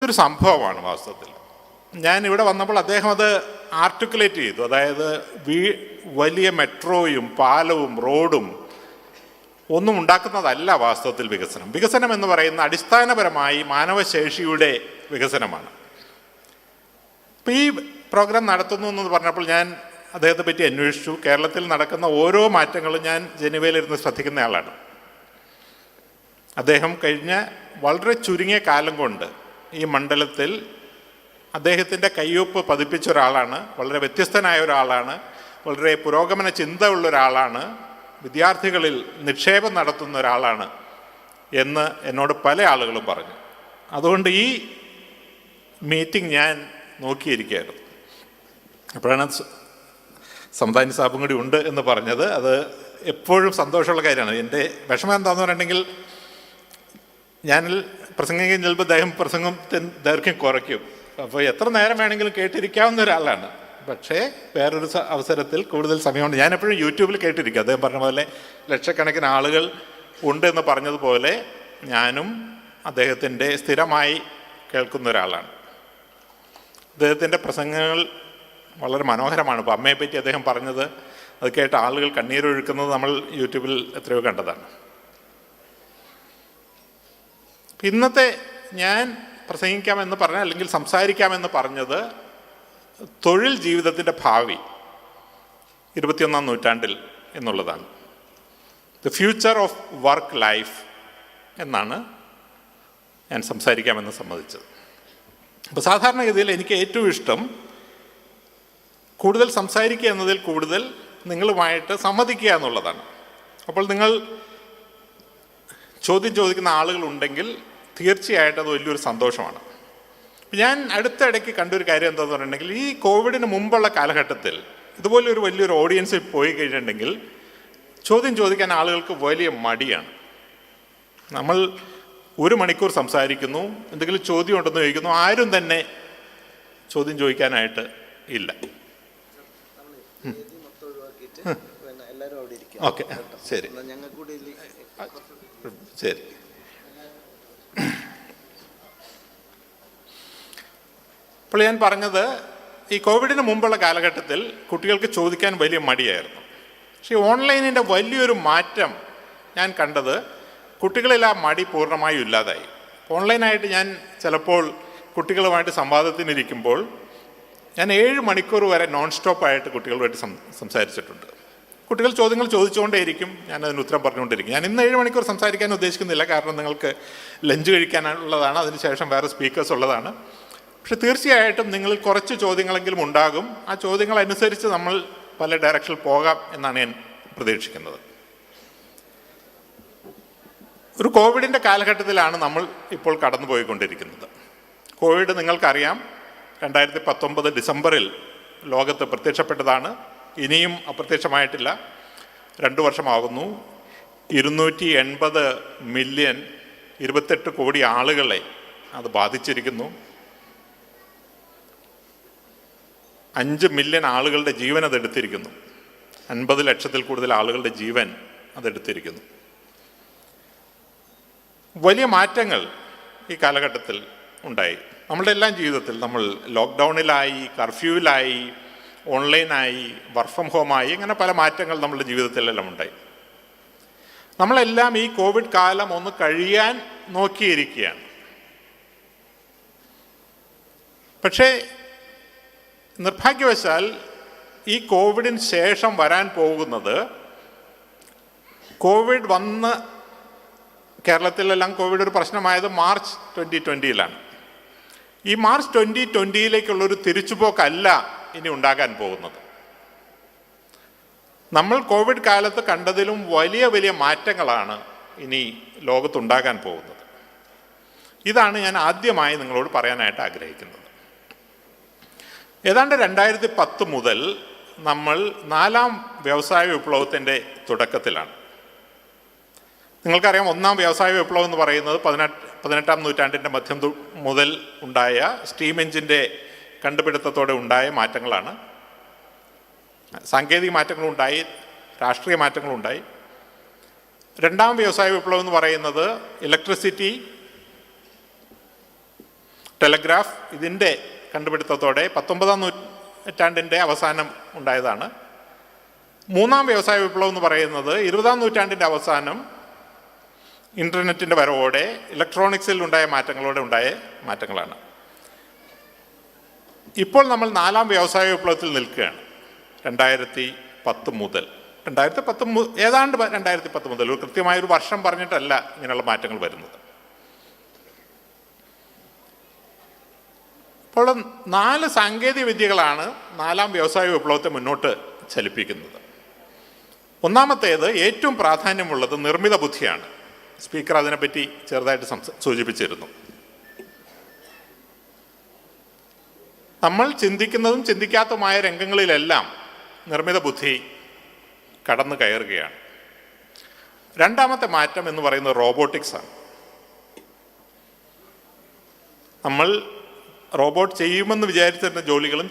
ഒരു സംഭവമാണ് വാസ്തവത്തിൽ. ഞാൻ ഇവിടെ വന്നപ്പോൾ അദ്ദേഹം അത് ആർട്ടിക്കുലേറ്റ് ചെയ്തു. അതായത് വലിയ മെട്രോയും പാലവും റോഡും ഒന്നും ഉണ്ടാക്കുന്നതല്ല വാസ്തവത്തിൽ വികസനം. വികസനം എന്ന് പറയുന്ന അടിസ്ഥാനപരമായി മാനവശേഷിയുടെ വികസനമാണ്. ഇപ്പം ഈ പ്രോഗ്രാം നടത്തുന്നു എന്ന് പറഞ്ഞപ്പോൾ ഞാൻ അദ്ദേഹത്തെ പറ്റി അന്വേഷിച്ചു. കേരളത്തിൽ നടക്കുന്ന ഓരോ മാറ്റങ്ങളും ഞാൻ ജനീവയിലിരുന്ന് ശ്രദ്ധിക്കുന്ന ആളാണ്. അദ്ദേഹം കഴിഞ്ഞ വളരെ ചുരുങ്ങിയ കാലം കൊണ്ട് ഈ മണ്ഡലത്തിൽ അദ്ദേഹത്തിൻ്റെ കയ്യൊപ്പ് പതിപ്പിച്ച ഒരാളാണ്. വളരെ വ്യത്യസ്തനായ ഒരാളാണ്. വളരെ പുരോഗമന ചിന്ത ഉള്ള ഒരാളാണ്. വിദ്യാർത്ഥികളിൽ നിക്ഷേപം നടത്തുന്ന ഒരാളാണ് എന്ന് എന്നോട് പല ആളുകളും പറഞ്ഞു. അതുകൊണ്ട് ഈ മീറ്റിംഗ് ഞാൻ നോക്കിയിരിക്കുകയായിരുന്നു. അപ്പോഴാണ് സമദാനി സാബും കൂടി ഉണ്ട് എന്ന് പറഞ്ഞത്. അത് എപ്പോഴും സന്തോഷമുള്ള കാര്യമാണ്. എൻ്റെ വിഷമം എന്താണെന്ന് പറഞ്ഞിട്ടുണ്ടെങ്കിൽ, ഞാൻ പ്രസംഗിക്കാൻ ചിലപ്പോൾ പ്രസംഗം ദൈർഘ്യം കുറയ്ക്കും. അപ്പോൾ എത്ര നേരം വേണമെങ്കിലും കേട്ടിരിക്കാവുന്ന ഒരാളാണ്. പക്ഷേ വേറൊരു അവസരത്തിൽ കൂടുതൽ സമയമുണ്ട്. ഞാനെപ്പോഴും യൂട്യൂബിൽ കേട്ടിരിക്കും. അദ്ദേഹം പറഞ്ഞ പോലെ ലക്ഷക്കണക്കിന് ആളുകൾ ഉണ്ട് എന്ന് പറഞ്ഞതുപോലെ ഞാനും അദ്ദേഹത്തിൻ്റെ സ്ഥിരമായി കേൾക്കുന്ന ഒരാളാണ്. അദ്ദേഹത്തിൻ്റെ പ്രസംഗങ്ങൾ വളരെ മനോഹരമാണ്. ഇപ്പോൾ അമ്മയെപ്പറ്റി അദ്ദേഹം പറഞ്ഞത്, അത് കേട്ട് ആളുകൾ കണ്ണീരൊഴുക്കുന്നത് നമ്മൾ യൂട്യൂബിൽ എത്രയോ കണ്ടതാണ്. ഇന്നത്തെ ഞാൻ പ്രസംഗിക്കാമെന്ന് പറഞ്ഞ, അല്ലെങ്കിൽ സംസാരിക്കാമെന്ന് പറഞ്ഞത് തൊഴിൽ ജീവിതത്തിൻ്റെ ഭാവി 21ാം നൂറ്റാണ്ടിൽ എന്നുള്ളതാണ്. The future of work life എന്നാണ് ഞാൻ സംസാരിക്കാമെന്ന് സമ്മതിച്ചത്. അപ്പോൾ സാധാരണഗതിയിൽ എനിക്ക് ഏറ്റവും ഇഷ്ടം കൂടുതൽ സംസാരിക്കുക എന്നതിൽ കൂടുതൽ നിങ്ങളുമായിട്ട് സംവദിക്കുക എന്നുള്ളതാണ്. അപ്പോൾ നിങ്ങൾ ചോദ്യം ചോദിക്കുന്ന ആളുകളുണ്ടെങ്കിൽ തീർച്ചയായിട്ടും അത് വലിയൊരു സന്തോഷമാണ്. ഞാൻ അടുത്തിടയ്ക്ക് കണ്ടൊരു കാര്യം എന്താണെന്ന് പറഞ്ഞിട്ടുണ്ടെങ്കിൽ, ഈ കോവിഡിന് മുമ്പുള്ള കാലഘട്ടത്തിൽ ഇതുപോലെ ഒരു വലിയൊരു ഓഡിയൻസിൽ പോയി കഴിഞ്ഞിട്ടുണ്ടെങ്കിൽ ചോദ്യം ചോദിക്കാൻ ആളുകൾക്ക് വലിയ മടിയാണ്. നമ്മൾ 1 മണിക്കൂർ സംസാരിക്കുന്നു, എന്തെങ്കിലും ചോദ്യം ഉണ്ടെന്ന് ചോദിക്കുന്നു, ആരും തന്നെ ചോദ്യം ചോദിക്കാനായിട്ട് ഇല്ല. ഓക്കെ, ശരി ശരി. അപ്പോൾ ഞാൻ പറഞ്ഞത്, ഈ കോവിഡിന് മുമ്പുള്ള കാലഘട്ടത്തിൽ കുട്ടികൾക്ക് ചോദിക്കാൻ വലിയ മടിയായിരുന്നു. പക്ഷേ ഓൺലൈനിൻ്റെ വലിയൊരു മാറ്റം ഞാൻ കണ്ടത്, കുട്ടികളിൽ ആ മടി പൂർണ്ണമായും ഇല്ലാതായി. ഓൺലൈനായിട്ട് ഞാൻ ചിലപ്പോൾ കുട്ടികളുമായിട്ട് സംവാദത്തിനിരിക്കുമ്പോൾ ഞാൻ 7 മണിക്കൂർ വരെ നോൺ സ്റ്റോപ്പായിട്ട് കുട്ടികളുമായിട്ട് സംസാരിച്ചിട്ടുണ്ട്. കുട്ടികൾ ചോദ്യങ്ങൾ ചോദിച്ചുകൊണ്ടേയിരിക്കും, ഞാനതിന് ഉത്തരം പറഞ്ഞുകൊണ്ടിരിക്കും. ഞാൻ ഇന്ന് 7 മണിക്കൂർ സംസാരിക്കാൻ ഉദ്ദേശിക്കുന്നില്ല, കാരണം നിങ്ങൾക്ക് ലഞ്ച് കഴിക്കാനുള്ളതാണ്, അതിനുശേഷം വേറെ സ്പീക്കേഴ്സ് ഉള്ളതാണ്. പക്ഷെ തീർച്ചയായിട്ടും നിങ്ങൾ കുറച്ച് ചോദ്യങ്ങളെങ്കിലും ഉണ്ടാകും. ആ ചോദ്യങ്ങളനുസരിച്ച് നമ്മൾ പല ഡയറക്ഷനിൽ പോകാം എന്നാണ് ഞാൻ പ്രതീക്ഷിക്കുന്നത്. ഒരു കോവിഡിൻ്റെ കാലഘട്ടത്തിലാണ് നമ്മൾ ഇപ്പോൾ കടന്നുപോയിക്കൊണ്ടിരിക്കുന്നത്. കോവിഡ് നിങ്ങൾക്കറിയാം, 2019 ഡിസംബറിൽ ലോകത്ത് പ്രത്യക്ഷപ്പെട്ടതാണ്. ഇനിയും അപ്രത്യക്ഷമായിട്ടില്ല. 2 വർഷമാകുന്നു. 280 മില്യൺ 28 കോടി ആളുകളെ അത് ബാധിച്ചിരിക്കുന്നു. 5 മില്യൺ ആളുകളുടെ ജീവൻ അതെടുത്തിരിക്കുന്നു. 50 ലക്ഷത്തിൽ കൂടുതൽ ആളുകളുടെ ജീവൻ അതെടുത്തിരിക്കുന്നു. വലിയ മാറ്റങ്ങൾ ഈ കാലഘട്ടത്തിൽ ഉണ്ടായി. നമ്മളുടെ എല്ലാം ജീവിതത്തിൽ നമ്മൾ ലോക്ക്ഡൗണിലായി, കർഫ്യൂവിലായി, ഓൺലൈനായി, വർക്ക് ഫ്രം ഹോമായി, ഇങ്ങനെ പല മാറ്റങ്ങൾ നമ്മളുടെ ജീവിതത്തിലെല്ലാം ഉണ്ടായി. നമ്മളെല്ലാം ഈ കോവിഡ് കാലം ഒന്ന് കഴിയാൻ നോക്കിയിരിക്കുകയാണ്. പക്ഷേ നിർഭാഗ്യവശാൽ ഈ കോവിഡിന് ശേഷം വരാൻ പോകുന്നത്, കോവിഡ് വന്ന് കേരളത്തിലെല്ലാം കോവിഡ് ഒരു പ്രശ്നമായത് മാർച്ച് 2020-ലാണ്. ഈ മാർച്ച് 2020-ലേക്കുള്ളൊരു തിരിച്ചുപോക്കല്ല ഇനി ഉണ്ടാകാൻ പോകുന്നത്. നമ്മൾ കോവിഡ് കാലത്ത് കണ്ടതിലും വലിയ വലിയ മാറ്റങ്ങളാണ് ഇനി ലോകത്തുണ്ടാകാൻ പോകുന്നത്. ഇതാണ് ഞാൻ ആദ്യമായി നിങ്ങളോട് പറയാനായിട്ട് ആഗ്രഹിക്കുന്നത്. ഏതാണ്ട് 2010 മുതൽ നമ്മൾ 4ാം വ്യവസായ വിപ്ലവത്തിൻ്റെ തുടക്കത്തിലാണ്. നിങ്ങൾക്കറിയാം, 1ാം വ്യവസായ വിപ്ലവം എന്ന് പറയുന്നത് 18ാം നൂറ്റാണ്ടിൻ്റെ മധ്യം മുതൽ ഉണ്ടായ സ്റ്റീം എഞ്ചിൻ്റെ കണ്ടുപിടുത്തത്തോടെ ഉണ്ടായ മാറ്റങ്ങളാണ്. സാങ്കേതിക മാറ്റങ്ങളുണ്ടായി, രാഷ്ട്രീയ മാറ്റങ്ങളുണ്ടായി. 2ാം വ്യവസായ വിപ്ലവം എന്ന് പറയുന്നത് ഇലക്ട്രിസിറ്റി, ടെലഗ്രാഫ് ഇതിൻ്റെ കണ്ടുപിടുത്തത്തോടെ 19-ാം നൂറ്റാണ്ടിൻ്റെ അവസാനം ഉണ്ടായതാണ്. മൂന്നാം വ്യവസായ വിപ്ലവം എന്ന് പറയുന്നത് 20-ാം നൂറ്റാണ്ടിൻ്റെ അവസാനം ഇൻ്റർനെറ്റിൻ്റെ വരവോടെ ഇലക്ട്രോണിക്സിൽ ഉണ്ടായ മാറ്റങ്ങളോടെ ഉണ്ടായ മാറ്റങ്ങളാണ്. ഇപ്പോൾ നമ്മൾ 4-ാം വ്യവസായ വിപ്ലവത്തിൽ നിൽക്കുകയാണ്. 2010 മുതൽ ഏതാണ്ട് 2010 മുതൽ, ഒരു കൃത്യമായൊരു വർഷം പറഞ്ഞിട്ടല്ല ഇങ്ങനെയുള്ള മാറ്റങ്ങൾ വരുന്നത്. അപ്പോൾ 4 സാങ്കേതിക വിദ്യകളാണ് 4-ാം വ്യവസായ വിപ്ലവത്തെ മുന്നോട്ട് ചലിപ്പിക്കുന്നത്. ഒന്നാമത്തേത്, ഏറ്റവും പ്രാധാന്യമുള്ളത് നിർമ്മിത ബുദ്ധിയാണ്. സ്പീക്കർ അതിനെപ്പറ്റി ചെറുതായിട്ട് സൂചിപ്പിച്ചിരുന്നു. നമ്മൾ ചിന്തിക്കുന്നതും ചിന്തിക്കാത്തതുമായ രംഗങ്ങളിലെല്ലാം നിർമ്മിത ബുദ്ധി കടന്നു കയറുകയാണ്. രണ്ടാമത്തെ മാറ്റം എന്ന് പറയുന്നത് റോബോട്ടിക്സ് ആണ്. നമ്മൾ റോബോട്ട് ചെയ്യുമെന്ന് വിചാരിച്ചിരുന്ന ജോലികളും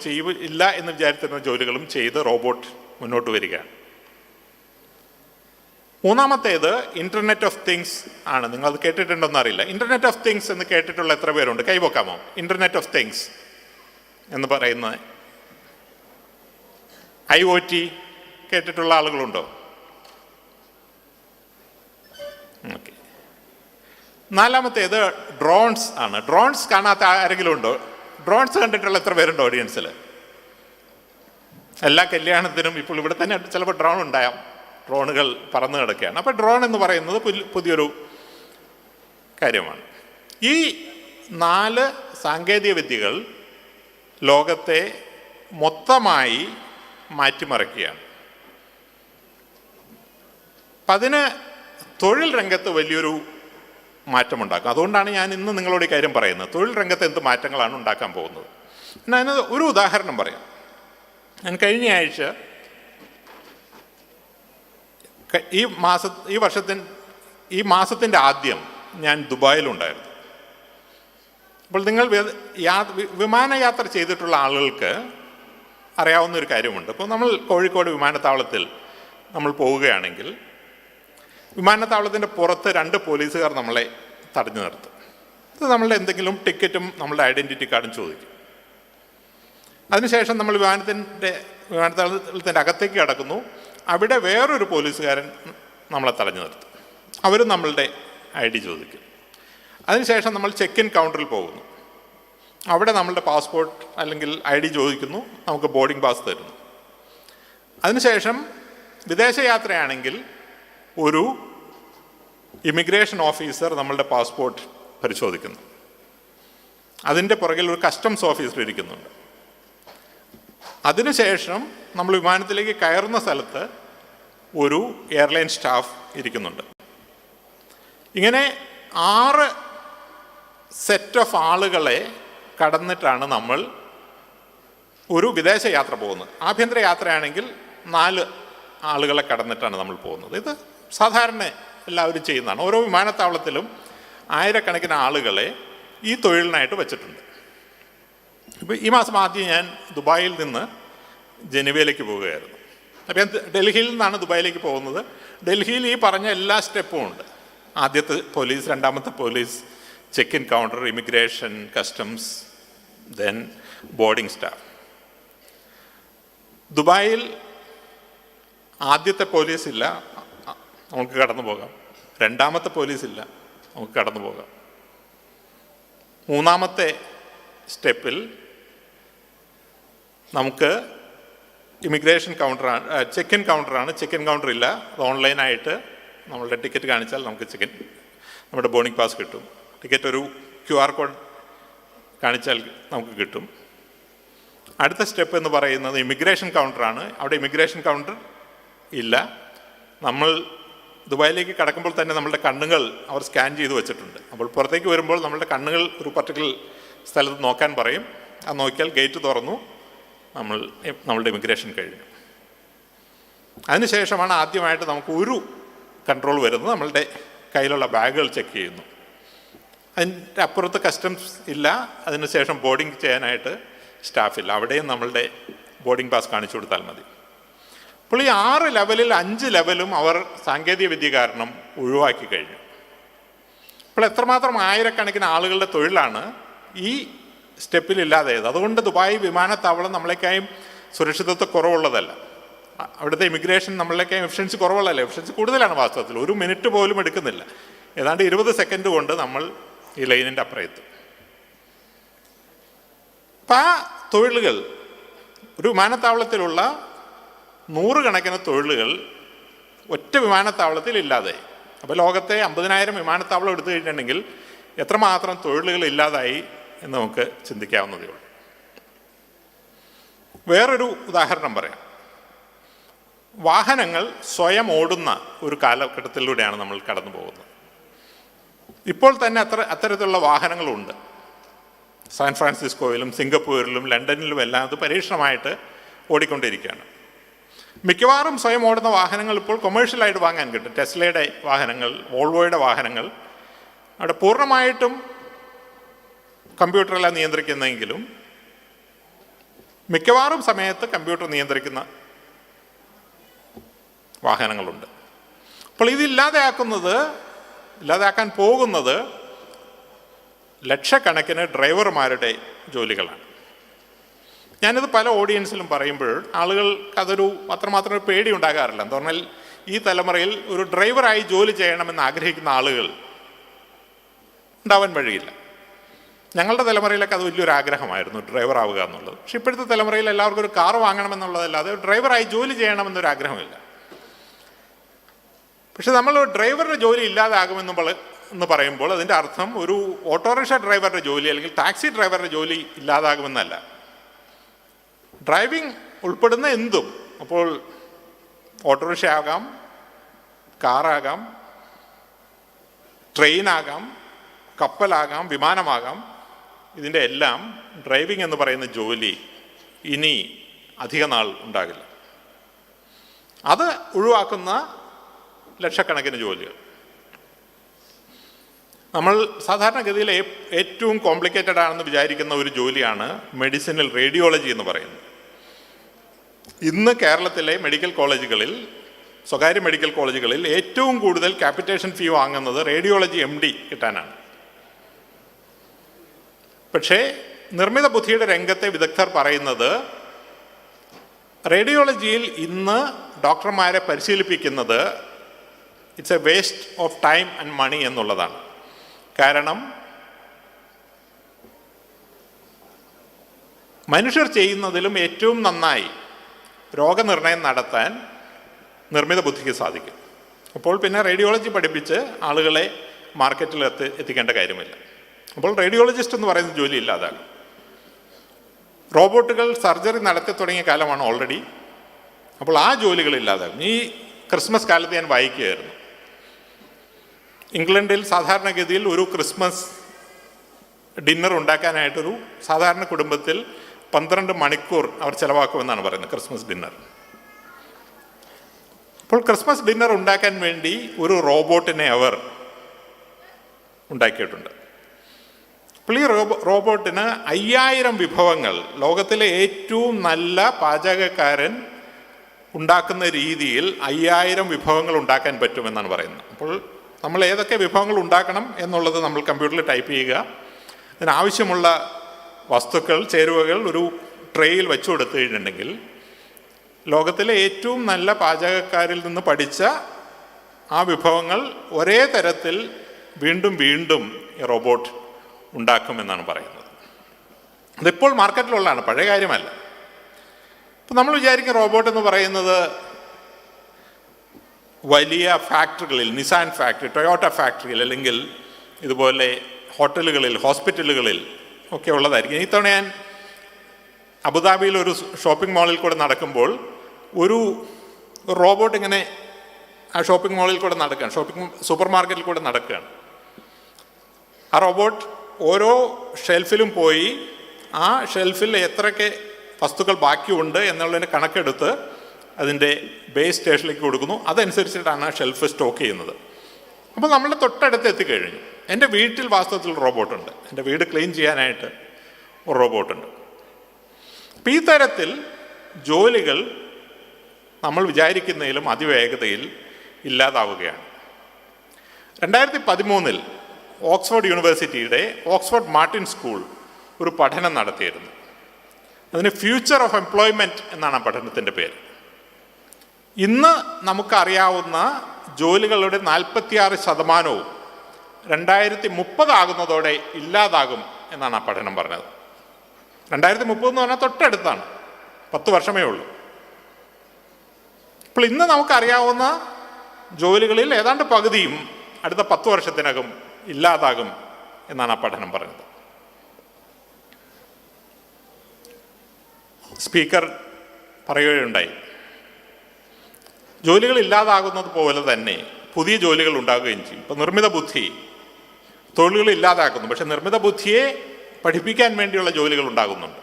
ഇല്ല എന്ന് വിചാരിച്ചിരുന്ന ജോലികളും ചെയ്ത് റോബോട്ട് മുന്നോട്ട് വരികയാണ്. മൂന്നാമത്തേത് ഇൻ്റർനെറ്റ് ഓഫ് തിങ്സ് ആണ്. നിങ്ങളത് കേട്ടിട്ടുണ്ടോന്ന് അറിയില്ല. ഇൻ്റർനെറ്റ് ഓഫ് തിങ്സ് എന്ന് കേട്ടിട്ടുള്ള എത്ര പേരുണ്ട്? കൈവക്കാമോ? ഇൻ്റർനെറ്റ് ഓഫ് തിങ്സ് എന്ന് പറയുന്നത് IoT കേട്ടിട്ടുള്ള ആളുകളുണ്ടോ? ഓക്കെ. നാലാമത്തേത് ഡ്രോൺസ് ആണ്. ഡ്രോൺസ് കാണാത്ത ആരെങ്കിലും ഉണ്ടോ? ഡ്രോൺസ് കണ്ടിട്ടുള്ള എത്ര പേരുണ്ടോ ഓഡിയൻസിൽ? എല്ലാ കല്യാണത്തിനും ഇപ്പോൾ ഇവിടെ തന്നെ ചിലപ്പോൾ ഡ്രോൺ ഉണ്ടായാം. ഡ്രോണുകൾ പറന്നു കിടക്കുകയാണ്. അപ്പോൾ ഡ്രോൺ എന്ന് പറയുന്നത് പുതിയൊരു കാര്യമാണ്. ഈ 4 സാങ്കേതിക വിദ്യകൾ ലോകത്തെ മൊത്തമായി മാറ്റിമറിക്കുകയാണ്. അപ്പം അതിന് തൊഴിൽ രംഗത്ത് വലിയൊരു മാറ്റമുണ്ടാക്കും. അതുകൊണ്ടാണ് ഞാൻ ഇന്ന് നിങ്ങളോട് ഈ കാര്യം പറയുന്നത്. തൊഴിൽ രംഗത്ത് എന്ത് മാറ്റങ്ങളാണ് ഉണ്ടാക്കാൻ പോകുന്നത്. ഞാൻ ഒരു ഉദാഹരണം പറയാം. ഞാൻ കഴിഞ്ഞ ആഴ്ച ഈ മാസത്തിൻ്റെ ആദ്യം ഞാൻ ദുബായിലുണ്ടായിരുന്നു. അപ്പോൾ നിങ്ങൾ വിമാനയാത്ര ചെയ്തിട്ടുള്ള ആളുകൾക്ക് അറിയാവുന്ന ഒരു കാര്യമുണ്ട്. അപ്പോൾ നമ്മൾ കോഴിക്കോട് വിമാനത്താവളത്തിൽ നമ്മൾ പോവുകയാണെങ്കിൽ വിമാനത്താവളത്തിൻ്റെ പുറത്ത് 2 പോലീസുകാർ നമ്മളെ തടഞ്ഞു നിർത്തും. ഇത് നമ്മളുടെ എന്തെങ്കിലും ടിക്കറ്റും നമ്മളുടെ ഐഡൻറ്റിറ്റി കാർഡും ചോദിക്കും. അതിനുശേഷം നമ്മൾ വിമാനത്താവളത്തിൻ്റെ അകത്തേക്ക് കടക്കുന്നു. അവിടെ വേറൊരു പോലീസുകാരൻ നമ്മളെ തടഞ്ഞു നിർത്തും. അവരും നമ്മളുടെ ID ചോദിക്കും. അതിനുശേഷം നമ്മൾ ചെക്ക് ഇൻ കൗണ്ടറിൽ പോകുന്നു. അവിടെ നമ്മളുടെ പാസ്പോർട്ട് അല്ലെങ്കിൽ ID ചോദിക്കുന്നു. നമുക്ക് ബോർഡിംഗ് പാസ് തരുന്നു. അതിനുശേഷം വിദേശയാത്രയാണെങ്കിൽ ഒരു ഇമിഗ്രേഷൻ ഓഫീസർ നമ്മളുടെ പാസ്പോർട്ട് പരിശോധിക്കുന്നു. അതിൻ്റെ പുറകിൽ ഒരു കസ്റ്റംസ് ഓഫീസർ ഇരിക്കുന്നുണ്ട്. അതിനുശേഷം നമ്മൾ വിമാനത്തിലേക്ക് കയറുന്ന സ്ഥലത്ത് ഒരു എയർലൈൻ സ്റ്റാഫ് ഇരിക്കുന്നുണ്ട്. ഇങ്ങനെ 6 സെറ്റ് ഓഫ് ആളുകളെ കടന്നിട്ടാണ് നമ്മൾ ഒരു വിദേശ യാത്ര പോകുന്നത്. ആഭ്യന്തര യാത്രയാണെങ്കിൽ 4 ആളുകളെ കടന്നിട്ടാണ് നമ്മൾ പോകുന്നത്. ഇത് സാധാരണ എല്ലാവരും ചെയ്യുന്നതാണ്. ഓരോ വിമാനത്താവളത്തിലും ആയിരക്കണക്കിന് ആളുകളെ ഈ തൊഴിലിനായിട്ട് വച്ചിട്ടുണ്ട്. ഇപ്പോൾ ഈ മാസം ആദ്യം ഞാൻ ദുബായിൽ നിന്ന് ജനീവയിലേക്ക് പോവുകയായിരുന്നു. അപ്പോൾ ഞാൻ ഡൽഹിയിൽ നിന്നാണ് ദുബായിലേക്ക് പോകുന്നത്. ഡൽഹിയിൽ ഈ പറഞ്ഞ എല്ലാ സ്റ്റെപ്പും ഉണ്ട്. ആദ്യത്തെ പോലീസ്, രണ്ടാമത്തെ police, check in counter, immigration, customs, then boarding staff. ദുബായിൽ ആദ്യത്തെ പോലീസ് ഇല്ല, നമുക്ക് കടന്നു പോകാം. രണ്ടാമത്തെ പോലീസ് ഇല്ല, നമുക്ക് കടന്നു പോകാം. മൂന്നാമത്തെ സ്റ്റെപ്പിൽ നമുക്ക് ഇമിഗ്രേഷൻ കൗണ്ടറാണ്, ചെക്ക് ഇൻ കൗണ്ടറാണ്. ചെക്ക് ഇൻ കൗണ്ടർ ഇല്ല, അത് ഓൺലൈനായിട്ട് നമ്മളുടെ ടിക്കറ്റ് കാണിച്ചാൽ നമുക്ക് നമ്മുടെ ബോർഡിംഗ് പാസ് കിട്ടും. ടിക്കറ്റ് ഒരു QR കോഡ് കാണിച്ചാൽ നമുക്ക് കിട്ടും. അടുത്ത സ്റ്റെപ്പ് എന്ന് പറയുന്നത് ഇമിഗ്രേഷൻ കൗണ്ടറാണ്. അവിടെ ഇമിഗ്രേഷൻ കൗണ്ടർ ഇല്ല. നമ്മൾ ദുബായിലേക്ക് കടക്കുമ്പോൾ തന്നെ നമ്മളുടെ കണ്ണുകൾ അവർ സ്കാൻ ചെയ്ത് വെച്ചിട്ടുണ്ട്. അപ്പോൾ പുറത്തേക്ക് വരുമ്പോൾ നമ്മളുടെ കണ്ണുകൾ ഒരു പർട്ടിക്കുലർ സ്ഥലത്ത് നോക്കാൻ പറയും. അത് നോക്കിയാൽ ഗേറ്റ് തുറന്നു, നമ്മളുടെ ഇമിഗ്രേഷൻ കഴിഞ്ഞു. അതിനുശേഷമാണ് ആദ്യമായിട്ട് നമുക്ക് ഒരു കൺട്രോൾ വരുന്നത്. നമ്മളുടെ കയ്യിലുള്ള ബാഗുകൾ ചെക്ക് ചെയ്യുന്നു. അതിൻ്റെ അപ്പുറത്ത് കസ്റ്റംസ് ഇല്ല. അതിനുശേഷം ബോർഡിംഗ് ചെയ്യാനായിട്ട് സ്റ്റാഫില്ല. അവിടെയും നമ്മളുടെ ബോർഡിംഗ് പാസ് കാണിച്ചു കൊടുത്താൽ മതി. അപ്പോൾ ഈ 6 ലെവലിൽ 5 ലെവലും അവർ സാങ്കേതിക വിദ്യ കാരണം ഒഴിവാക്കി കഴിഞ്ഞു. അപ്പോൾ എത്രമാത്രം ആയിരക്കണക്കിന് ആളുകളുടെ തൊഴിലാണ് ഈ സ്റ്റെപ്പിലില്ലാതായത്. അതുകൊണ്ട് ദുബായ് വിമാനത്താവളം നമ്മളെക്കായും സുരക്ഷിതത്വം കുറവുള്ളതല്ല. അവിടുത്തെ ഇമിഗ്രേഷൻ നമ്മളെക്കായും എഫിഷ്യൻസി കുറവുള്ളതല്ല, എഫിഷ്യൻസി കൂടുതലാണ്. വാസ്തവത്തിൽ 1 മിനിറ്റ് പോലും എടുക്കുന്നില്ല. ഏതാണ്ട് 20 സെക്കൻഡ് കൊണ്ട് നമ്മൾ ഈ ലൈനിൻ്റെ അപ്പുറത്ത്. അപ്പം ആ തൊഴിലുകൾ, ഒരു വിമാനത്താവളത്തിലുള്ള 100 കണക്കിന് തൊഴിലുകൾ ഒറ്റ വിമാനത്താവളത്തിൽ ഇല്ലാതായി. അപ്പോൾ ലോകത്തെ 50,000 വിമാനത്താവളം എടുത്തു കഴിഞ്ഞിട്ടുണ്ടെങ്കിൽ എത്രമാത്രം തൊഴിലുകൾ ഇല്ലാതായി എന്ന് നമുക്ക് ചിന്തിക്കാവുന്നതേ ഉള്ളൂ. വേറൊരു ഉദാഹരണം പറയാം. വാഹനങ്ങൾ സ്വയം ഓടുന്ന ഒരു കാലഘട്ടത്തിലൂടെയാണ് നമ്മൾ കടന്നു പോകുന്നത്. ഇപ്പോൾ തന്നെ അത്തരത്തിലുള്ള വാഹനങ്ങളുണ്ട്. സാൻ ഫ്രാൻസിസ്കോയിലും സിംഗപ്പൂരിലും ലണ്ടനിലും എല്ലാം അത് പരീക്ഷണമായിട്ട് ഓടിക്കൊണ്ടിരിക്കുകയാണ്. മിക്കവാറും സ്വയം ഓടുന്ന വാഹനങ്ങൾ ഇപ്പോൾ കൊമേഴ്ഷ്യലായിട്ട് വാങ്ങാൻ കിട്ടും. ടെസ്ലയുടെ വാഹനങ്ങൾ, വോൾവോയുടെ വാഹനങ്ങൾ അവിടെ പൂർണ്ണമായിട്ടും കമ്പ്യൂട്ടറെല്ലാം നിയന്ത്രിക്കുന്നെങ്കിലും മിക്കവാറും സമയത്ത് കമ്പ്യൂട്ടർ നിയന്ത്രിക്കുന്ന വാഹനങ്ങളുണ്ട്. അപ്പോൾ ഇല്ലാതാക്കാൻ പോകുന്നത് ലക്ഷക്കണക്കിന് ഡ്രൈവർമാരുടെ ജോലികളാണ്. ഞാനിത് പല ഓഡിയൻസിലും പറയുമ്പോൾ ആളുകൾക്ക് അതൊരു അത്രമാത്രം ഒരു പേടി ഉണ്ടാകാറില്ല. എന്ന് പറഞ്ഞാൽ ഈ തലമുറയിൽ ഒരു ഡ്രൈവറായി ജോലി ചെയ്യണമെന്ന് ആഗ്രഹിക്കുന്ന ആളുകൾ ഉണ്ടാവാൻ വഴിയില്ല. ഞങ്ങളുടെ തലമുറയിലൊക്കെ അത് വലിയൊരു ആഗ്രഹമായിരുന്നു, ഡ്രൈവർ ആവുക എന്നുള്ളത്. പക്ഷെ ഇപ്പോഴത്തെ തലമുറയിൽ എല്ലാവർക്കും ഒരു കാർ വാങ്ങണമെന്നുള്ളതല്ലാതെ ഡ്രൈവറായി ജോലി ചെയ്യണമെന്നൊരു ആഗ്രഹമില്ല. പക്ഷെ നമ്മൾ ഡ്രൈവറുടെ ജോലി ഇല്ലാതാകുമെന്ന് പറയുമ്പോൾ അതിൻ്റെ അർത്ഥം ഒരു ഓട്ടോറിക്ഷ ഡ്രൈവറുടെ ജോലി അല്ലെങ്കിൽ ടാക്സി ഡ്രൈവറുടെ ജോലി ഇല്ലാതാകുമെന്നല്ല. ഡ്രൈവിംഗ് ഉൾപ്പെടുന്ന എന്തും, അപ്പോൾ ഓട്ടോറിക്ഷ ആകാം, കാറാകാം, ട്രെയിനാകാം, കപ്പലാകാം, വിമാനമാകാം, ഇതിൻ്റെ എല്ലാം ഡ്രൈവിംഗ് എന്ന് പറയുന്ന ജോലി ഇനി അധിക നാൾ ഉണ്ടാകില്ല. അത് ഒഴിവാക്കുന്ന ലക്ഷക്കണക്കിന് ജോലികൾ. നമ്മൾ സാധാരണഗതിയിൽ ഏറ്റവും കോംപ്ലിക്കേറ്റഡ് ആണെന്ന് വിചാരിക്കുന്ന ഒരു ജോലിയാണ് മെഡിസിനൽ റേഡിയോളജി എന്ന് പറയുന്നത്. ഇന്ന് കേരളത്തിലെ മെഡിക്കൽ കോളേജുകളിൽ, സ്വകാര്യ മെഡിക്കൽ കോളേജുകളിൽ ഏറ്റവും കൂടുതൽ ക്യാപിറ്റേഷൻ ഫീ വാങ്ങുന്നത് റേഡിയോളജി MD കിട്ടാനാണ്. പക്ഷേ നിർമ്മിത ബുദ്ധിയുടെ രംഗത്തെ വിദഗ്ധർ പറയുന്നത് റേഡിയോളജിയിൽ ഇന്ന് ഡോക്ടർമാരെ പരിശീലിപ്പിക്കുന്നത് it's a waste of time and money എന്നുള്ളതാണ്. കാരണം മനുഷ്യർ ചെയ്യുന്നതിലും ഏറ്റവും നന്നായി രോഗനിർണയം നടത്താൻ നിർമ്മിത ബുദ്ധിക്ക് സാധിക്കും. അപ്പോൾ പിന്നെ റേഡിയോളജി പഠിപ്പിച്ച് ആളുകളെ മാർക്കറ്റിൽ എത്തിക്കേണ്ട കാര്യമില്ല. അപ്പോൾ റേഡിയോളജിസ്റ്റ് എന്ന് പറയുന്ന ജോലി ഇല്ലാതാകും. റോബോട്ടുകൾ സർജറി നടത്തി തുടങ്ങിയ കാലമാണ് ഓൾറെഡി. അപ്പോൾ ആ ജോലികൾ ഇല്ലാതാകും. ഈ ക്രിസ്മസ് കാലത്ത് ഞാൻ വായിക്കുകയായിരുന്നു, ഇംഗ്ലണ്ടിൽ സാധാരണഗതിയിൽ ഒരു ക്രിസ്മസ് ഡിന്നർ ഉണ്ടാക്കാനായിട്ടൊരു സാധാരണ കുടുംബത്തിൽ 12 മണിക്കൂർ അവർ ചിലവാക്കുമെന്നാണ് പറയുന്നത്, ക്രിസ്മസ് ഡിന്നർ. അപ്പോൾ ക്രിസ്മസ് ഡിന്നർ ഉണ്ടാക്കാൻ വേണ്ടി ഒരു റോബോട്ടിനെ അവർ ഉണ്ടാക്കിയിട്ടുണ്ട്. അപ്പോൾ ഈ റോബോട്ടിന് 5000 വിഭവങ്ങൾ, ലോകത്തിലെ ഏറ്റവും നല്ല പാചകക്കാരൻ ഉണ്ടാക്കുന്ന രീതിയിൽ 5000 വിഭവങ്ങൾ ഉണ്ടാക്കാൻ പറ്റുമെന്നാണ് പറയുന്നത്. അപ്പോൾ നമ്മൾ ഏതൊക്കെ വിഭവങ്ങൾ ഉണ്ടാക്കണം എന്നുള്ളത് നമ്മൾ കമ്പ്യൂട്ടറിൽ ടൈപ്പ് ചെയ്യുക, അതിനാവശ്യമുള്ള വസ്തുക്കൾ, ചേരുവകൾ ഒരു ട്രേയിൽ വെച്ചു കൊടുത്തു കഴിഞ്ഞിട്ടുണ്ടെങ്കിൽ ലോകത്തിലെ ഏറ്റവും നല്ല പാചകക്കാരിൽ നിന്ന് പഠിച്ച ആ വിഭവങ്ങൾ ഒരേ തരത്തിൽ വീണ്ടും വീണ്ടും ഈ റോബോട്ട് ഉണ്ടാക്കുമെന്നാണ് പറയുന്നത്. അതിപ്പോൾ മാർക്കറ്റിലുള്ളതാണ്, പഴയ കാര്യമല്ല. ഇപ്പം നമ്മൾ വിചാരിക്കും റോബോട്ട് എന്ന് പറയുന്നത് വലിയ ഫാക്ടറികളിൽ, നിസാൻ ഫാക്ടറി, ടൊയോട്ട ഫാക്ടറിയിൽ, അല്ലെങ്കിൽ ഇതുപോലെ ഹോട്ടലുകളിൽ, ഹോസ്പിറ്റലുകളിൽ ഒക്കെ ഉള്ളതായിരിക്കും. ഇത്തവണ ഞാൻ അബുദാബിയിൽ ഒരു ഷോപ്പിംഗ് മാളിൽ കൂടെ നടക്കുമ്പോൾ ഒരു റോബോട്ട് ഇങ്ങനെ ആ ഷോപ്പിംഗ് മാളിൽ കൂടെ നടക്കുകയാണ്, സൂപ്പർ മാർക്കറ്റിൽ കൂടെ നടക്കുകയാണ്. ആ റോബോട്ട് ഓരോ ഷെൽഫിലും പോയി ആ ഷെൽഫിൽ എത്രയൊക്കെ വസ്തുക്കൾ ബാക്കിയുണ്ട് എന്നുള്ളതിന് കണക്കെടുത്ത് അതിൻ്റെ ബേസ് സ്റ്റേഷനിലേക്ക് കൊടുക്കുന്നു. അതനുസരിച്ചിട്ടാണ് ആ ഷെൽഫ് സ്റ്റോക്ക് ചെയ്യുന്നത്. അപ്പോൾ നമ്മളുടെ തൊട്ടടുത്ത് എത്തിക്കഴിഞ്ഞു. എൻ്റെ വീട്ടിൽ വാസ്തവത്തിൽ റോബോട്ടുണ്ട്, എൻ്റെ വീട് ക്ലീൻ ചെയ്യാനായിട്ട് ഒരു റോബോട്ടുണ്ട്. അപ്പോൾ ഈ തരത്തിൽ ജോലികൾ നമ്മൾ വിചാരിക്കുന്നതിലും അതിവേഗതയിൽ ഇല്ലാതാവുകയാണ്. 2013 ഓക്സ്ഫോർഡ് യൂണിവേഴ്സിറ്റിയുടെ ഓക്സ്ഫോർഡ് മാർട്ടിൻ സ്കൂൾ ഒരു പഠനം നടത്തിയിരുന്നു. അതിന് ഫ്യൂച്ചർ ഓഫ് എംപ്ലോയ്മെൻറ്റ് എന്നാണ് ആ പഠനത്തിൻ്റെ പേര്. ഇന്ന് നമുക്കറിയാവുന്ന ജോലികളുടെ 46% 2030 ആകുന്നതോടെ ഇല്ലാതാകും എന്നാണ് ആ പഠനം പറഞ്ഞത്. 2030 എന്ന് പറഞ്ഞാൽ തൊട്ടടുത്താണ്, 10 വർഷമേ ഉള്ളൂ. അപ്പോൾ ഇന്ന് നമുക്കറിയാവുന്ന ജോലികളിൽ ഏതാണ്ട് പകുതിയും അടുത്ത 10 വർഷത്തിനകം ഇല്ലാതാകും എന്നാണ് ആ പഠനം പറഞ്ഞത്. സ്പീക്കർ പറയുകയുണ്ടായി, ജോലികൾ ഇല്ലാതാകുന്നത് പോലെ തന്നെ പുതിയ ജോലികൾ ഉണ്ടാകുകയും ചെയ്യും. ഇപ്പോൾ നിർമ്മിത ബുദ്ധി തൊഴിലുകൾ ഇല്ലാതാക്കുന്നു, പക്ഷെ നിർമ്മിത ബുദ്ധിയെ പഠിപ്പിക്കാൻ വേണ്ടിയുള്ള ജോലികൾ ഉണ്ടാകുന്നുണ്ട്.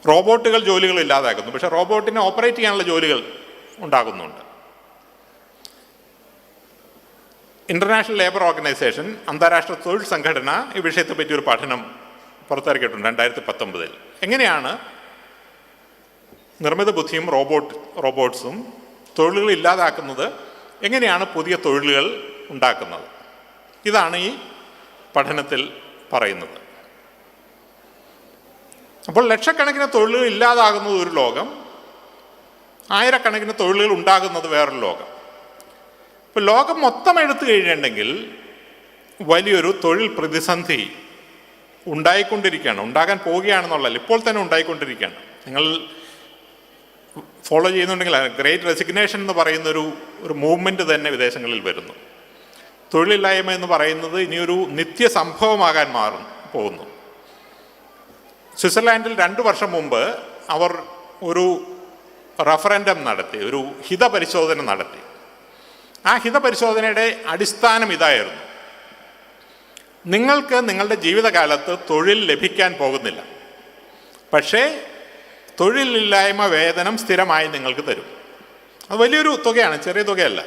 റോബോട്ടുകൾ ജോലികൾ ഇല്ലാതാക്കുന്നു, പക്ഷെ റോബോട്ടിനെ ഓപ്പറേറ്റ് ചെയ്യാനുള്ള ജോലികൾ ഉണ്ടാകുന്നുണ്ട്. ഇന്റർനാഷണൽ ലേബർ ഓർഗനൈസേഷൻ, അന്താരാഷ്ട്ര തൊഴിൽ സംഘടന ഈ വിഷയത്തെ പറ്റി ഒരു പഠനം പുറത്തിറക്കിയിട്ടുണ്ട് 2019. എങ്ങനെയാണ് നിർമ്മിത ബുദ്ധിയും റോബോട്ട്സും തൊഴിലുകൾ ഇല്ലാതാക്കുന്നത്, എങ്ങനെയാണ് പുതിയ തൊഴിലുകൾ ഉണ്ടാക്കുന്നത്, ഇതാണ് ഈ പഠനത്തിൽ പറയുന്നത്. അപ്പോൾ ലക്ഷക്കണക്കിന് തൊഴിലുകൾ ഇല്ലാതാകുന്നത് ഒരു ലോകം, ആയിരക്കണക്കിന് തൊഴിലുകൾ ഉണ്ടാകുന്നത് വേറൊരു ലോകം. ഇപ്പോൾ ലോകം മൊത്തം എടുത്തു കഴിഞ്ഞിട്ടുണ്ടെങ്കിൽ വലിയൊരു തൊഴിൽ പ്രതിസന്ധി ഉണ്ടാകാൻ പോവുകയാണെന്നുള്ളതല്ല, ഇപ്പോൾ തന്നെ ഉണ്ടായിക്കൊണ്ടിരിക്കുകയാണ്. നിങ്ങൾ ഫോളോ ചെയ്യുന്നുണ്ടെങ്കിൽ ഗ്രേറ്റ് റെസിഗ്നേഷൻ എന്ന് പറയുന്നൊരു മൂവ്മെൻറ്റ് തന്നെ വിദേശങ്ങളിൽ വരുന്നു. തൊഴിലില്ലായ്മ എന്ന് പറയുന്നത് ഇനിയൊരു നിത്യസംഭവമാകാൻ പോകുന്നു. സ്വിറ്റ്സർലാൻഡിൽ 2 വർഷം മുമ്പ് അവർ ഒരു റഫറൻഡം നടത്തി, ഒരു ഹിതപരിശോധന നടത്തി. ആ ഹിതപരിശോധനയുടെ അടിസ്ഥാനം ഇതായിരുന്നു: നിങ്ങൾക്ക് നിങ്ങളുടെ ജീവിതകാലത്ത് തൊഴിൽ ലഭിക്കാൻ പോകുന്നില്ല, പക്ഷേ തൊഴിലില്ലായ്മ വേതനം സ്ഥിരമായി നിങ്ങൾക്ക് തരും. അത് വലിയൊരു തുകയാണ്, ചെറിയ തുകയല്ല.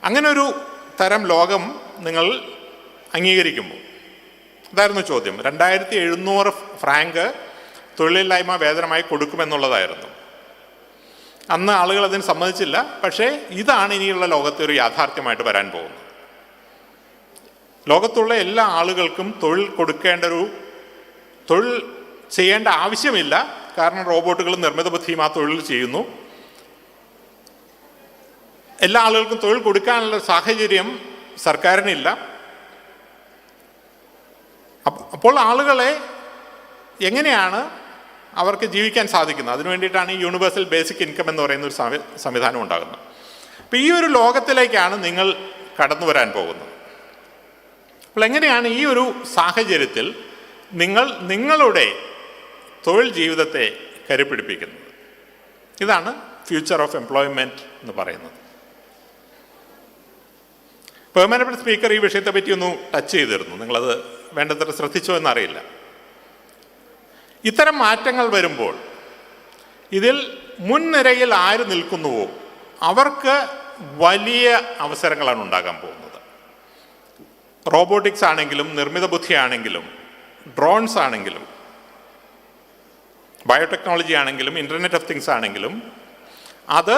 അങ്ങനെ ഒരു തരം ലോകം നിങ്ങൾ അംഗീകരിക്കുമ്പോൾ, ഇതായിരുന്നു ചോദ്യം. 2700 ഫ്രാങ്ക് തൊഴിലില്ലായ്മ വേതനമായി കൊടുക്കുമെന്നുള്ളതായിരുന്നു. അന്ന് ആളുകൾ അതിന് സമ്മതിച്ചില്ല. പക്ഷേ ഇതാണ് ഇനിയുള്ള ലോകത്തെ ഒരു യാഥാർത്ഥ്യമായിട്ട് വരാൻ പോകുന്നത്. ലോകത്തുള്ള എല്ലാ ആളുകൾക്കും തൊഴിൽ ചെയ്യേണ്ട ആവശ്യമില്ല, കാരണം റോബോട്ടുകളും നിർമ്മിത ബുദ്ധിയും ആ തൊഴിൽ ചെയ്യുന്നു. എല്ലാ ആളുകൾക്കും തൊഴിൽ കൊടുക്കാനുള്ള സാഹചര്യം സർക്കാരിനില്ല. അപ്പോൾ ആളുകളെ എങ്ങനെയാണ് അവർക്ക് ജീവിക്കാൻ സാധിക്കുന്നത്? അതിനു വേണ്ടിയിട്ടാണ് ഈ യൂണിവേഴ്സൽ ബേസിക് ഇൻകം എന്ന് പറയുന്ന ഒരു സംവിധാനം ഉണ്ടാകുന്നത്. അപ്പോൾ ഈ ഒരു ലോകത്തിലേക്കാണ് നിങ്ങൾ കടന്നു വരാൻ പോകുന്നത്. അപ്പോൾ എങ്ങനെയാണ് ഈ ഒരു സാഹചര്യത്തിൽ നിങ്ങൾ നിങ്ങളുടെ തൊഴിൽ ജീവിതത്തെ കരുപിടിപ്പിക്കുന്നത്? ഇതാണ് ഫ്യൂച്ചർ ഓഫ് എംപ്ലോയ്മെൻറ്റ് എന്ന് പറയുന്നത്. ബഹുമാനപ്പെട്ട സ്പീക്കർ ഈ വിഷയത്തെ പറ്റി ഒന്ന് ടച്ച് ചെയ്തിരുന്നു. നിങ്ങളത് വേണ്ടത്ര ശ്രദ്ധിച്ചോ എന്നറിയില്ല. ഇത്തരം മാറ്റങ്ങൾ വരുമ്പോൾ ഇതിൽ മുൻനിരയിൽ ആര് നിൽക്കുന്നുവോ അവർക്ക് വലിയ അവസരങ്ങളാണ് ഉണ്ടാകാൻ പോകുന്നത്. റോബോട്ടിക്സ് ആണെങ്കിലും, നിർമ്മിത ബുദ്ധി ആണെങ്കിലും, ഡ്രോൺസ് ആണെങ്കിലും, ബയോടെക്നോളജി ആണെങ്കിലും, ഇൻ്റർനെറ്റ് ഓഫ് തിങ്സ് ആണെങ്കിലും, അത്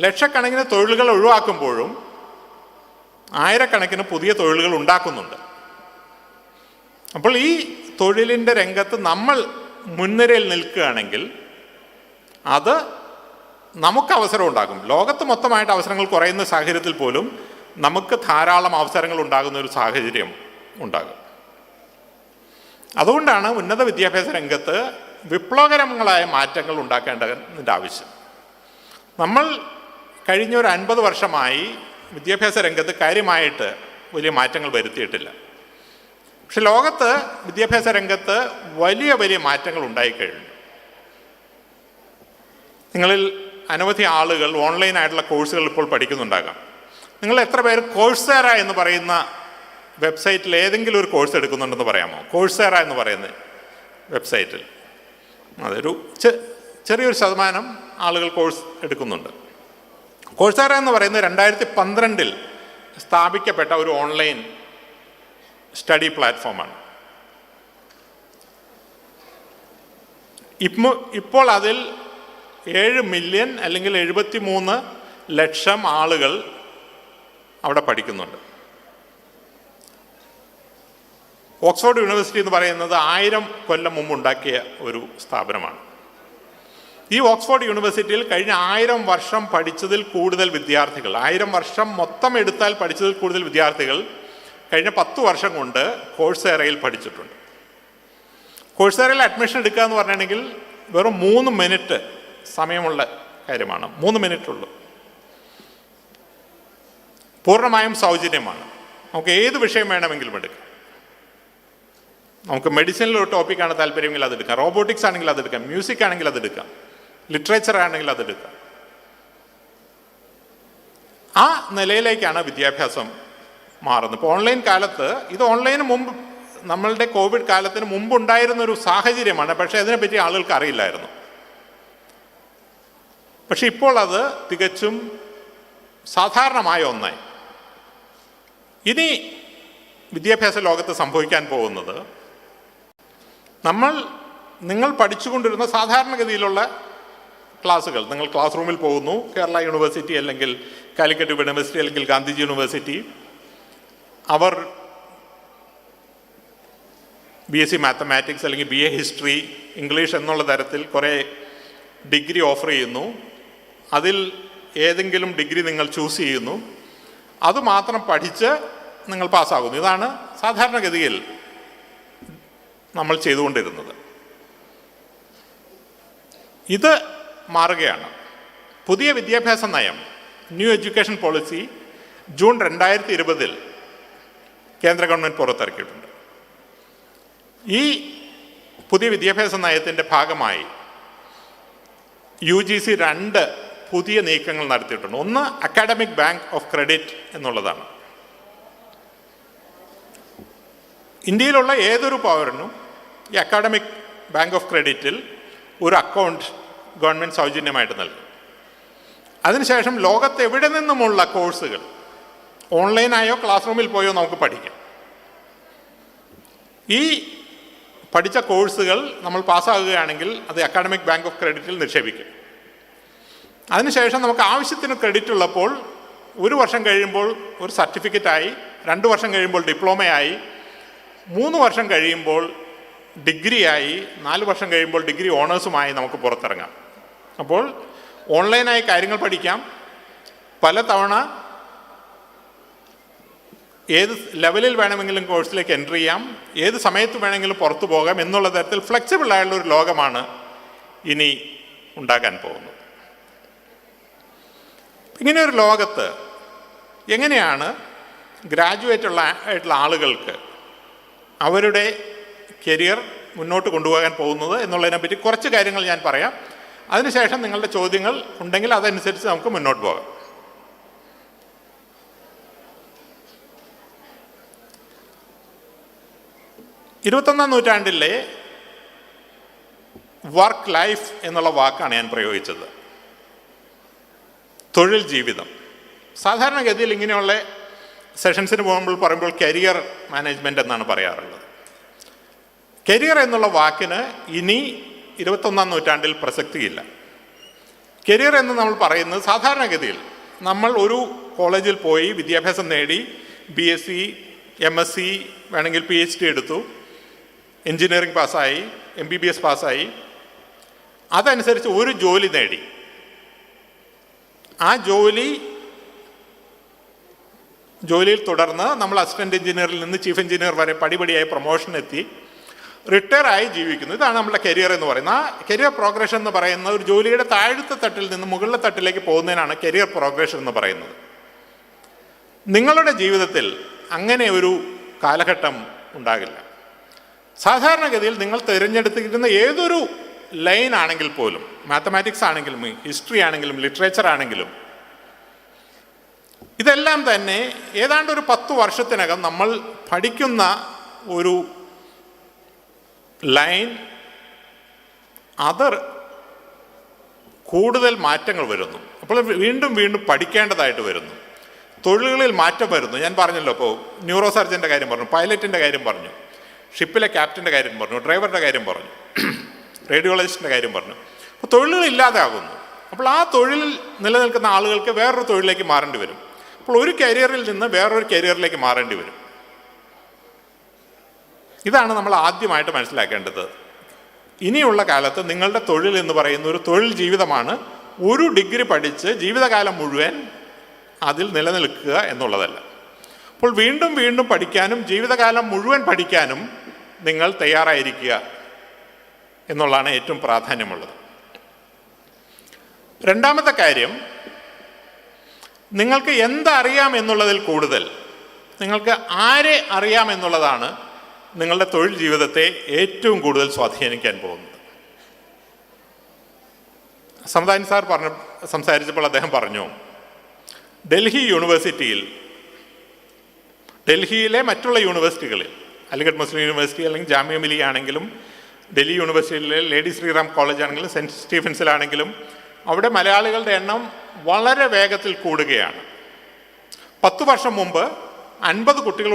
ലക്ഷക്കണക്കിന് തൊഴിലുകൾ ഒഴിവാക്കുമ്പോഴും ആയിരക്കണക്കിന് പുതിയ തൊഴിലുകൾ ഉണ്ടാക്കുന്നുണ്ട്. അപ്പോൾ ഈ തൊഴിലിൻ്റെ രംഗത്ത് നമ്മൾ മുൻനിരയിൽ നിൽക്കുകയാണെങ്കിൽ അത് നമുക്ക് അവസരം ഉണ്ടാകും. ലോകത്ത് മൊത്തമായിട്ട് അവസരങ്ങൾ കുറയുന്ന സാഹചര്യത്തിൽ പോലും നമുക്ക് ധാരാളം അവസരങ്ങൾ ഉണ്ടാകുന്ന ഒരു സാഹചര്യം ഉണ്ടാകും. അതുകൊണ്ടാണ് ഉന്നത വിദ്യാഭ്യാസ രംഗത്ത് വിപ്ലവകരങ്ങളായ മാറ്റങ്ങൾ ഉണ്ടാക്കേണ്ടതിൻ്റെ ആവശ്യം. നമ്മൾ കഴിഞ്ഞ ഒരു 50 വർഷമായി വിദ്യാഭ്യാസ രംഗത്ത് കാര്യമായിട്ട് വലിയ മാറ്റങ്ങൾ വരുത്തിയിട്ടില്ല. പക്ഷെ ലോകത്ത് വിദ്യാഭ്യാസ രംഗത്ത് വലിയ വലിയ മാറ്റങ്ങൾ ഉണ്ടായിക്കഴിഞ്ഞു. നിങ്ങളിൽ അനവധി ആളുകൾ ഓൺലൈനായിട്ടുള്ള കോഴ്സുകൾ ഇപ്പോൾ പഠിക്കുന്നുണ്ടാകാം. നിങ്ങൾ എത്ര പേര് കോഴ്സേറ എന്ന് പറയുന്ന വെബ്സൈറ്റിൽ ഏതെങ്കിലും ഒരു കോഴ്സ് എടുക്കുന്നുണ്ടെന്ന് പറയാമോ? കോഴ്സേറ എന്ന് പറയുന്ന വെബ്സൈറ്റിൽ അതൊരു ചെറിയൊരു ശതമാനം ആളുകൾ കോഴ്സ് എടുക്കുന്നുണ്ട്. കോഴ്സേറ എന്ന് പറയുന്നത് 2012 സ്ഥാപിക്കപ്പെട്ട ഒരു ഓൺലൈൻ സ്റ്റഡി പ്ലാറ്റ്ഫോമാണ്. ഇപ്പോൾ അതിൽ 7 മില്യൺ അല്ലെങ്കിൽ 73 ലക്ഷം ആളുകൾ അവിടെ പഠിക്കുന്നുണ്ട്. ഓക്സ്ഫോർഡ് യൂണിവേഴ്സിറ്റി എന്ന് പറയുന്നത് 1000 കൊല്ലം മുമ്പ് ഉണ്ടാക്കിയ ഒരു സ്ഥാപനമാണ്. ഈ ഓക്സ്ഫോർഡ് യൂണിവേഴ്സിറ്റിയിൽ കഴിഞ്ഞ 1000 വർഷം പഠിച്ചതിൽ കൂടുതൽ വിദ്യാർത്ഥികൾ, 1000 വർഷം മൊത്തം എടുത്താൽ പഠിച്ചതിൽ കൂടുതൽ വിദ്യാർത്ഥികൾ കഴിഞ്ഞ 10 വർഷം കൊണ്ട് കോഴ്സേറയിൽ പഠിച്ചിട്ടുണ്ട്. കോഴ്സേറയിൽ അഡ്മിഷൻ എടുക്കുക എന്ന് പറഞ്ഞിട്ടുണ്ടെങ്കിൽ വെറും 3 മിനിറ്റ് സമയമുള്ള കാര്യമാണ്. 3 മിനിറ്റ് ഉള്ളൂ. പൂർണ്ണമായും സൗജന്യമാണ്. നമുക്ക് ഏത് വിഷയം വേണമെങ്കിലും എടുക്കാം. നമുക്ക് മെഡിസിനിലൊരു ടോപ്പിക്കാണ് താല്പര്യമെങ്കിൽ അതെടുക്കാം, റോബോട്ടിക്സ് ആണെങ്കിൽ അതെടുക്കാം, മ്യൂസിക് ആണെങ്കിൽ അതെടുക്കാം, ലിറ്ററേച്ചർ ആണെങ്കിൽ അതെടുക്കാം. ആ നിലയിലേക്കാണ് വിദ്യാഭ്യാസം മാറുന്നത്. ഇപ്പോൾ ഓൺലൈൻ കാലത്ത്, ഇത് ഓൺലൈന് മുമ്പ്, നമ്മളുടെ കോവിഡ് കാലത്തിന് മുമ്പുണ്ടായിരുന്നൊരു സാഹചര്യമാണ്. പക്ഷേ അതിനെപ്പറ്റി ആളുകൾക്ക് അറിയില്ലായിരുന്നു. പക്ഷെ ഇപ്പോൾ അത് തികച്ചും സാധാരണമായ ഒന്നായി. ഇനി വിദ്യാഭ്യാസ ലോകത്ത് സംഭവിക്കാൻ പോകുന്നത്, നിങ്ങൾ പഠിച്ചുകൊണ്ടിരുന്ന സാധാരണഗതിയിലുള്ള ക്ലാസ്സുകൾ, നിങ്ങൾ ക്ലാസ് റൂമിൽ പോകുന്നു, കേരള യൂണിവേഴ്സിറ്റി അല്ലെങ്കിൽ കാലിക്കറ്റ് യൂണിവേഴ്സിറ്റി അല്ലെങ്കിൽ ഗാന്ധിജി യൂണിവേഴ്സിറ്റി, അവർ BSc മാത്തമാറ്റിക്സ് അല്ലെങ്കിൽ BA ഹിസ്റ്ററി, ഇംഗ്ലീഷ് എന്നുള്ള തരത്തിൽ കുറേ ഡിഗ്രി ഓഫർ ചെയ്യുന്നു. അതിൽ ഏതെങ്കിലും ഡിഗ്രി നിങ്ങൾ ചൂസ് ചെയ്യുന്നു, അതുമാത്രം പഠിച്ച് നിങ്ങൾ പാസ്സാകുന്നു. ഇതാണ് സാധാരണഗതിയിൽ നമ്മൾ ചെയ്തുകൊണ്ടിരുന്നത്. ഇത് മാറുകയാണ്. പുതിയ വിദ്യാഭ്യാസ നയം, ന്യൂ എഡ്യൂക്കേഷൻ പോളിസി ജൂൺ 2020 കേന്ദ്ര ഗവൺമെൻറ് പുറത്തിറക്കിയിട്ടുണ്ട്. ഈ പുതിയ വിദ്യാഭ്യാസ നയത്തിൻ്റെ ഭാഗമായി UGC 2 പുതിയ നീക്കങ്ങൾ നടത്തിയിട്ടുണ്ട്. ഒന്ന്, അക്കാഡമിക് ബാങ്ക് ഓഫ് ക്രെഡിറ്റ് എന്നുള്ളതാണ്. ഇന്ത്യയിലുള്ള ഏതൊരു പൗരനും ഈ അക്കാഡമിക് ബാങ്ക് ഓഫ് ക്രെഡിറ്റിൽ ഒരു അക്കൗണ്ട് ഗവൺമെൻറ് സൗജന്യമായിട്ട് നൽകും. അതിനുശേഷം ലോകത്ത് എവിടെ നിന്നുമുള്ള കോഴ്സുകൾ ഓൺലൈനായോ ക്ലാസ് റൂമിൽ പോയോ നമുക്ക് പഠിക്കാം. ഈ പഠിച്ച കോഴ്സുകൾ നമ്മൾ പാസ്സാകുകയാണെങ്കിൽ അത് അക്കാഡമിക് ബാങ്ക് ഓഫ് ക്രെഡിറ്റിൽ നിക്ഷേപിക്കും. അതിനുശേഷം നമുക്ക് ആവശ്യത്തിന് ക്രെഡിറ്റ് ഉള്ളപ്പോൾ 1 വർഷം കഴിയുമ്പോൾ ഒരു സർട്ടിഫിക്കറ്റായി, 2 വർഷം കഴിയുമ്പോൾ ഡിപ്ലോമയായി, 3 വർഷം കഴിയുമ്പോൾ ഡിഗ്രിയായി, 4 വർഷം കഴിയുമ്പോൾ ഡിഗ്രി ഓണേഴ്സുമായി നമുക്ക് പുറത്തിറങ്ങാം. അപ്പോൾ ഓൺലൈനായി കാര്യങ്ങൾ പഠിക്കാം, പലതവണ ഏത് ലെവലിൽ വേണമെങ്കിലും കോഴ്സിലേക്ക് എൻ്റർ ചെയ്യാം, ഏത് സമയത്ത് വേണമെങ്കിലും പുറത്തു പോകാം എന്നുള്ള തരത്തിൽ ഫ്ലെക്സിബിൾ ആയുള്ള ഒരു ലോകമാണ് ഇനി ഉണ്ടാകാൻ പോകുന്നത്. ഇങ്ങനെയൊരു ലോകത്ത് എങ്ങനെയാണ് ഗ്രാജുവേറ്റ് ആയിട്ടുള്ള ആളുകൾക്ക് അവരുടെ കരിയർ മുന്നോട്ട് കൊണ്ടുപോകാൻ പോകുന്നത് എന്നുള്ളതിനെപ്പറ്റി കുറച്ച് കാര്യങ്ങൾ ഞാൻ പറയാം. അതിനുശേഷം നിങ്ങളുടെ ചോദ്യങ്ങൾ ഉണ്ടെങ്കിൽ അതനുസരിച്ച് നമുക്ക് മുന്നോട്ട് പോകാം. ഇരുപത്തൊന്നാം നൂറ്റാണ്ടിലെ വർക്ക് ലൈഫ് എന്നുള്ള വാക്കാണ് ഞാൻ പ്രയോഗിച്ചത്. തൊഴിൽ ജീവിതം. സാധാരണഗതിയിൽ ഇങ്ങനെയുള്ള സെഷൻസിന് പറയുമ്പോൾ കരിയർ മാനേജ്മെൻറ്റ് എന്നാണ് പറയാറുള്ളത്. കരിയർ എന്നുള്ള വാക്കിന് ഇനി 21-ാം നൂറ്റാണ്ടിൽ പ്രസക്തിയില്ല. കരിയർ എന്ന് നമ്മൾ പറയുന്നത് സാധാരണഗതിയിൽ നമ്മൾ ഒരു കോളേജിൽ പോയി വിദ്യാഭ്യാസം നേടി BSc, MSc വേണമെങ്കിൽ PhD എടുത്തു, എൻജിനീയറിംഗ് പാസ്സായി, MBBS പാസ്സായി, അതനുസരിച്ച് ഒരു ജോലി നേടി. ആ ജോലിയിൽ തുടർന്ന് നമ്മൾ അസിസ്റ്റൻ്റ് എഞ്ചിനീയറിൽ നിന്ന് ചീഫ് എഞ്ചിനീയർ വരെ പടിപടിയായി പ്രൊമോഷൻ എത്തി റിട്ടയർ ആയി ജീവിക്കുന്നു. ഇതാണ് നമ്മുടെ കരിയർ എന്ന് പറയുന്നത്. ആ കരിയർ പ്രോഗ്രഷൻ എന്ന് പറയുന്നത് ഒരു ജോലിയുടെ താഴത്തെ തട്ടിൽ നിന്ന് മുകളിലെ തട്ടിലേക്ക് പോകുന്നതിനാണ് കരിയർ പ്രോഗ്രഷൻ എന്ന് പറയുന്നത്. നിങ്ങളുടെ ജീവിതത്തിൽ അങ്ങനെ ഒരു കാലഘട്ടം ഉണ്ടാകില്ല. സാധാരണഗതിയിൽ നിങ്ങൾ തിരഞ്ഞെടുത്തിരിക്കുന്ന ഏതൊരു ലൈൻ ആണെങ്കിൽ പോലും, മാത്തമാറ്റിക്സ് ആണെങ്കിലും ഹിസ്റ്ററി ആണെങ്കിലും ലിറ്ററേച്ചർ ആണെങ്കിലും, ഇതെല്ലാം തന്നെ ഏതാണ്ട് ഒരു 10 വർഷത്തിനകം നമ്മൾ പഠിക്കുന്ന ഒരു ലൈൻ കൂടുതൽ മാറ്റങ്ങൾ വരുന്നു. അപ്പോൾ വീണ്ടും പഠിക്കേണ്ടതായിട്ട് വരുന്നു. തൊഴിലുകളിൽ മാറ്റം വരുന്നു. ഞാൻ പറഞ്ഞല്ലോ, ഇപ്പോൾ ന്യൂറോ സർജൻ്റെ കാര്യം പറഞ്ഞു, പൈലറ്റിൻ്റെ കാര്യം പറഞ്ഞു, ഷിപ്പിലെ ക്യാപ്റ്റൻ്റെ കാര്യം പറഞ്ഞു, ഡ്രൈവറുടെ കാര്യം പറഞ്ഞു, റേഡിയോളജിസ്റ്റിൻ്റെ കാര്യം പറഞ്ഞു. അപ്പോൾ തൊഴിലുകൾ ഇല്ലാതാകുന്നു. അപ്പോൾ ആ തൊഴിലിൽ നിലനിൽക്കുന്ന ആളുകൾക്ക് വേറൊരു തൊഴിലിലേക്ക് മാറേണ്ടി വരും. അപ്പോൾ ഒരു കരിയറിൽ നിന്ന് വേറൊരു കരിയറിലേക്ക് മാറേണ്ടി വരും. ഇതാണ് നമ്മൾ ആദ്യമായിട്ട് മനസ്സിലാക്കേണ്ടത്. ഇനിയുള്ള കാലത്ത് നിങ്ങളുടെ തൊഴിൽ എന്ന് പറയുന്ന ഒരു തൊഴിൽ ജീവിതമാണ്. ഒരു ഡിഗ്രി പഠിച്ച് ജീവിതകാലം മുഴുവൻ അതിൽ നിലനിൽക്കുക എന്നുള്ളതല്ല. അപ്പോൾ വീണ്ടും വീണ്ടും പഠിക്കാനും ജീവിതകാലം മുഴുവൻ പഠിക്കാനും നിങ്ങൾ തയ്യാറായിരിക്കുക എന്നുള്ളതാണ് ഏറ്റവും പ്രാധാന്യമുള്ളത്. രണ്ടാമത്തെ കാര്യം, നിങ്ങൾക്ക് എന്തറിയാം എന്നുള്ളതിൽ കൂടുതൽ നിങ്ങൾക്ക് ആരെ അറിയാം എന്നുള്ളതാണ് നിങ്ങളുടെ തൊഴിൽ ജീവിതത്തെ ഏറ്റവും കൂടുതൽ സ്വാധീനിക്കാൻ പോകുന്നത്. സമദാനി സാർ സംസാരിച്ചപ്പോൾ അദ്ദേഹം പറഞ്ഞു, ഡൽഹി യൂണിവേഴ്സിറ്റിയിൽ, ഡൽഹിയിലെ മറ്റുള്ള യൂണിവേഴ്സിറ്റികളിൽ, അലിഗഡ് മുസ്ലിം യൂണിവേഴ്സിറ്റി അല്ലെങ്കിൽ ജാമിയ മിലിയ ആണെങ്കിലും, ഡൽഹി യൂണിവേഴ്സിറ്റിയിലെ ലേഡി ശ്രീറാം കോളേജ് ആണെങ്കിലും, സെൻറ്റ് സ്റ്റീഫൻസിലാണെങ്കിലും, അവിടെ മലയാളികളുടെ എണ്ണം വളരെ വേഗത്തിൽ കൂടുകയാണ്. 10 വർഷം മുമ്പ് 50 കുട്ടികൾ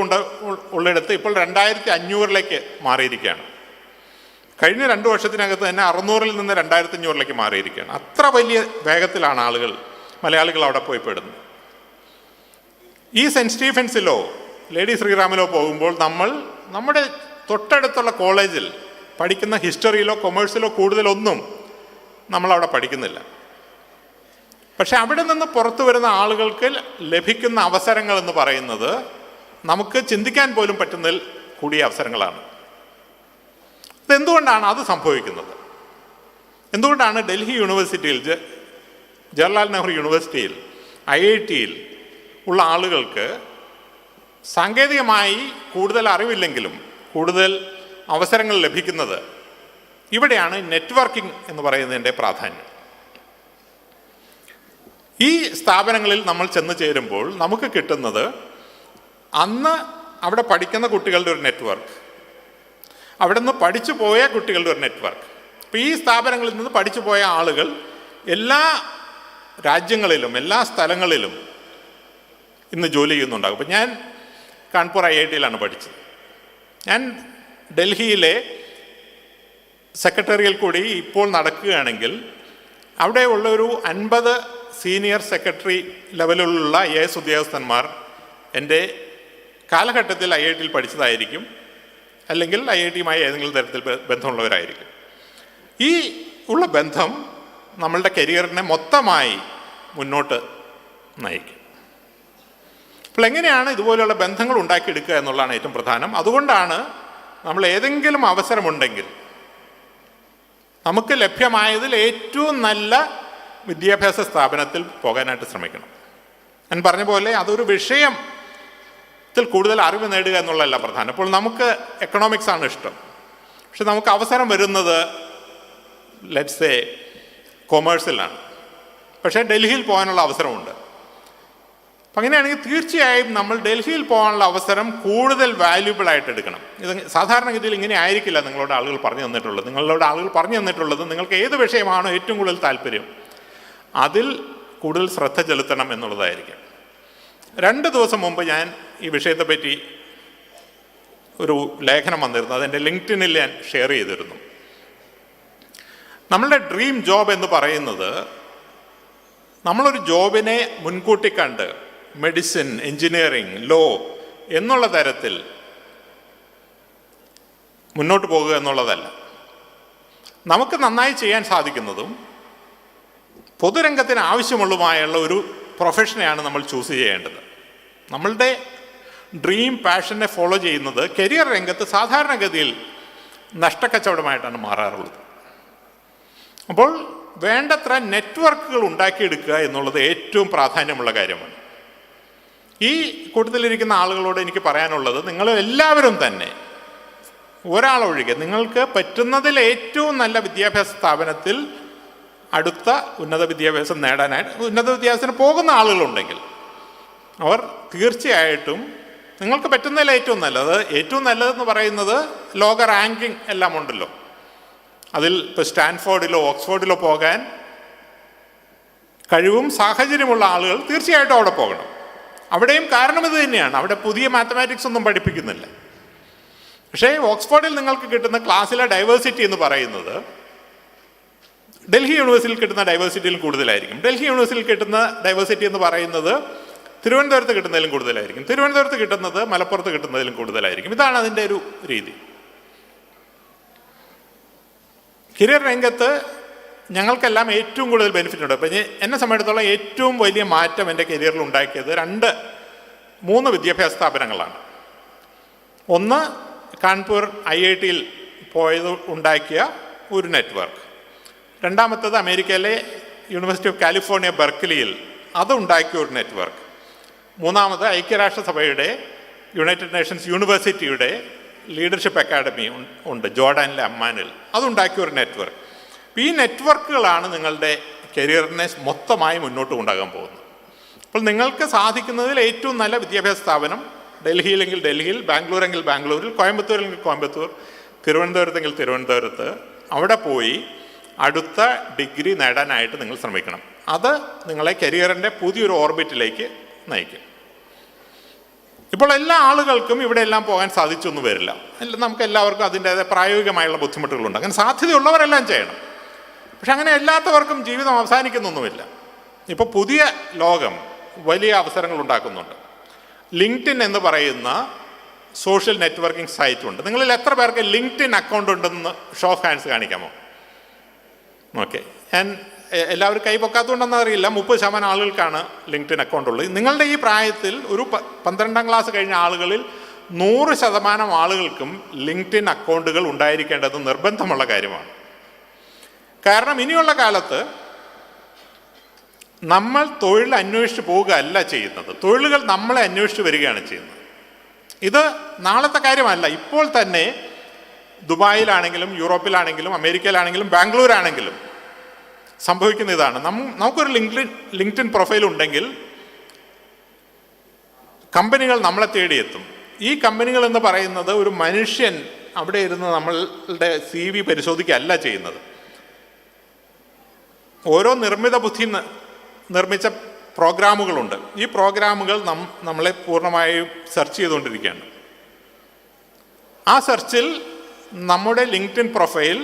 ഉള്ളിടത്ത് ഇപ്പോൾ 2500 മാറിയിരിക്കുകയാണ്. കഴിഞ്ഞ 2 വർഷത്തിനകത്ത് തന്നെ 600-ൽ നിന്ന് 2500 മാറിയിരിക്കുകയാണ്. അത്ര വലിയ വേഗത്തിലാണ് മലയാളികൾ അവിടെ പോയി പെടുന്നത്. ഈ സെൻറ്റ് സ്റ്റീഫൻസിലോ ലേഡി ശ്രീറാമിലോ പോകുമ്പോൾ നമ്മുടെ തൊട്ടടുത്തുള്ള കോളേജിൽ പഠിക്കുന്ന ഹിസ്റ്ററിയിലോ കൊമേഴ്സിലോ കൂടുതലൊന്നും നമ്മളവിടെ പഠിക്കുന്നില്ല. പക്ഷെ അവിടെ നിന്ന് പുറത്തു വരുന്ന ആളുകൾക്ക് ലഭിക്കുന്ന അവസരങ്ങൾ എന്ന് പറയുന്നത് നമുക്ക് ചിന്തിക്കാൻ പോലും പറ്റുന്നതിൽ കൂടിയ അവസരങ്ങളാണ്. ഇതെന്തുകൊണ്ടാണ് അത് സംഭവിക്കുന്നത്? എന്തുകൊണ്ടാണ് ഡൽഹി യൂണിവേഴ്സിറ്റിയിൽ, ജവഹർലാൽ നെഹ്റു യൂണിവേഴ്സിറ്റിയിൽ, IIT-യിൽ ഉള്ള ആളുകൾക്ക് സാങ്കേതികമായി കൂടുതൽ അറിവില്ലെങ്കിലും കൂടുതൽ അവസരങ്ങൾ ലഭിക്കുന്നത്? ഇവിടെയാണ് നെറ്റ്വർക്കിംഗ് എന്ന് പറയുന്നതിൻ്റെ പ്രാധാന്യം. ഈ സ്ഥാപനങ്ങളിൽ നമ്മൾ ചെന്ന് ചേരുമ്പോൾ നമുക്ക് കിട്ടുന്നത് അന്ന് അവിടെ പഠിക്കുന്ന കുട്ടികളുടെ ഒരു നെറ്റ്വർക്ക്, അവിടെ നിന്ന് പഠിച്ചു പോയ കുട്ടികളുടെ ഒരു നെറ്റ്വർക്ക്. അപ്പോൾ ഈ സ്ഥാപനങ്ങളിൽ നിന്ന് പഠിച്ചു പോയ ആളുകൾ എല്ലാ രാജ്യങ്ങളിലും എല്ലാ സ്ഥലങ്ങളിലും ഇന്ന് ജോലി ചെയ്യുന്നുണ്ടാകും. അപ്പോൾ ഞാൻ കാൺപൂർ IIT-യിലാണ് പഠിച്ചത്. ഞാൻ ഡൽഹിയിലെ സെക്രട്ടറിയിൽ കൂടി ഇപ്പോൾ നടക്കുകയാണെങ്കിൽ അവിടെ ഉള്ളൊരു 50 സീനിയർ സെക്രട്ടറി ലെവലിലുള്ള IAS ഉദ്യോഗസ്ഥന്മാർ എൻ്റെ കാലഘട്ടത്തിൽ IIT-യിൽ പഠിച്ചതായിരിക്കും, അല്ലെങ്കിൽ IIT-യുമായി ഏതെങ്കിലും തരത്തിൽ ബന്ധമുള്ളവരായിരിക്കും. ഈ ഉള്ള ബന്ധം നമ്മളുടെ കരിയറിനെ മൊത്തമായി മുന്നോട്ട് നയിക്കും. അപ്പോൾ എങ്ങനെയാണ് ഇതുപോലെയുള്ള ബന്ധങ്ങൾ ഉണ്ടാക്കിയെടുക്കുക എന്നുള്ളതാണ് ഏറ്റവും പ്രധാനം. അതുകൊണ്ടാണ് നമ്മൾ ഏതെങ്കിലും അവസരമുണ്ടെങ്കിൽ നമുക്ക് ലഭ്യമായതിൽ ഏറ്റവും നല്ല വിദ്യാഭ്യാസ സ്ഥാപനത്തിൽ പോകാനായിട്ട് ശ്രമിക്കണം. ഞാൻ പറഞ്ഞ പോലെ അതൊരു വിഷയത്തിൽ കൂടുതൽ അറിവ് നേടുക എന്നുള്ളതല്ല പ്രധാനം. അപ്പോൾ നമുക്ക് എക്കണോമിക്സ് ആണ് ഇഷ്ടം, പക്ഷെ നമുക്ക് അവസരം വരുന്നത് ലെറ്റ്സ് സേ കൊമേഴ്സിലാണ്, പക്ഷേ ഡൽഹിയിൽ പോകാനുള്ള അവസരമുണ്ട്. അപ്പം അങ്ങനെയാണെങ്കിൽ തീർച്ചയായും നമ്മൾ ഡൽഹിയിൽ പോകാനുള്ള അവസരം കൂടുതൽ വാല്യുബിൾ ആയിട്ട് എടുക്കണം. ഇത് സാധാരണഗതിയിൽ ഇങ്ങനെ ആയിരിക്കില്ല നിങ്ങളോട് ആളുകൾ പറഞ്ഞു തന്നിട്ടുള്ളത്. നിങ്ങൾക്ക് ഏത് വിഷയമാണോ ഏറ്റവും കൂടുതൽ താല്പര്യം അതിൽ കൂടുതൽ ശ്രദ്ധ ചെലുത്തണം എന്നുള്ളതായിരിക്കും. 2 ദിവസം മുമ്പ് ഞാൻ ഈ വിഷയത്തെപ്പറ്റി ഒരു ലേഖനം വന്നിരുന്നു. അതെൻ്റെ ലിങ്ക്ഡിനിൽ ഞാൻ ഷെയർ ചെയ്തിരുന്നു. നമ്മളുടെ ഡ്രീം ജോബ് എന്ന് പറയുന്നത് നമ്മളൊരു ജോബിനെ മുൻകൂട്ടി കണ്ട് മെഡിസിൻ, എൻജിനീയറിംഗ്, ലോ എന്നുള്ള തരത്തിൽ മുന്നോട്ട് പോകുക എന്നുള്ളതല്ല. നമുക്ക് നന്നായി ചെയ്യാൻ സാധിക്കുന്നതും പൊതുരംഗത്തിന് ആവശ്യമുള്ളതുമായുള്ള ഒരു പ്രൊഫഷനെയാണ് നമ്മൾ ചൂസ് ചെയ്യേണ്ടത്. നമ്മളുടെ ഡ്രീം പാഷനെ ഫോളോ ചെയ്യുന്നത് കരിയർ രംഗത്ത് സാധാരണഗതിയിൽ നഷ്ടക്കച്ചവടമായിട്ടാണ് മാറാറുള്ളത്. അപ്പോൾ വേണ്ടത്ര നെറ്റ്വർക്കുകൾ ഉണ്ടാക്കിയെടുക്കുക എന്നുള്ളത് ഏറ്റവും പ്രാധാന്യമുള്ള കാര്യമാണ്. ഈ കൂട്ടത്തിലിരിക്കുന്ന ആളുകളോട് എനിക്ക് പറയാനുള്ളത്, നിങ്ങൾ എല്ലാവരും തന്നെ ഒരാളൊഴികെ നിങ്ങൾക്ക് പറ്റുന്നതിൽ ഏറ്റവും നല്ല വിദ്യാഭ്യാസ സ്ഥാപനത്തിൽ അടുത്ത ഉന്നത വിദ്യാഭ്യാസം നേടാനായിട്ട് ഉന്നത വിദ്യാഭ്യാസത്തിന് പോകുന്ന ആളുകളുണ്ടെങ്കിൽ അവർ തീർച്ചയായിട്ടും നിങ്ങൾക്ക് പറ്റുന്നതിൽ ഏറ്റവും നല്ലതെന്ന് പറയുന്നത് ലോക റാങ്കിങ് എല്ലാം ഉണ്ടല്ലോ. അതിൽ ഇപ്പോൾ സ്റ്റാൻഫോർഡിലോ ഓക്സ്ഫോർഡിലോ പോകാൻ കഴിവും സാഹചര്യമുള്ള ആളുകൾ തീർച്ചയായിട്ടും അവിടെ പോകണം. അവിടെയും കാരണം ഇത് തന്നെയാണ്, അവിടെ പുതിയ മാത്തമാറ്റിക്സ് ഒന്നും പഠിപ്പിക്കുന്നില്ല. പക്ഷേ ഓക്സ്ഫോർഡിൽ നിങ്ങൾക്ക് കിട്ടുന്ന ക്ലാസ്സിലെ ഡൈവേഴ്സിറ്റി എന്ന് പറയുന്നത് ഡൽഹി യൂണിവേഴ്സിറ്റിയിൽ കിട്ടുന്ന ഡൈവേഴ്സിറ്റിയിലും കൂടുതലായിരിക്കും. ഡൽഹി യൂണിവേഴ്സിറ്റിയിൽ കിട്ടുന്ന ഡൈവേഴ്സിറ്റി എന്ന് പറയുന്നത് തിരുവനന്തപുരത്ത് കിട്ടുന്നതിലും കൂടുതലായിരിക്കും. തിരുവനന്തപുരത്ത് കിട്ടുന്നത് മലപ്പുറത്ത് കിട്ടുന്നതിലും കൂടുതലായിരിക്കും. ഇതാണ് അതിൻ്റെ ഒരു രീതി. കരിയർ രംഗത്ത് ഞങ്ങൾക്കെല്ലാം ഏറ്റവും കൂടുതൽ ബെനിഫിറ്റ് ഉണ്ട്. അപ്പം എന്നെ സംബന്ധിച്ചിടത്തോളം ഏറ്റവും വലിയ മാറ്റം എൻ്റെ കരിയറിൽ ഉണ്ടാക്കിയത് 3 വിദ്യാഭ്യാസ സ്ഥാപനങ്ങളാണ്. ഒന്ന്, കാൺപൂർ IIT-യിൽ പോയത് ഉണ്ടാക്കിയ ഒരു നെറ്റ്വർക്ക്. രണ്ടാമത്തത് അമേരിക്കയിലെ യൂണിവേഴ്സിറ്റി ഓഫ് കാലിഫോർണിയ ബെർക്ക്ലിയിൽ അതുണ്ടാക്കിയ ഒരു നെറ്റ്വർക്ക്. മൂന്നാമത് ഐക്യരാഷ്ട്രസഭയുടെ യുണൈറ്റഡ് നേഷൻസ് യൂണിവേഴ്സിറ്റിയുടെ ലീഡർഷിപ്പ് അക്കാഡമി ഉണ്ട് ജോർഡാനിലെ അമ്മാനിൽ, അതുണ്ടാക്കിയ ഒരു നെറ്റ്വർക്ക്. ഈ നെറ്റ്വർക്കുകളാണ് നിങ്ങളുടെ കരിയറിനെ മൊത്തമായി മുന്നോട്ട് കൊണ്ടുപോകാൻ പോകുന്നത്. അപ്പോൾ നിങ്ങൾക്ക് സാധിക്കുന്നതിൽ ഏറ്റവും നല്ല വിദ്യാഭ്യാസ സ്ഥാപനം ഡൽഹിയിലെങ്കിൽ ഡൽഹിയിൽ, ബാംഗ്ലൂരെങ്കിൽ ബാംഗ്ലൂരിൽ, കോയമ്പത്തൂരെങ്കിൽ കോയമ്പത്തൂർ, തിരുവനന്തപുരത്തെങ്കിൽ തിരുവനന്തപുരത്ത്, അവിടെ പോയി അടുത്ത ഡിഗ്രി നേടാനായിട്ട് നിങ്ങൾ ശ്രമിക്കണം. അത് നിങ്ങളെ കരിയറിൻ്റെ പുതിയൊരു ഓർബിറ്റിലേക്ക് നയിക്കും. ഇപ്പോൾ എല്ലാ ആളുകൾക്കും ഇവിടെ എല്ലാം പോകാൻ സാധിച്ചൊന്നും വരില്ല. നമുക്ക് എല്ലാവർക്കും അതിൻ്റേതായ പ്രായോഗികമായുള്ള ബുദ്ധിമുട്ടുകളുണ്ട്. അങ്ങനെ സാധ്യതയുള്ളവരെല്ലാം ചെയ്യണം. പക്ഷെ അങ്ങനെ എല്ലാത്തവർക്കും ജീവിതം അവസാനിക്കുന്നൊന്നുമില്ല. ഇപ്പോൾ പുതിയ ലോകം വലിയ അവസരങ്ങൾ ഉണ്ടാക്കുന്നുണ്ട്. ലിങ്ക്ഡിൻ എന്ന് പറയുന്ന സോഷ്യൽ നെറ്റ്വർക്കിംഗ് സൈറ്റ് ഉണ്ട്. നിങ്ങളിൽ എത്ര പേർക്ക് ലിങ്ക്ഡിൻ അക്കൗണ്ട് ഉണ്ടെന്ന് ഷോ ഓഫ് ഹാൻഡ്സ് കാണിക്കാമോ? ഓക്കെ, ഞാൻ എല്ലാവരും കൈ പൊക്കാത്തതുകൊണ്ടെന്ന് അറിയില്ല. 30% ആളുകൾക്കാണ് ലിങ്ക്ഡിൻ അക്കൗണ്ട് ഉള്ളത്. നിങ്ങളുടെ ഈ പ്രായത്തിൽ ഒരു 12ാം ക്ലാസ് കഴിഞ്ഞ ആളുകളിൽ 100% ആളുകൾക്കും ലിങ്ക്ഡിൻ അക്കൗണ്ടുകൾ ഉണ്ടായിരിക്കേണ്ടത് നിർബന്ധമുള്ള കാര്യമാണ്. കാരണം ഇനിയുള്ള കാലത്ത് നമ്മൾ തൊഴിൽ അന്വേഷിച്ച് പോവുകയല്ല ചെയ്യുന്നത്, തൊഴിലുകൾ നമ്മളെ അന്വേഷിച്ച് വരികയാണ് ചെയ്യുന്നത്. ഇത് നാളത്തെ കാര്യമല്ല. ഇപ്പോൾ തന്നെ ദുബായിലാണെങ്കിലും യൂറോപ്പിലാണെങ്കിലും അമേരിക്കയിലാണെങ്കിലും ബാംഗ്ലൂരാണെങ്കിലും സംഭവിക്കുന്ന ഇതാണ്. നമുക്കൊരു ലിങ്ക്ഡിൻ പ്രൊഫൈൽ ഉണ്ടെങ്കിൽ കമ്പനികൾ നമ്മളെ തേടിയെത്തും. ഈ കമ്പനികൾ എന്ന് പറയുന്നത് ഒരു മനുഷ്യൻ അവിടെ ഇരുന്ന് നമ്മളുടെ CV പരിശോധിക്കുകയല്ല ചെയ്യുന്നത്. ഓരോ നിർമ്മിത ബുദ്ധി നിർമ്മിച്ച പ്രോഗ്രാമുകളുണ്ട്. ഈ പ്രോഗ്രാമുകൾ നമ്മളെ പൂർണ്ണമായും സെർച്ച് ചെയ്തുകൊണ്ടിരിക്കുകയാണ്. ആ സെർച്ചിൽ നമ്മുടെ ലിങ്ക്ഡിൻ പ്രൊഫൈൽ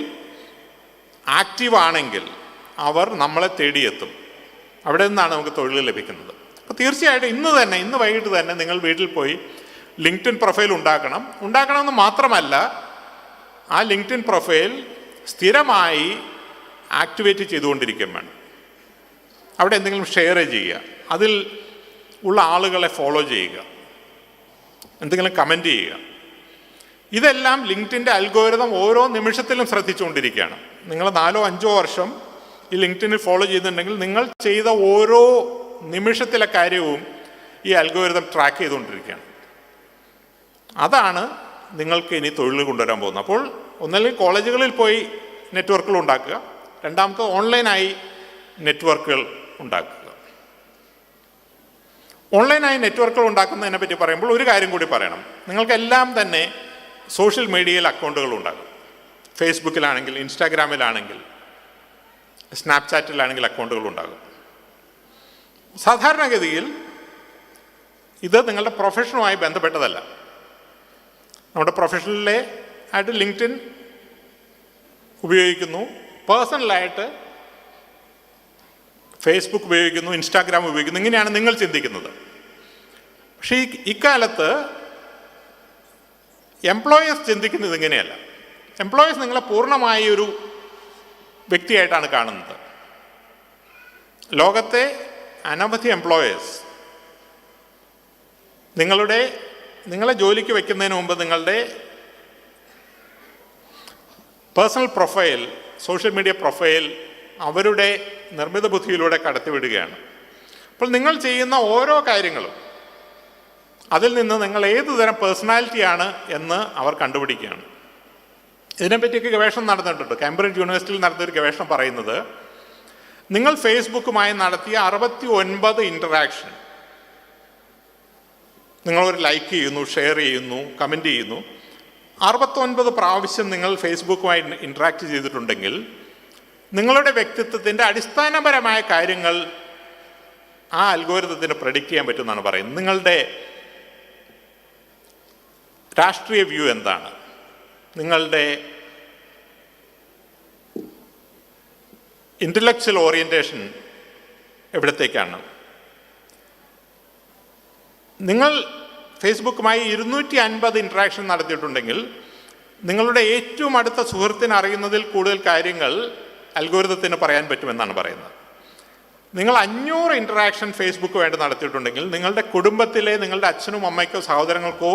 ആക്റ്റീവ് ആണെങ്കിൽ അവർ നമ്മളെ തേടിയെത്തും. അവിടെ നിന്നാണ് നമുക്ക് തൊഴിൽ ലഭിക്കുന്നത്. അപ്പോൾ തീർച്ചയായിട്ടും ഇന്ന് വൈകിട്ട് തന്നെ നിങ്ങൾ വീട്ടിൽ പോയി ലിങ്ക്ഡിൻ പ്രൊഫൈൽ ഉണ്ടാക്കണമെന്ന് മാത്രമല്ല, ആ ലിങ്ക്ഡിൻ പ്രൊഫൈൽ സ്ഥിരമായി ആക്ടിവേറ്റ് ചെയ്തുകൊണ്ടിരിക്കുകയും വേണം. അവിടെ എന്തെങ്കിലും ഷെയർ ചെയ്യുക, അതിൽ ഉള്ള ആളുകളെ ഫോളോ ചെയ്യുക, എന്തെങ്കിലും കമൻറ്റ് ചെയ്യുക. ഇതെല്ലാം ലിങ്ക്ഡിൻ്റെ അൽഗോരിതം ഓരോ നിമിഷത്തിലും ശ്രദ്ധിച്ചുകൊണ്ടിരിക്കുകയാണ്. നിങ്ങൾ 4-5 വർഷം ഈ ലിങ്ക്ഡിനിൽ ഫോളോ ചെയ്യുന്നുണ്ടെങ്കിൽ നിങ്ങൾ ചെയ്ത ഓരോ നിമിഷത്തിലെ കാര്യവും ഈ അൽഗോരിതം ട്രാക്ക് ചെയ്തുകൊണ്ടിരിക്കുകയാണ്. അതാണ് നിങ്ങൾക്ക് ഇനി തൊഴിൽ കൊണ്ടുവരാൻ പോകുന്നത്. അപ്പോൾ ഒന്നല്ലെങ്കിൽ കോളേജുകളിൽ പോയി നെറ്റ്വർക്കുകൾ ഉണ്ടാക്കുക, രണ്ടാമത്തെ ഓൺലൈനായി നെറ്റ്വർക്കുകൾ ഉണ്ടാക്കുക. ഓൺലൈനായി നെറ്റ്വർക്കുകൾ ഉണ്ടാക്കുന്നതിനെ പറ്റി പറയുമ്പോൾ ഒരു കാര്യം കൂടി പറയണം. നിങ്ങൾക്കെല്ലാം തന്നെ സോഷ്യൽ മീഡിയയിൽ അക്കൗണ്ടുകൾ ഉണ്ടാകും. ഫേസ്ബുക്കിലാണെങ്കിൽ, ഇൻസ്റ്റാഗ്രാമിലാണെങ്കിൽ, സ്നാപ്ചാറ്റിലാണെങ്കിൽ അക്കൗണ്ടുകൾ ഉണ്ടാകും. സാധാരണഗതിയിൽ ഇത് നിങ്ങളുടെ പ്രൊഫഷനുമായി ബന്ധപ്പെട്ടതല്ല. നമ്മുടെ പ്രൊഫഷനിലെ ആയിട്ട് ലിങ്ക്ഡിൻ ഉപയോഗിക്കുന്നു, പേഴ്സണലായിട്ട് ഫേസ്ബുക്ക് ഉപയോഗിക്കുന്നു, ഇൻസ്റ്റാഗ്രാം ഉപയോഗിക്കുന്നു. ഇങ്ങനെയാണ് നിങ്ങൾ ചിന്തിക്കുന്നത്. പക്ഷേ ഇക്കാലത്ത് എംപ്ലോയേഴ്സ് ചിന്തിക്കുന്നത് ഇങ്ങനെയല്ല. എംപ്ലോയേഴ്സ് നിങ്ങളെ പൂർണ്ണമായി ഒരു വ്യക്തിയായിട്ടാണ് കാണുന്നത്. ലോകത്തെ അനവധി എംപ്ലോയേഴ്സ് നിങ്ങളെ ജോലിക്ക് വയ്ക്കുന്നതിന് മുമ്പ് നിങ്ങളുടെ personal profile, social media profile അവരുടെ നിർമ്മിത ബുദ്ധിയിലൂടെ കടത്തിവിടുകയാണ്. അപ്പോൾ നിങ്ങൾ ചെയ്യുന്ന ഓരോ കാര്യങ്ങളും അതിൽ നിന്ന് നിങ്ങൾ ഏതു തരം പേഴ്സണാലിറ്റിയാണ് എന്ന് അവർ കണ്ടുപിടിക്കുകയാണ്. ഇതിനെപ്പറ്റിയൊക്കെ ഗവേഷണം നടന്നിട്ടുണ്ട്. കാംബ്രിഡ്ജ് യൂണിവേഴ്സിറ്റിയിൽ നടത്തിയൊരു ഗവേഷണം പറയുന്നത്, നിങ്ങൾ ഫേസ്ബുക്കുമായി നടത്തിയ 69 ഇൻറ്ററാക്ഷൻ, നിങ്ങളൊരു ലൈക്ക് ചെയ്യുന്നു, ഷെയർ ചെയ്യുന്നു, കമൻറ്റ് ചെയ്യുന്നു, 69 പ്രാവശ്യം നിങ്ങൾ ഫേസ്ബുക്കുമായി ഇൻറ്ററാക്ട് ചെയ്തിട്ടുണ്ടെങ്കിൽ നിങ്ങളുടെ വ്യക്തിത്വത്തിൻ്റെ അടിസ്ഥാനപരമായ കാര്യങ്ങൾ ആ അൽഗോരിതത്തിന് പ്രെഡിക്റ്റ് ചെയ്യാൻ പറ്റുമെന്നാണ് പറയുന്നത്. നിങ്ങളുടെ രാഷ്ട്രീയ വ്യൂ എന്താണ്, നിങ്ങളുടെ ഇൻ്റലക്ച്വൽ ഓറിയൻറ്റേഷൻ എവിടത്തേക്കാണ്. നിങ്ങൾ ഫേസ്ബുക്കുമായി 250 ഇൻട്രാക്ഷൻ നടത്തിയിട്ടുണ്ടെങ്കിൽ നിങ്ങളുടെ ഏറ്റവും അടുത്ത സുഹൃത്തിന് അറിയുന്നതിൽ കൂടുതൽ കാര്യങ്ങൾ അൽഗോരിതത്തിന് പറയാൻ പറ്റുമെന്നാണ് പറയുന്നത്. നിങ്ങൾ 500 ഇൻറ്ററാക്ഷൻ ഫേസ്ബുക്കുമായിട്ട് നടത്തിയിട്ടുണ്ടെങ്കിൽ നിങ്ങളുടെ കുടുംബത്തിലെ നിങ്ങളുടെ അച്ഛനും അമ്മയ്ക്കോ സഹോദരങ്ങൾക്കോ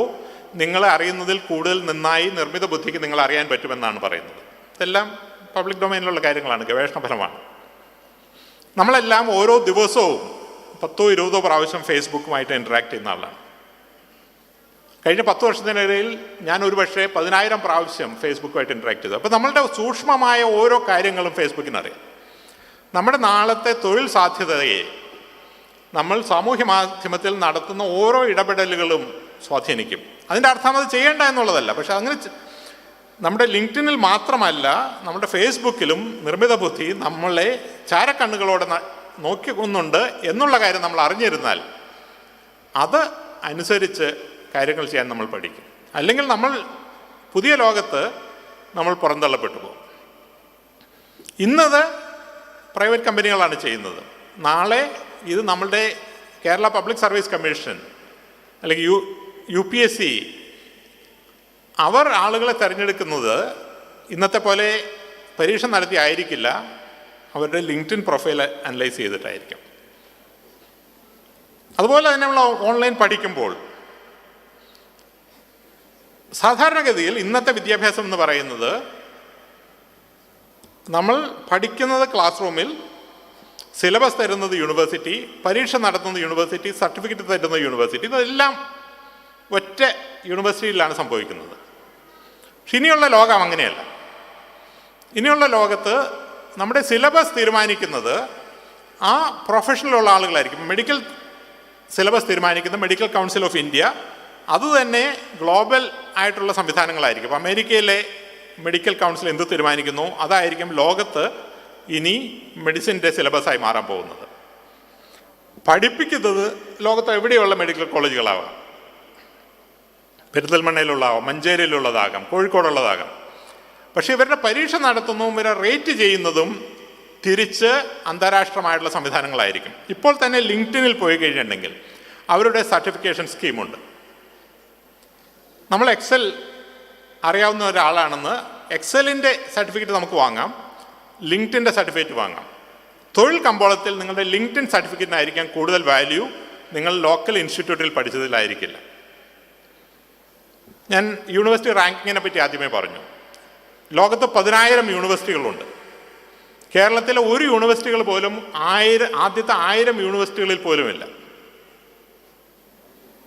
നിങ്ങളെ അറിയുന്നതിൽ കൂടുതൽ നന്നായി നിർമ്മിത ബുദ്ധിക്ക് നിങ്ങൾ അറിയാൻ പറ്റുമെന്നാണ് പറയുന്നത്. ഇതെല്ലാം പബ്ലിക് ഡൊമൈനിലുള്ള കാര്യങ്ങളാണ്, ഗവേഷണ ഫലമാണ്. നമ്മളെല്ലാം ഓരോ ദിവസവും 10-20 പ്രാവശ്യം ഫേസ്ബുക്കുമായിട്ട് ഇൻറ്ററാക്ട് ചെയ്യുന്ന ആളാണ്. കഴിഞ്ഞ 10 വർഷത്തിനിടയിൽ ഞാൻ ഒരുപക്ഷെ 10,000 പ്രാവശ്യം ഫേസ്ബുക്കുമായിട്ട് ഇൻറ്ററാക്ട് ചെയ്തു. അപ്പോൾ നമ്മളുടെ സൂക്ഷ്മമായ ഓരോ കാര്യങ്ങളും ഫേസ്ബുക്കിനറിയാം. നമ്മുടെ നാളത്തെ തൊഴിൽ സാധ്യതയെ നമ്മൾ സാമൂഹ്യ മാധ്യമത്തിൽ നടത്തുന്ന ഓരോ ഇടപെടലുകളും സ്വാധീനിക്കും. അതിൻ്റെ അർത്ഥം അത് ചെയ്യേണ്ട എന്നുള്ളതല്ല, പക്ഷെ അങ്ങനെ നമ്മുടെ ലിങ്ക്ഡിനിൽ മാത്രമല്ല നമ്മുടെ ഫേസ്ബുക്കിലും നിർമ്മിത ബുദ്ധി നമ്മളെ ചാരക്കണ്ണുകളോടെ നോക്കിക്കൊന്നുണ്ട് എന്നുള്ള കാര്യം നമ്മൾ അറിഞ്ഞിരുന്നാൽ അത് അനുസരിച്ച് കാര്യങ്ങൾ ചെയ്യാൻ നമ്മൾ പഠിക്കും. അല്ലെങ്കിൽ നമ്മൾ പുതിയ ലോകത്ത് നമ്മൾ പുറന്തള്ളപ്പെട്ടു പോകും. ഇന്നത് പ്രൈവറ്റ് കമ്പനികളാണ് ചെയ്യുന്നത്. നാളെ ഇത് നമ്മളുടെ കേരള പബ്ലിക് സർവീസ് കമ്മീഷൻ അല്ലെങ്കിൽ UPSC അവർ ആളുകളെ തിരഞ്ഞെടുക്കുന്നത് ഇന്നത്തെ പോലെ പരീക്ഷ നടത്തി ആയിരിക്കില്ല, അവരുടെ ലിങ്ക്ഡിൻ പ്രൊഫൈൽ അനലൈസ് ചെയ്തിട്ടായിരിക്കും. അതുപോലെ തന്നെ നമ്മൾ ഓൺലൈൻ പഠിക്കുമ്പോൾ സാധാരണഗതിയിൽ ഇന്നത്തെ വിദ്യാഭ്യാസം എന്ന് പറയുന്നത് നമ്മൾ പഠിക്കുന്നത് ക്ലാസ് റൂമിൽ, സിലബസ് തരുന്നത് യൂണിവേഴ്സിറ്റി, പരീക്ഷ നടത്തുന്നത് യൂണിവേഴ്സിറ്റി, സർട്ടിഫിക്കറ്റ് തരുന്നത് യൂണിവേഴ്സിറ്റി, ഇതെല്ലാം ഒറ്റ യൂണിവേഴ്സിറ്റിയിലാണ് സംഭവിക്കുന്നത്. പക്ഷെ ഇനിയുള്ള ലോകം അങ്ങനെയല്ല. ഇനിയുള്ള ലോകത്ത് നമ്മുടെ സിലബസ് തീരുമാനിക്കുന്നത് ആ പ്രൊഫഷനിലുള്ള ആളുകളായിരിക്കും. മെഡിക്കൽ സിലബസ് തീരുമാനിക്കുന്ന മെഡിക്കൽ കൗൺസിൽ ഓഫ് ഇന്ത്യ അതുതന്നെ ഗ്ലോബൽ ആയിട്ടുള്ള സംവിധാനങ്ങളായിരിക്കും. അപ്പോൾ അമേരിക്കയിലെ മെഡിക്കൽ കൗൺസിൽ എന്ത് തീരുമാനിക്കുന്നു അതായിരിക്കും ലോകത്ത് ഇനി മെഡിസിൻ്റെ സിലബസായി മാറാൻ പോകുന്നത്. പഠിപ്പിക്കുന്നത് ലോകത്ത് എവിടെയുള്ള മെഡിക്കൽ കോളേജുകളാവാം, പെരിന്തൽമണ്ണയിലുള്ളതാവാം, മഞ്ചേരിയിലുള്ളതാകാം, കോഴിക്കോടുള്ളതാകാം. പക്ഷേ ഇവരുടെ പരീക്ഷ നടത്തുന്നതും ഇവരെ റേറ്റ് ചെയ്യുന്നതും തിരിച്ച് അന്താരാഷ്ട്രമായിട്ടുള്ള സംവിധാനങ്ങളായിരിക്കും. ഇപ്പോൾ തന്നെ ലിങ്ക്ഡിനിൽ പോയി കഴിഞ്ഞിട്ടുണ്ടെങ്കിൽ അവരുടെ സർട്ടിഫിക്കേഷൻ സ്കീമുണ്ട്. നമ്മൾ എക്സൽ അറിയാവുന്ന ഒരാളാണെന്ന് എക്സലിൻ്റെ സർട്ടിഫിക്കറ്റ് നമുക്ക് വാങ്ങാം, ലിങ്ക്ഡിൻ്റെ സർട്ടിഫിക്കറ്റ് വാങ്ങാം. തൊഴിൽ കമ്പോളത്തിൽ നിങ്ങളുടെ ലിങ്ക്ഡിൻ സർട്ടിഫിക്കറ്റിനായിരിക്കാം കൂടുതൽ വാല്യൂ, നിങ്ങൾ ലോക്കൽ ഇൻസ്റ്റിറ്റ്യൂട്ടിൽ പഠിച്ചതിലായിരിക്കില്ല. ഞാൻ യൂണിവേഴ്സിറ്റി റാങ്കിങ്ങിനെ പറ്റി ആദ്യമേ പറഞ്ഞു. ലോകത്ത് 10,000 യൂണിവേഴ്സിറ്റികളുണ്ട്. കേരളത്തിലെ ഒരു യൂണിവേഴ്സിറ്റികൾ പോലും ആദ്യത്തെ 1000 യൂണിവേഴ്സിറ്റികളിൽ പോലുമില്ല.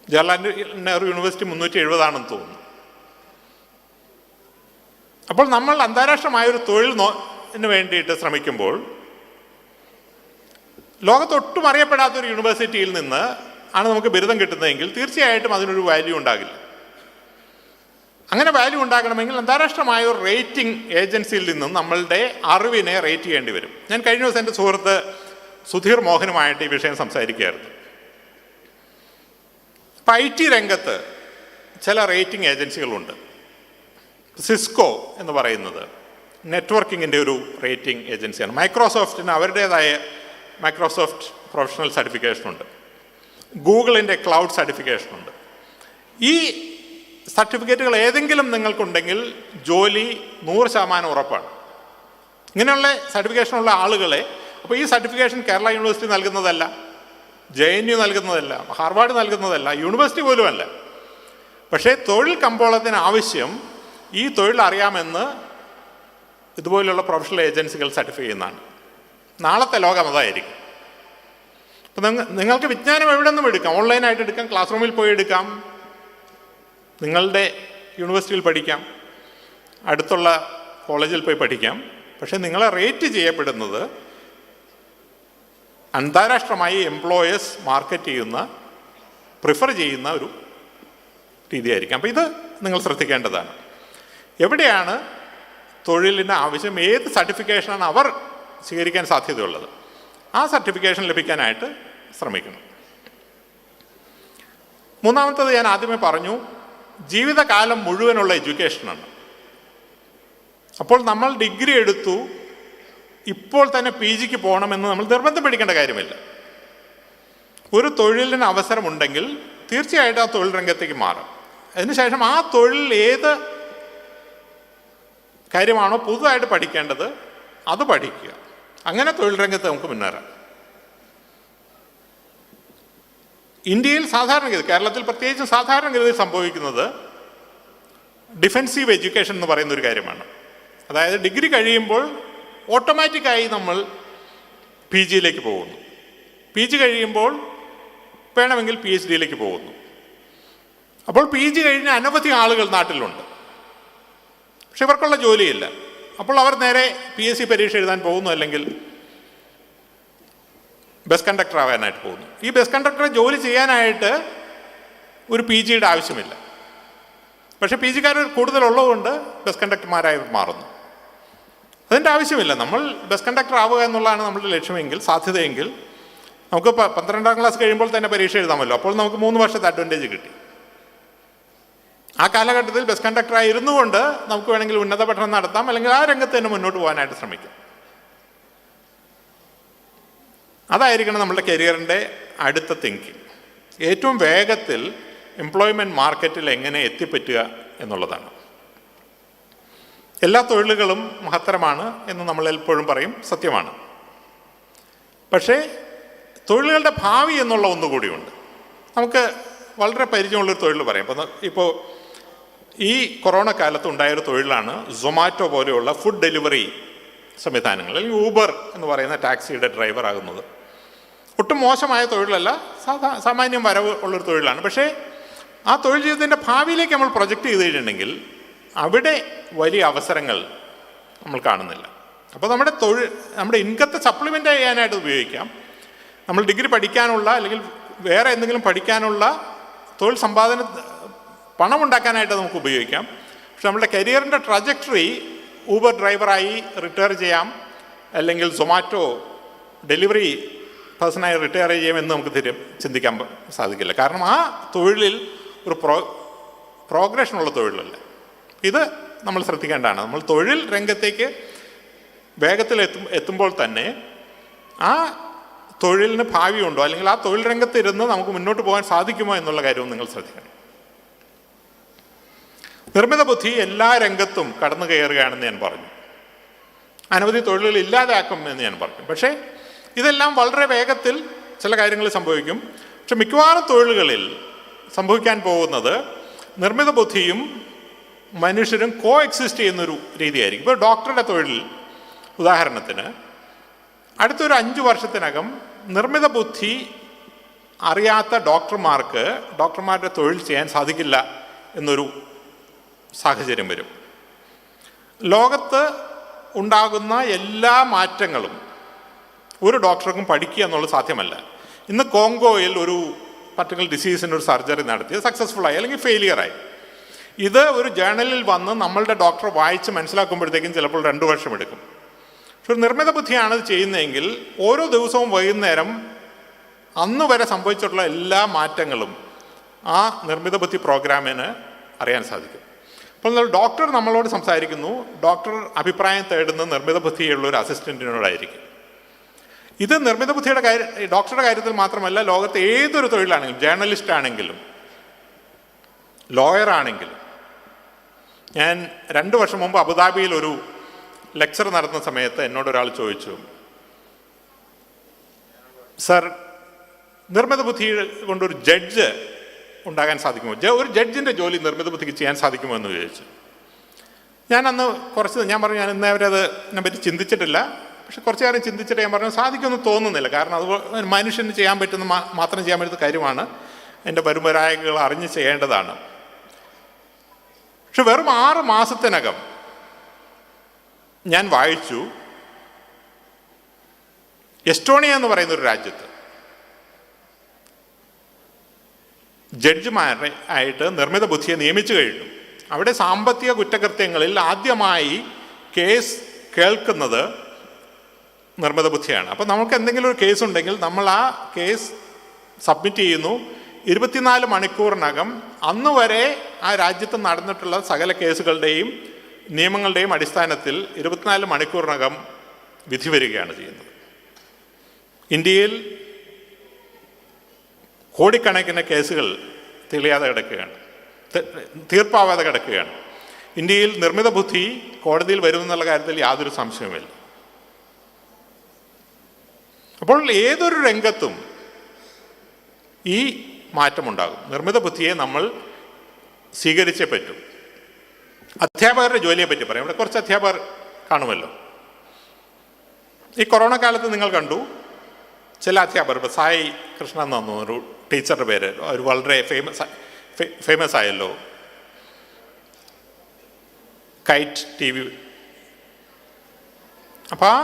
ജവഹർലാൽ നെഹ്റു യൂണിവേഴ്സിറ്റി 370 തോന്നുന്നു. അപ്പോൾ നമ്മൾ അന്താരാഷ്ട്രമായൊരു തൊഴിലിന് വേണ്ടിയിട്ട് ശ്രമിക്കുമ്പോൾ ലോകത്തൊട്ടും അറിയപ്പെടാത്തൊരു യൂണിവേഴ്സിറ്റിയിൽ നിന്ന് ആണ് നമുക്ക് ബിരുദം കിട്ടുന്നതെങ്കിൽ തീർച്ചയായിട്ടും അതിനൊരു വാല്യൂ ഉണ്ടാകില്ല. അങ്ങനെ വാല്യൂ ഉണ്ടാകണമെങ്കിൽ അന്താരാഷ്ട്രമായ ഒരു റേറ്റിംഗ് ഏജൻസിയിൽ നിന്നും നമ്മളുടെ അറിവിനെ റേറ്റ് ചെയ്യേണ്ടി വരും. ഞാൻ കഴിഞ്ഞ ദിവസം എൻ്റെ സുഹൃത്ത് സുധീർ മോഹനുമായിട്ട് ഈ വിഷയം സംസാരിക്കുകയായിരുന്നു. ഇപ്പം IT രംഗത്ത് ചില റേറ്റിംഗ് ഏജൻസികളുണ്ട്. സിസ്കോ എന്ന് പറയുന്നത് നെറ്റ്വർക്കിങ്ങിൻ്റെ ഒരു റേറ്റിംഗ് ഏജൻസിയാണ്. മൈക്രോസോഫ്റ്റിന് അവരുടേതായ മൈക്രോസോഫ്റ്റ് പ്രൊഫഷണൽ സർട്ടിഫിക്കേഷനുണ്ട്. ഗൂഗിളിൻ്റെ ക്ലൗഡ് സർട്ടിഫിക്കേഷനുണ്ട്. ഈ സർട്ടിഫിക്കറ്റുകൾ ഏതെങ്കിലും നിങ്ങൾക്കുണ്ടെങ്കിൽ ജോലി 100% ഉറപ്പാണ്. ഇങ്ങനെയുള്ള സർട്ടിഫിക്കേഷനുള്ള ആളുകളെ, അപ്പോൾ ഈ സർട്ടിഫിക്കേഷൻ കേരള യൂണിവേഴ്സിറ്റി നൽകുന്നതല്ല, JNU നൽകുന്നതല്ല, ഹാർവാർഡ് നൽകുന്നതല്ല, യൂണിവേഴ്സിറ്റി പോലുമല്ല. പക്ഷേ തൊഴിൽ കമ്പോളത്തിന് ആവശ്യം ഈ തൊഴിൽ അറിയാമെന്ന് ഇതുപോലുള്ള പ്രൊഫഷണൽ ഏജൻസികൾ സർട്ടിഫൈ ചെയ്യുന്നതാണ്. നാളത്തെ ലോകം അതായിരിക്കും. അപ്പം നിങ്ങൾക്ക് വിജ്ഞാനം എവിടെ നിന്നും എടുക്കാം, ഓൺലൈനായിട്ട് എടുക്കാം, ക്ലാസ് റൂമിൽ പോയി എടുക്കാം, നിങ്ങളുടെ യൂണിവേഴ്സിറ്റിയിൽ പഠിക്കാം, അടുത്തുള്ള കോളേജിൽ പോയി പഠിക്കാം. പക്ഷേ നിങ്ങളെ റേറ്റ് ചെയ്യപ്പെടുന്നത് അന്താരാഷ്ട്രമായി എംപ്ലോയേഴ്സ് മാർക്കറ്റ് ചെയ്യുന്ന, പ്രിഫർ ചെയ്യുന്ന ഒരു രീതിയായിരിക്കും. അപ്പോൾ ഇത് നിങ്ങൾ ശ്രദ്ധിക്കേണ്ടതാണ്. എവിടെയാണ് തൊഴിലിന് ആവശ്യം, ഏത് സർട്ടിഫിക്കേഷനാണ് അവർ സ്വീകരിക്കാൻ സാധ്യതയുള്ളത്, ആ സർട്ടിഫിക്കേഷൻ ലഭിക്കാനായിട്ട് ശ്രമിക്കണം. മൂന്നാമത്തത് ഞാൻ ആദ്യമേ പറഞ്ഞു, ജീവിതകാലം മുഴുവനുള്ള എഡ്യൂക്കേഷനാണ്. അപ്പോൾ നമ്മൾ ഡിഗ്രി എടുത്തു, ഇപ്പോൾ തന്നെ PGക്ക് പോകണമെന്ന് നമ്മൾ നിർബന്ധം പിടിക്കേണ്ട കാര്യമില്ല. ഒരു തൊഴിലിന് അവസരമുണ്ടെങ്കിൽ തീർച്ചയായിട്ടും ആ തൊഴിൽ രംഗത്തേക്ക് മാറും. അതിനുശേഷം ആ തൊഴിൽ ഏത് കാര്യമാണോ പുതുതായിട്ട് പഠിക്കേണ്ടത് അത് പഠിക്കുക. അങ്ങനെ തൊഴിൽ രംഗത്ത് നമുക്ക് മുന്നേറാം. ഇന്ത്യയിൽ സാധാരണഗതി, കേരളത്തിൽ പ്രത്യേകിച്ച് സാധാരണഗതി സംഭവിക്കുന്നത് ഡിഫെൻസീവ് എഡ്യൂക്കേഷൻ എന്ന് പറയുന്ന ഒരു കാര്യമാണ്. അതായത് ഡിഗ്രി കഴിയുമ്പോൾ ഓട്ടോമാറ്റിക്കായി നമ്മൾ പി ജിയിലേക്ക് പോകുന്നു. പി ജി കഴിയുമ്പോൾ വേണമെങ്കിൽ പി എച്ച് ഡിയിലേക്ക് പോകുന്നു. അപ്പോൾ പി ജി കഴിഞ്ഞ അനവധി ആളുകൾ നാട്ടിലുണ്ട്, പക്ഷെ ഇവർക്കുള്ള ജോലിയില്ല. അപ്പോൾ അവർ നേരെ പി എസ് സി പരീക്ഷ എഴുതാൻ പോകുന്നു, അല്ലെങ്കിൽ ബസ് കണ്ടക്ടർ ആവാനായിട്ട് പോകുന്നു. ഈ ബസ് കണ്ടക്ടറെ ജോലി ചെയ്യാനായിട്ട് ഒരു പി ജിയുടെ ആവശ്യമില്ല, പക്ഷേ പി ജിക്കാർ കൂടുതലുള്ളതുകൊണ്ട് ബസ് കണ്ടക്ടർമാരായി മാറുന്നു. അതിൻ്റെ ആവശ്യമില്ല. നമ്മൾ ബസ് കണ്ടക്ടർ ആവുക എന്നുള്ളതാണ് നമ്മുടെ ലക്ഷ്യമെങ്കിൽ, സാധ്യതയെങ്കിൽ നമുക്ക് 12ാം ക്ലാസ് കഴിയുമ്പോൾ തന്നെ പരീക്ഷ എഴുതാമല്ലോ. അപ്പോൾ നമുക്ക് 3 വർഷത്തെ അഡ്വാൻറ്റേജ് കിട്ടി. ആ കാലഘട്ടത്തിൽ ബസ് കണ്ടക്ടറായി ഇരുന്നു കൊണ്ട് നമുക്ക് വേണമെങ്കിൽ ഉന്നത പഠനം നടത്താം, അല്ലെങ്കിൽ ആ രംഗത്ത് തന്നെ മുന്നോട്ട് പോകാനായിട്ട് ശ്രമിക്കാം. അതായിരിക്കണം നമ്മുടെ കരിയറിൻ്റെ അടുത്ത തിങ്കിങ്. ഏറ്റവും വേഗത്തിൽ എംപ്ലോയ്മെൻറ്റ് മാർക്കറ്റിൽ എങ്ങനെ എത്തിപ്പറ്റുക എന്നുള്ളതാണ്. എല്ലാ തൊഴിലുകളും മഹത്തരമാണ് എന്ന് നമ്മൾ എപ്പോഴും പറയും, സത്യമാണ്. പക്ഷേ തൊഴിലുകളുടെ ഭാവി എന്നുള്ള ഒന്നുകൂടിയുണ്ട്. നമുക്ക് വളരെ പരിചയമുള്ളൊരു തൊഴിൽ പറയാം. ഇപ്പോൾ ഈ കൊറോണ കാലത്ത് ഉണ്ടായൊരു തൊഴിലാണ് സൊമാറ്റോ പോലെയുള്ള ഫുഡ് ഡെലിവറി സംവിധാനങ്ങൾ, അല്ലെങ്കിൽ ഊബർ എന്ന് പറയുന്ന ടാക്സിയുടെ ഡ്രൈവർ ആകുന്നത്. ഒട്ടും മോശമായ തൊഴിലല്ല, സാമാന്യം വരവ് ഉള്ളൊരു തൊഴിലാണ്. പക്ഷേ ആ തൊഴിൽ ജീവിതത്തിൻ്റെ ഭാവിയിലേക്ക് നമ്മൾ പ്രൊജക്റ്റ് ചെയ്ത് കഴിഞ്ഞിട്ടുണ്ടെങ്കിൽ അവിടെ വലിയ അവസരങ്ങൾ നമ്മൾ കാണുന്നില്ല. അപ്പോൾ നമ്മുടെ ഇൻകത്തെ സപ്ലിമെൻ്റ് ചെയ്യാനായിട്ട് ഉപയോഗിക്കാം. നമ്മൾ ഡിഗ്രി പഠിക്കാനുള്ള, അല്ലെങ്കിൽ വേറെ എന്തെങ്കിലും പഠിക്കാനുള്ള തൊഴിൽ സമ്പാദന പണം ഉണ്ടാക്കാനായിട്ട് നമുക്ക് ഉപയോഗിക്കാം. പക്ഷെ നമ്മുടെ കരിയറിൻ്റെ ട്രജക്ടറി ഊബർ ഡ്രൈവറായി റിട്ടയർ ചെയ്യാം, അല്ലെങ്കിൽ സൊമാറ്റോ ഡെലിവറി പേഴ്സണായി റിട്ടയർ ചെയ്യാമെന്ന് നമുക്ക് ചിന്തിക്കാൻ സാധിക്കില്ല. കാരണം ആ തൊഴിലിൽ ഒരു പ്രോഗ്രഷനുള്ള തൊഴിലല്ല. ഇത് നമ്മൾ ശ്രദ്ധിക്കേണ്ടതാണ്. നമ്മൾ തൊഴിൽ രംഗത്തേക്ക് വേഗത്തിൽ എത്തുമ്പോൾ തന്നെ ആ തൊഴിലിന് ഭാവിയുണ്ടോ, അല്ലെങ്കിൽ ആ തൊഴിൽ രംഗത്തിരുന്ന് നമുക്ക് മുന്നോട്ട് പോകാൻ സാധിക്കുമോ എന്നുള്ള കാര്യവും നിങ്ങൾ ശ്രദ്ധിക്കണം. നിർമ്മിത ബുദ്ധി എല്ലാ രംഗത്തും കടന്നു കയറുകയാണെന്ന് ഞാൻ പറഞ്ഞു. അനവധി തൊഴിലുകൾ ഇല്ലാതാക്കുമെന്ന് ഞാൻ പറഞ്ഞു. പക്ഷേ ഇതെല്ലാം വളരെ വേഗത്തിൽ ചില കാര്യങ്ങൾ സംഭവിക്കും. പക്ഷെ മിക്കവാറും തൊഴിലുകളിൽ സംഭവിക്കാൻ പോകുന്നത് നിർമ്മിത ബുദ്ധിയും മനുഷ്യരും കോ എക്സിസ്റ്റ് ചെയ്യുന്നൊരു രീതിയായിരിക്കും. ഇപ്പോൾ ഡോക്ടറുടെ തൊഴിൽ ഉദാഹരണത്തിന് അടുത്തൊരു 5 വർഷത്തിനകം നിർമ്മിത ബുദ്ധി അറിയാത്ത ഡോക്ടർമാരുടെ തൊഴിൽ ചെയ്യാൻ സാധിക്കില്ല എന്നൊരു സാഹചര്യം വരും. ലോകത്ത് ഉണ്ടാകുന്ന എല്ലാ മാറ്റങ്ങളും ഒരു ഡോക്ടർക്കും പഠിക്കുക എന്നുള്ളത് സാധ്യമല്ല. ഇന്ന് കോങ്കോയിൽ ഒരു പർട്ടിക്കുലർ ഡിസീസിന് ഒരു സർജറി നടത്തി സക്സസ്ഫുള്ളായി അല്ലെങ്കിൽ ഫെയിലിയറായി. ഇത് ഒരു ജേർണലിൽ വന്ന് നമ്മളുടെ ഡോക്ടർ വായിച്ച് മനസ്സിലാക്കുമ്പോഴത്തേക്കും ചിലപ്പോൾ 2 വർഷം എടുക്കും. പക്ഷെ ഒരു നിർമ്മിത ബുദ്ധിയാണ് ഇത് ചെയ്യുന്നതെങ്കിൽ ഓരോ ദിവസവും വൈകുന്നേരം അന്ന് വരെ സംഭവിച്ചിട്ടുള്ള എല്ലാ മാറ്റങ്ങളും ആ നിർമ്മിത ബുദ്ധി പ്രോഗ്രാമിന് അറിയാൻ സാധിക്കും. അപ്പോൾ ഡോക്ടർ നമ്മളോട് സംസാരിക്കുന്നു, ഡോക്ടർ അഭിപ്രായം തേടുന്ന നിർമ്മിത ബുദ്ധിയുള്ള ഒരു അസിസ്റ്റൻറ്റിനോടായിരിക്കും. ഇത് നിർമ്മിത ബുദ്ധിയുടെ ഡോക്ടറുടെ കാര്യത്തിൽ മാത്രമല്ല, ലോകത്തെ ഏതൊരു തൊഴിലാണെങ്കിലും, ജേർണലിസ്റ്റ് ആണെങ്കിലും ലോയർ ആണെങ്കിലും. ഞാൻ 2 വർഷം മുമ്പ് അബുദാബിയിൽ ഒരു ലെക്ചർ നടത്തുന്ന സമയത്ത് എന്നോടൊരാൾ ചോദിച്ചു, സർ, നിർമ്മിത ബുദ്ധി കൊണ്ടൊരു ജഡ്ജ് ഉണ്ടാകാൻ സാധിക്കുമോ, ഒരു ജഡ്ജിൻ്റെ ജോലി നിർമ്മിത ബുദ്ധിക്ക് ചെയ്യാൻ സാധിക്കുമോ എന്ന് ചോദിച്ചു. ഞാൻ പറഞ്ഞു ഞാൻ ഇന്നേ വരെ അതിനെ പറ്റി ചിന്തിച്ചിട്ടില്ല. പക്ഷെ കുറച്ച് കാര്യം ചിന്തിച്ചിട്ട് ഞാൻ പറഞ്ഞു സാധിക്കുമെന്ന് തോന്നുന്നില്ല. കാരണം അത് മനുഷ്യന് ചെയ്യാൻ പറ്റുന്ന മാത്രം ചെയ്യാൻ പറ്റുന്ന കാര്യമാണ്, എൻ്റെ വരുമരായകൾ അറിഞ്ഞ് ചെയ്യേണ്ടതാണ്. പക്ഷെ വെറും 6 മാസത്തിനകം ഞാൻ വായിച്ചു, എസ്റ്റോണിയ എന്ന് പറയുന്നൊരു രാജ്യത്ത് ജഡ്ജിമാരെ ആയിട്ട് നിർമ്മിത ബുദ്ധിയെ നിയമിച്ചു കഴിഞ്ഞു. അവിടെ സാമ്പത്തിക കുറ്റകൃത്യങ്ങളിൽ ആദ്യമായി കേസ് കേൾക്കുന്നത് നിർമ്മിത ബുദ്ധിയാണ്. അപ്പോൾ നമുക്ക് എന്തെങ്കിലും ഒരു കേസ് ഉണ്ടെങ്കിൽ നമ്മൾ ആ കേസ് സബ്മിറ്റ് ചെയ്യുന്നു. 24 മണിക്കൂറിനകം അന്ന് വരെ ആ രാജ്യത്ത് നടന്നിട്ടുള്ള സകല കേസുകളുടെയും നിയമങ്ങളുടെയും അടിസ്ഥാനത്തിൽ 24 മണിക്കൂറിനകം വിധി വരികയാണ് ചെയ്യുന്നത്. ഇന്ത്യയിൽ കോടിക്കണക്കിന് കേസുകൾ തെളിയാതെ കിടക്കുകയാണ്, തീർപ്പാവാതെ കിടക്കുകയാണ്. ഇന്ത്യയിൽ നിർമ്മിത ബുദ്ധി കോടതിയിൽ വരുമെന്നുള്ള കാര്യത്തിൽ യാതൊരു സംശയവുമില്ല. അപ്പോൾ ഏതൊരു രംഗത്തും ഈ മാറ്റമുണ്ടാകും. നിർമ്മിത ബുദ്ധിയെ നമ്മൾ സ്വീകരിച്ചേ പറ്റും. അധ്യാപകരുടെ ജോലിയെ പറ്റി പറയാം. ഇവിടെ കുറച്ച് അധ്യാപകർ കാണുമല്ലോ. ഈ കൊറോണ കാലത്ത് നിങ്ങൾ കണ്ടു ചില അധ്യാപകർ, ഇപ്പോൾ സായി കൃഷ്ണൻ എന്ന് തോന്നുന്നു ഒരു ടീച്ചറുടെ പേര്, ഒരു വളരെ ഫേമസ് ആയല്ലോ, കൈറ്റ് TV. അപ്പോൾ ആ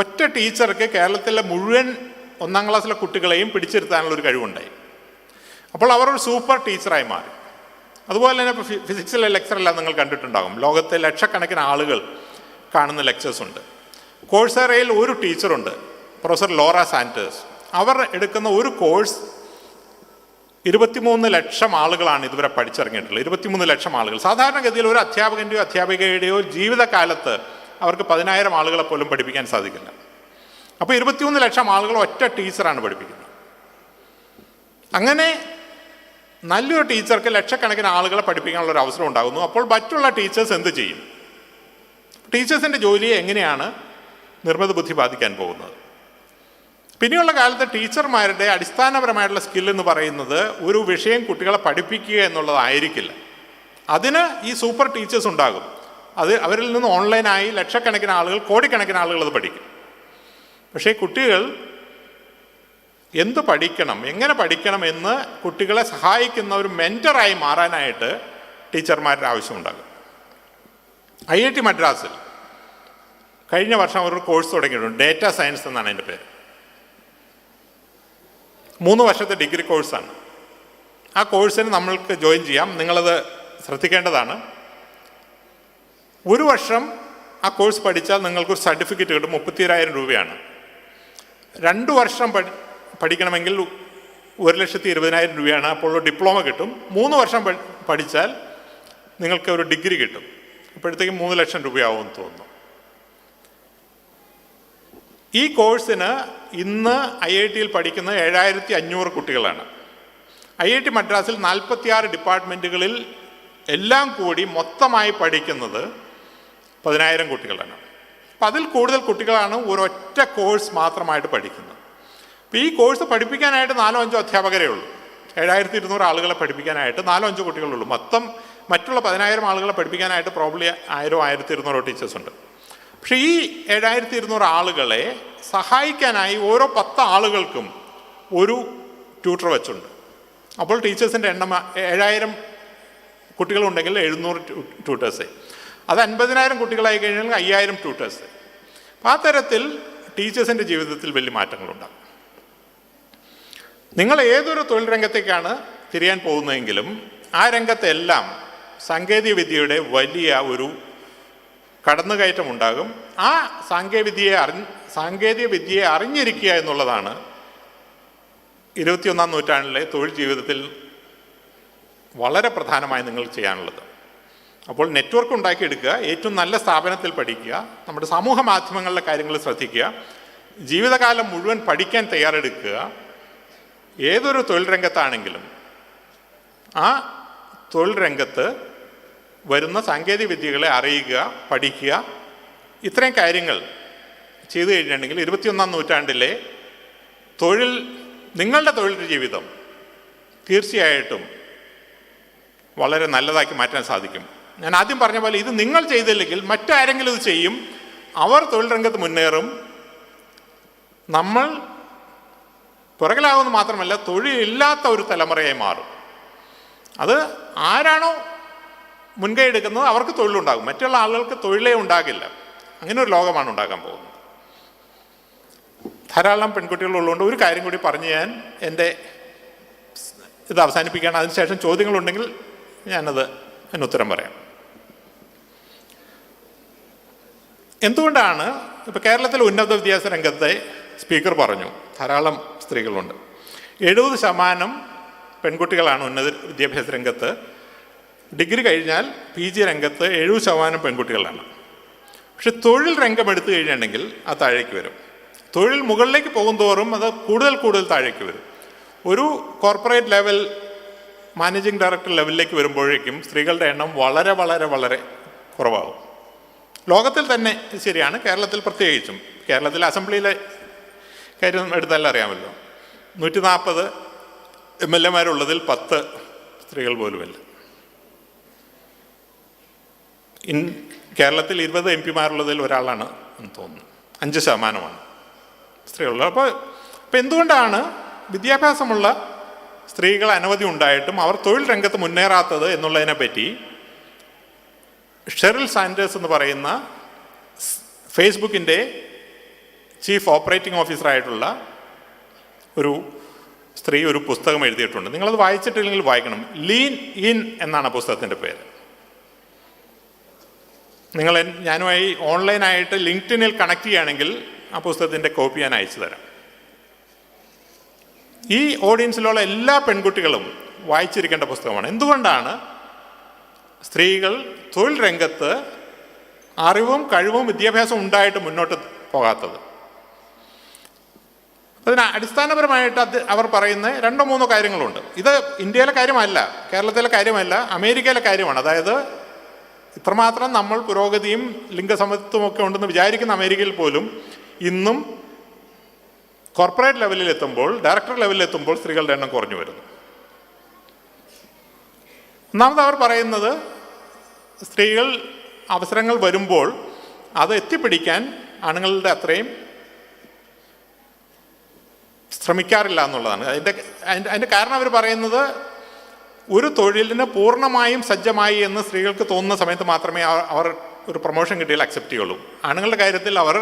ഒറ്റ ടീച്ചർക്ക് കേരളത്തിലെ മുഴുവൻ 1ാം ക്ലാസ്സിലെ കുട്ടികളെയും പിടിച്ചിരുത്താനുള്ളൊരു കഴിവുണ്ടായി. അപ്പോൾ അവർ ഒരു സൂപ്പർ ടീച്ചറായി മാറി. അതുപോലെ തന്നെ ഇപ്പോൾ ഫിസിക്സിലെ ലെക്ചറെല്ലാം നിങ്ങൾ കണ്ടിട്ടുണ്ടാകും. ലോകത്തെ ലക്ഷക്കണക്കിന് ആളുകൾ കാണുന്ന ലെക്ചേഴ്സ് ഉണ്ട്. കോഴ്സറയിൽ ഒരു ടീച്ചറുണ്ട്, പ്രൊഫസർ ലോറ സാന്റേഴ്സ്. അവർ എടുക്കുന്ന ഒരു കോഴ്സ് 23 ലക്ഷം ആളുകളാണ് ഇതുവരെ പഠിച്ചിറങ്ങിയിട്ടുള്ളത്. 23 ലക്ഷം ആളുകൾ. സാധാരണഗതിയിൽ ഒരു അധ്യാപകൻ്റെയോ അധ്യാപികയുടെയോ ജീവിതകാലത്ത് അവർക്ക് 10,000 ആളുകളെ പോലും പഠിപ്പിക്കാൻ സാധിക്കില്ല. അപ്പോൾ 23 ലക്ഷം ആളുകൾ ഒറ്റ ടീച്ചറാണ് പഠിപ്പിക്കുന്നത്. അങ്ങനെ നല്ലൊരു ടീച്ചർക്ക് ലക്ഷക്കണക്കിന് ആളുകളെ പഠിപ്പിക്കാനുള്ള ഒരു അവസരം ഉണ്ടാകുന്നു. അപ്പോൾ മറ്റുള്ള ടീച്ചേഴ്സ് എന്ത് ചെയ്യും? ടീച്ചേഴ്സിൻ്റെ ജോലിയെ എങ്ങനെയാണ് നിർമ്മിത ബുദ്ധി ബാധിക്കാൻ പോകുന്നത്? പിന്നെയുള്ള കാലത്ത് ടീച്ചർമാരുടെ അടിസ്ഥാനപരമായിട്ടുള്ള സ്കിൽ എന്ന് പറയുന്നത് ഒരു വിഷയം കുട്ടികളെ പഠിപ്പിക്കുക എന്നുള്ളതായിരിക്കില്ല. അതിന് ഈ സൂപ്പർ ടീച്ചേഴ്സ് ഉണ്ടാകും. അത് അവരിൽ നിന്ന് ഓൺലൈനായി ലക്ഷക്കണക്കിന് ആളുകൾ, കോടിക്കണക്കിന് ആളുകൾ അത് പഠിക്കും. പക്ഷേ കുട്ടികൾ എന്ത് പഠിക്കണം, എങ്ങനെ പഠിക്കണം എന്ന് കുട്ടികളെ സഹായിക്കുന്ന ഒരു മെൻറ്ററായി മാറാനായിട്ട് ടീച്ചർമാരുടെ ആവശ്യമുണ്ടാകും. IIT മദ്രാസിൽ കഴിഞ്ഞ വർഷം അവർ കോഴ്സ് തുടങ്ങിയിട്ടുണ്ട്. ഡേറ്റ സയൻസ് എന്നാണ് അതിൻ്റെ പേര്. 3 വർഷത്തെ ഡിഗ്രി കോഴ്സാണ്. ആ കോഴ്സിന് നമ്മൾക്ക് ജോയിൻ ചെയ്യാം. നിങ്ങളത് ശ്രദ്ധിക്കേണ്ടതാണ്. 1 വർഷം ആ കോഴ്സ് പഠിച്ചാൽ നിങ്ങൾക്കൊരു സർട്ടിഫിക്കറ്റ് കിട്ടും. 32,000 രൂപയാണ്. 2 വർഷം പഠിക്കണമെങ്കിൽ 1,20,000 രൂപയാണ്. അപ്പോൾ ഡിപ്ലോമ കിട്ടും. 3 വർഷം പഠിച്ചാൽ നിങ്ങൾക്ക് ഒരു ഡിഗ്രി കിട്ടും. അപ്പോഴത്തേക്കും 3 ലക്ഷം രൂപയാവുമെന്ന് തോന്നുന്നു. ഈ കോഴ്സിന് ഇന്ന് IIT-യിൽ പഠിക്കുന്ന 7,500 കുട്ടികളാണ്. IIT മദ്രാസിൽ 46 ഡിപ്പാർട്ട്മെൻറ്റുകളിൽ എല്ലാം കൂടി മൊത്തമായി പഠിക്കുന്നത് 10,000 കുട്ടികളാണ്. അപ്പം അതിൽ കൂടുതൽ കുട്ടികളാണ് ഒരൊറ്റ കോഴ്സ് മാത്രമായിട്ട് പഠിക്കുന്നത്. അപ്പോൾ ഈ കോഴ്സ് പഠിപ്പിക്കാനായിട്ട് 4-5 അധ്യാപകരേ ഉള്ളൂ. 7,200 ആളുകളെ പഠിപ്പിക്കാനായിട്ട് 4-5 കുട്ടികളുള്ളൂ. മറ്റുള്ള 10,000 ആളുകളെ പഠിപ്പിക്കാനായിട്ട് പ്രോബ്ലി 1,000-1,200 ടീച്ചേഴ്സ് ഉണ്ട്. പക്ഷേ ഈ 7,200 ആളുകളെ സഹായിക്കാനായി ഓരോ 10 ആളുകൾക്കും ഒരു ട്യൂട്ടർ വെച്ചുണ്ട്. അപ്പോൾ ടീച്ചേഴ്സിൻ്റെ എണ്ണം 7,000 കുട്ടികളുണ്ടെങ്കിൽ 700 ട്യൂട്ടേഴ്സ്. അത് 50,000 കുട്ടികളായി കഴിഞ്ഞാൽ 5,000 ട്യൂട്ടേഴ്സ്. ആ തരത്തിൽ ടീച്ചേഴ്സിൻ്റെ ജീവിതത്തിൽ വലിയ മാറ്റങ്ങളുണ്ടാകും. നിങ്ങൾ ഏതൊരു തൊഴിൽ രംഗത്തേക്കാണ് തിരിയാൻ പോകുന്നതെങ്കിലും ആ രംഗത്തെല്ലാം സാങ്കേതിക വിദ്യയുടെ വലിയ ഒരു കടന്നുകയറ്റം ഉണ്ടാകും. ആ സാങ്കേതിക വിദ്യയെ അറിഞ്ഞിരിക്കുക എന്നുള്ളതാണ് 21-ാം നൂറ്റാണ്ടിലെ തൊഴിൽ ജീവിതത്തിൽ വളരെ പ്രധാനമായി നിങ്ങൾ ചെയ്യാനുള്ളത്. അപ്പോൾ നെറ്റ്വർക്ക് ഉണ്ടാക്കിയെടുക്കുക, ഏറ്റവും നല്ല സ്ഥാപനത്തിൽ പഠിക്കുക, നമ്മുടെ സമൂഹ മാധ്യമങ്ങളിലെ കാര്യങ്ങൾ ശ്രദ്ധിക്കുക, ജീവിതകാലം മുഴുവൻ പഠിക്കാൻ തയ്യാറെടുക്കുക. ഏതൊരു തൊഴിൽ രംഗത്താണെങ്കിലും ആ തൊഴിൽ രംഗത്ത് വരുന്ന സാങ്കേതിക വിദ്യകളെ അറിയുക, പഠിക്കുക. ഇത്രയും കാര്യങ്ങൾ ചെയ്തു കഴിഞ്ഞിട്ടുണ്ടെങ്കിൽ 21-ാം നൂറ്റാണ്ടിലെ നിങ്ങളുടെ തൊഴിൽ ജീവിതം തീർച്ചയായിട്ടും വളരെ നല്ലതാക്കി മാറ്റാൻ സാധിക്കും. ഞാൻ ആദ്യം പറഞ്ഞ പോലെ ഇത് നിങ്ങൾ ചെയ്തില്ലെങ്കിൽ മറ്റാരെങ്കിലും ഇത് ചെയ്യും. അവർ തൊഴിൽ രംഗത്ത് മുന്നേറും. നമ്മൾ പുറകിലാകുമെന്ന് മാത്രമല്ല, തൊഴിലില്ലാത്ത ഒരു തലമുറയായി മാറും. അത് ആരാണോ മുൻകൈ എടുക്കുന്നത് അവർക്ക് തൊഴിലുണ്ടാകും, മറ്റുള്ള ആളുകൾക്ക് തൊഴിലേ ഉണ്ടാകില്ല. അങ്ങനെ ഒരു ലോകമാണ് ഉണ്ടാകാൻ പോകുന്നത്. ധാരാളം പെൺകുട്ടികളുള്ളതുകൊണ്ട് ഒരു കാര്യം കൂടി പറഞ്ഞ് ഞാൻ എൻ്റെ ഇത് അവസാനിപ്പിക്കുകയാണ്. അതിനുശേഷം ചോദ്യങ്ങളുണ്ടെങ്കിൽ അതിന് ഉത്തരം പറയാം. എന്തുകൊണ്ടാണ് ഇപ്പോൾ കേരളത്തിലെ ഉന്നത വിദ്യാഭ്യാസ രംഗത്തെ സ്പീക്കർ പറഞ്ഞു ധാരാളം സ്ത്രീകളുണ്ട്. 70% പെൺകുട്ടികളാണ് ഉന്നത വിദ്യാഭ്യാസ രംഗത്ത്. ഡിഗ്രി കഴിഞ്ഞാൽ PG രംഗത്ത് 70% പെൺകുട്ടികളാണ്. പക്ഷെ തൊഴിൽ രംഗം എടുത്തു കഴിഞ്ഞിട്ടുണ്ടെങ്കിൽ അത് താഴേക്ക് വരും. തൊഴിൽ മുകളിലേക്ക് പോകും തോറും അത് കൂടുതൽ താഴേക്ക് വരും. ഒരു കോർപ്പറേറ്റ് ലെവൽ മാനേജിംഗ് ഡയറക്ടർ ലെവലിലേക്ക് വരുമ്പോഴേക്കും സ്ത്രീകളുടെ എണ്ണം വളരെ വളരെ വളരെ കുറവാകും. ലോകത്തിൽ തന്നെ ശരിയാണ്, കേരളത്തിൽ പ്രത്യേകിച്ചും. കേരളത്തിലെ അസംബ്ലിയിലെ കാര്യം എടുത്താലും അറിയാമല്ലോ, 140 MLA മാരുള്ളതിൽ 10 സ്ത്രീകൾ പോലുമല്ല. കേരളത്തിൽ 20 MP മാരുള്ളതിൽ ഒരാളാണ് എന്ന് തോന്നുന്നു, 5% സ്ത്രീകളുള്ളത്. അപ്പോൾ എന്തുകൊണ്ടാണ് വിദ്യാഭ്യാസമുള്ള സ്ത്രീകൾ അനവധി ഉണ്ടായിട്ടും അവർ തൊഴിൽ രംഗത്ത് മുന്നേറാത്തത് എന്നുള്ളതിനെ പറ്റി ഷെറിൽ സാൻഡേഴ്സ് എന്ന് പറയുന്ന ഫേസ്ബുക്കിൻ്റെ ചീഫ് ഓപ്പറേറ്റിംഗ് ഓഫീസറായിട്ടുള്ള ഒരു സ്ത്രീ ഒരു പുസ്തകം എഴുതിയിട്ടുണ്ട്. നിങ്ങളത് വായിച്ചിട്ടില്ലെങ്കിൽ വായിക്കണം. ലീൻ ഇൻ എന്നാണ് പുസ്തകത്തിൻ്റെ പേര്. നിങ്ങൾ ഞാനുമായി ഓൺലൈനായിട്ട് ലിങ്ക്ഡിനിൽ കണക്ട് ചെയ്യുകയാണെങ്കിൽ ആ പുസ്തകത്തിൻ്റെ കോപ്പി ഞാൻ അയച്ചു തരാം. ഈ ഓഡിയൻസിലുള്ള എല്ലാ പെൺകുട്ടികളും വായിച്ചിരിക്കേണ്ട പുസ്തകമാണ്. എന്തുകൊണ്ടാണ് സ്ത്രീകൾ തൊഴിൽ രംഗത്ത് അറിവും കഴിവും വിദ്യാഭ്യാസവും ഉണ്ടായിട്ട് മുന്നോട്ട് പോകാത്തത്? അതിന് അടിസ്ഥാനപരമായിട്ട് അവർ പറയുന്ന 2-3 കാര്യങ്ങളുണ്ട്. ഇത് ഇന്ത്യയിലെ കാര്യമല്ല, കേരളത്തിലെ കാര്യമല്ല, അമേരിക്കയിലെ കാര്യമാണ്. അതായത് ഇത്രമാത്രം നമ്മൾ പുരോഗതിയും ലിംഗസമത്വമൊക്കെ ഉണ്ടെന്ന് വിചാരിക്കുന്ന അമേരിക്കയിൽ പോലും ഇന്നും കോർപ്പറേറ്റ് ലെവലിലെത്തുമ്പോൾ, ഡയറക്ടർ ലെവലിലെത്തുമ്പോൾ സ്ത്രീകളുടെ എണ്ണം കുറഞ്ഞു വരുന്നു. ഒന്നാമത് അവർ പറയുന്നത് സ്ത്രീകൾ അവസരങ്ങൾ വരുമ്പോൾ അത് എത്തിപ്പിടിക്കാൻ ആണുങ്ങളുടെ അത്രയും ശ്രമിക്കാറില്ല എന്നുള്ളതാണ്. അതിൻ്റെ കാരണം അവർ പറയുന്നത് ഒരു തൊഴിലിന് പൂർണ്ണമായും സജ്ജമായി എന്ന് സ്ത്രീകൾക്ക് തോന്നുന്ന സമയത്ത് മാത്രമേ അവർ ഒരു പ്രൊമോഷൻ കിട്ടിയാൽ അക്സെപ്റ്റ് ചെയ്യുള്ളൂ. ആണുങ്ങളുടെ കാര്യത്തിൽ അവർ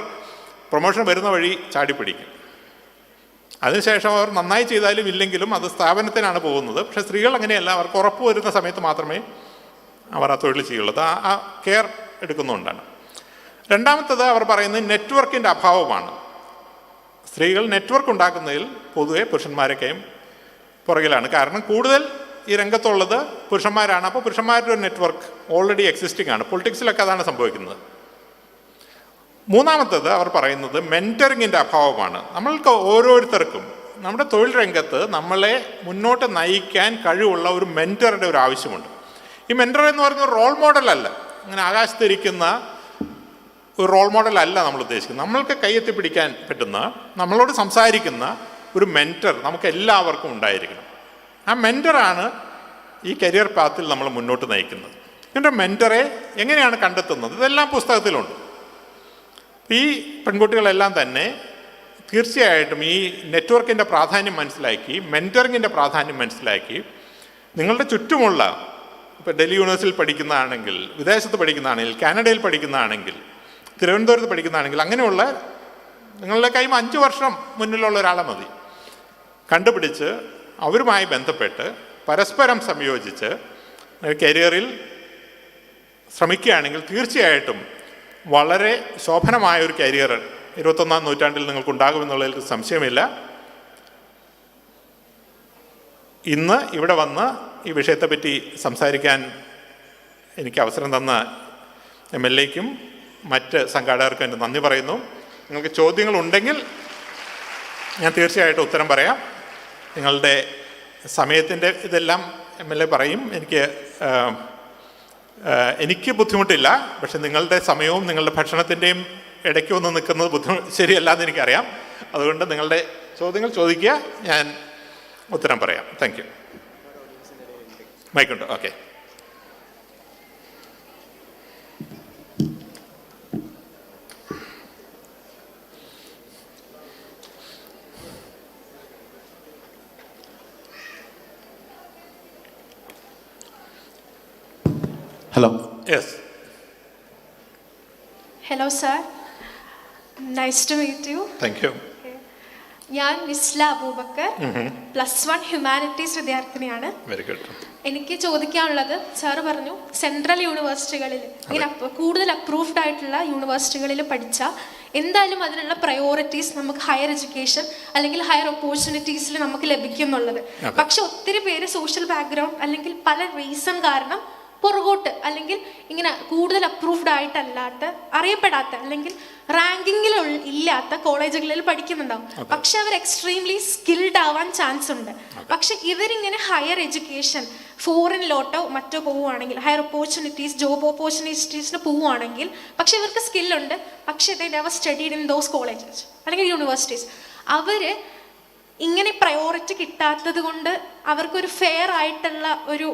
പ്രൊമോഷൻ വരുന്ന വഴി ചാടിപ്പിടിക്കും. അതിനുശേഷം അവർ നന്നായി ചെയ്താലും ഇല്ലെങ്കിലും അത് സ്ഥാപനത്തിനാണ് പോകുന്നത്. പക്ഷേ സ്ത്രീകൾ അങ്ങനെയല്ല, അവർക്ക് ഉറപ്പ് വരുന്ന സമയത്ത് മാത്രമേ അവർ ആ തൊഴിൽ ചെയ്യുള്ളൂ. ആ കെയർ എടുക്കുന്നതുകൊണ്ടാണ്. രണ്ടാമത്തത് അവർ പറയുന്നത് നെറ്റ്വർക്കിൻ്റെ അഭാവമാണ്. സ്ത്രീകൾ നെറ്റ്വർക്ക് ഉണ്ടാക്കുന്നതിൽ പൊതുവെ പുരുഷന്മാരൊക്കെയും പുറകിലാണ്. കാരണം കൂടുതൽ ഈ രംഗത്തുള്ളത് പുരുഷന്മാരാണ്. അപ്പോൾ പുരുഷന്മാരുടെ ഒരു നെറ്റ്വർക്ക് ഓൾറെഡി എക്സിസ്റ്റിംഗ് ആണ്. പൊളിറ്റിക്സിലൊക്കെ അതാണ് സംഭവിക്കുന്നത്. മൂന്നാമത്തത് അവർ പറയുന്നത് മെൻറ്ററിങ്ങിൻ്റെ അഭാവമാണ്. നമ്മൾക്ക് ഓരോരുത്തർക്കും നമ്മുടെ തൊഴിൽ രംഗത്ത് നമ്മളെ മുന്നോട്ട് നയിക്കാൻ കഴിവുള്ള ഒരു മെൻറ്ററുടെ ഒരു ആവശ്യമുണ്ട്. ഈ മെൻറ്റർ എന്ന് പറയുന്ന ഒരു റോൾ മോഡലല്ല, അങ്ങനെ ആകാശത്തിരിക്കുന്ന ഒരു റോൾ മോഡലല്ല നമ്മൾ ഉദ്ദേശിക്കുന്നത്. നമ്മൾക്ക് കൈയെത്തി പിടിക്കാൻ പറ്റുന്ന, നമ്മളോട് സംസാരിക്കുന്ന ഒരു മെൻറ്റർ നമുക്ക് എല്ലാവർക്കും ഉണ്ടായിരിക്കണം. ആ മെൻറ്ററാണ് ഈ കരിയർ പാത്തിൽ നമ്മൾ മുന്നോട്ട് നയിക്കുന്നത്. ഇതിൻ്റെ മെൻറ്ററെ എങ്ങനെയാണ് കണ്ടെത്തുന്നത്? ഇതെല്ലാം പുസ്തകത്തിലുണ്ട്. ഈ പെൺകുട്ടികളെല്ലാം തന്നെ തീർച്ചയായിട്ടും ഈ നെറ്റ്വർക്കിൻ്റെ പ്രാധാന്യം മനസ്സിലാക്കി, മെൻറ്ററിങ്ങിൻ്റെ പ്രാധാന്യം മനസ്സിലാക്കി, നിങ്ങളുടെ ചുറ്റുമുള്ള, ഇപ്പോൾ ഡൽഹി യൂണിവേഴ്സിറ്റിയിൽ പഠിക്കുന്നതാണെങ്കിൽ, വിദേശത്ത് പഠിക്കുന്നതാണെങ്കിൽ, കാനഡയിൽ പഠിക്കുന്നതാണെങ്കിൽ, തിരുവനന്തപുരത്ത് പഠിക്കുന്നതാണെങ്കിൽ, അങ്ങനെയുള്ള നിങ്ങളുടെ കൈ 5 വർഷം മുന്നിലുള്ള ഒരാളെ മതി കണ്ടുപിടിച്ച് അവരുമായി ബന്ധപ്പെട്ട് പരസ്പരം സംയോജിച്ച് കരിയറിൽ ശ്രമിക്കുകയാണെങ്കിൽ തീർച്ചയായിട്ടും വളരെ ശോഭനമായ ഒരു കരിയർ 21-ാം നൂറ്റാണ്ടിൽ നിങ്ങൾക്കുണ്ടാകുമെന്നുള്ളതിൽ സംശയമില്ല. ഇന്ന് ഇവിടെ വന്ന് ഈ വിഷയത്തെപ്പറ്റി സംസാരിക്കാൻ എനിക്ക് അവസരം തന്ന MLAയ്ക്കും മറ്റ് സംഘാടകർക്കും എൻ്റെ നന്ദി പറയുന്നു. നിങ്ങൾക്ക് ചോദ്യങ്ങളുണ്ടെങ്കിൽ ഞാൻ തീർച്ചയായിട്ടും ഉത്തരം പറയാം. നിങ്ങളുടെ സമയത്തിൻ്റെ ഇതെല്ലാം MLA പറയും. എനിക്ക് ബുദ്ധിമുട്ടില്ല. പക്ഷെ നിങ്ങളുടെ സമയവും നിങ്ങളുടെ ഭക്ഷണത്തിൻ്റെയും ഇടയ്ക്ക് വന്ന് നിൽക്കുന്നത് ശരിയല്ലാന്ന് എനിക്കറിയാം. അതുകൊണ്ട് നിങ്ങളുടെ ചോദ്യങ്ങൾ ചോദിക്കുക, ഞാൻ ഉത്തരം പറയാം. Thank you. മൈക്കുണ്ടോ? Okay. Hello. Yes. Hello, sir. Nice to meet you. Thank you. ഞാൻ നിസ്ല അബൂബക്കർ, +1 ഹ്യൂമാനിറ്റീസ് വിദ്യാർത്ഥിനിയാണ്. Very good. എനിക്ക് ചോദിക്കാനുള്ളത്, സാറ് പറഞ്ഞു സെൻട്രൽ യൂണിവേഴ്സിറ്റികളിൽ, ഇങ്ങനെ കൂടുതൽ അപ്രൂവ്ഡ് ആയിട്ടുള്ള യൂണിവേഴ്സിറ്റികളിൽ പഠിച്ചാൽ എന്തായാലും അതിനുള്ള പ്രയോറിറ്റീസ് നമുക്ക് ഹയർ എഡ്യൂക്കേഷൻ അല്ലെങ്കിൽ ഹയർ ഓപ്പർച്യൂണിറ്റീസിൽ നമുക്ക് ലഭിക്കും എന്നുള്ളത്. പക്ഷെ ഒത്തിരി പേര് സോഷ്യൽ ബാക്ക്ഗ്രൗണ്ട് അല്ലെങ്കിൽ പല റീസൺ കാരണം പുറകോട്ട് അല്ലെങ്കിൽ ഇങ്ങനെ കൂടുതൽ അപ്രൂവ്ഡ് ആയിട്ടല്ലാത്ത, അറിയപ്പെടാത്ത അല്ലെങ്കിൽ റാങ്കിങ്ങിൽ ഇല്ലാത്ത കോളേജുകളിൽ പഠിക്കുന്നുണ്ടാവും. പക്ഷെ അവർ എക്സ്ട്രീംലി സ്കിൽഡ് ആവാൻ ചാൻസ് ഉണ്ട്. പക്ഷെ ഇവരിങ്ങനെ ഹയർ എഡ്യൂക്കേഷൻ ഫോറിനിലോട്ടോ മറ്റോ പോവുകയാണെങ്കിൽ, ഹയർ ഓപ്പർച്യൂണിറ്റീസ്, ജോബ് ഓപ്പർച്യൂണിറ്റീസിന് പോവുകയാണെങ്കിൽ, പക്ഷെ ഇവർക്ക് സ്കില്ലുണ്ട്, പക്ഷേ they never studied in those colleges അല്ലെങ്കിൽ യൂണിവേഴ്സിറ്റീസ്. അവർ ഇങ്ങനെ പ്രയോറിറ്റി കിട്ടാത്തത് കൊണ്ട് അവർക്കൊരു ഫെയർ ആയിട്ടുള്ള ഒരു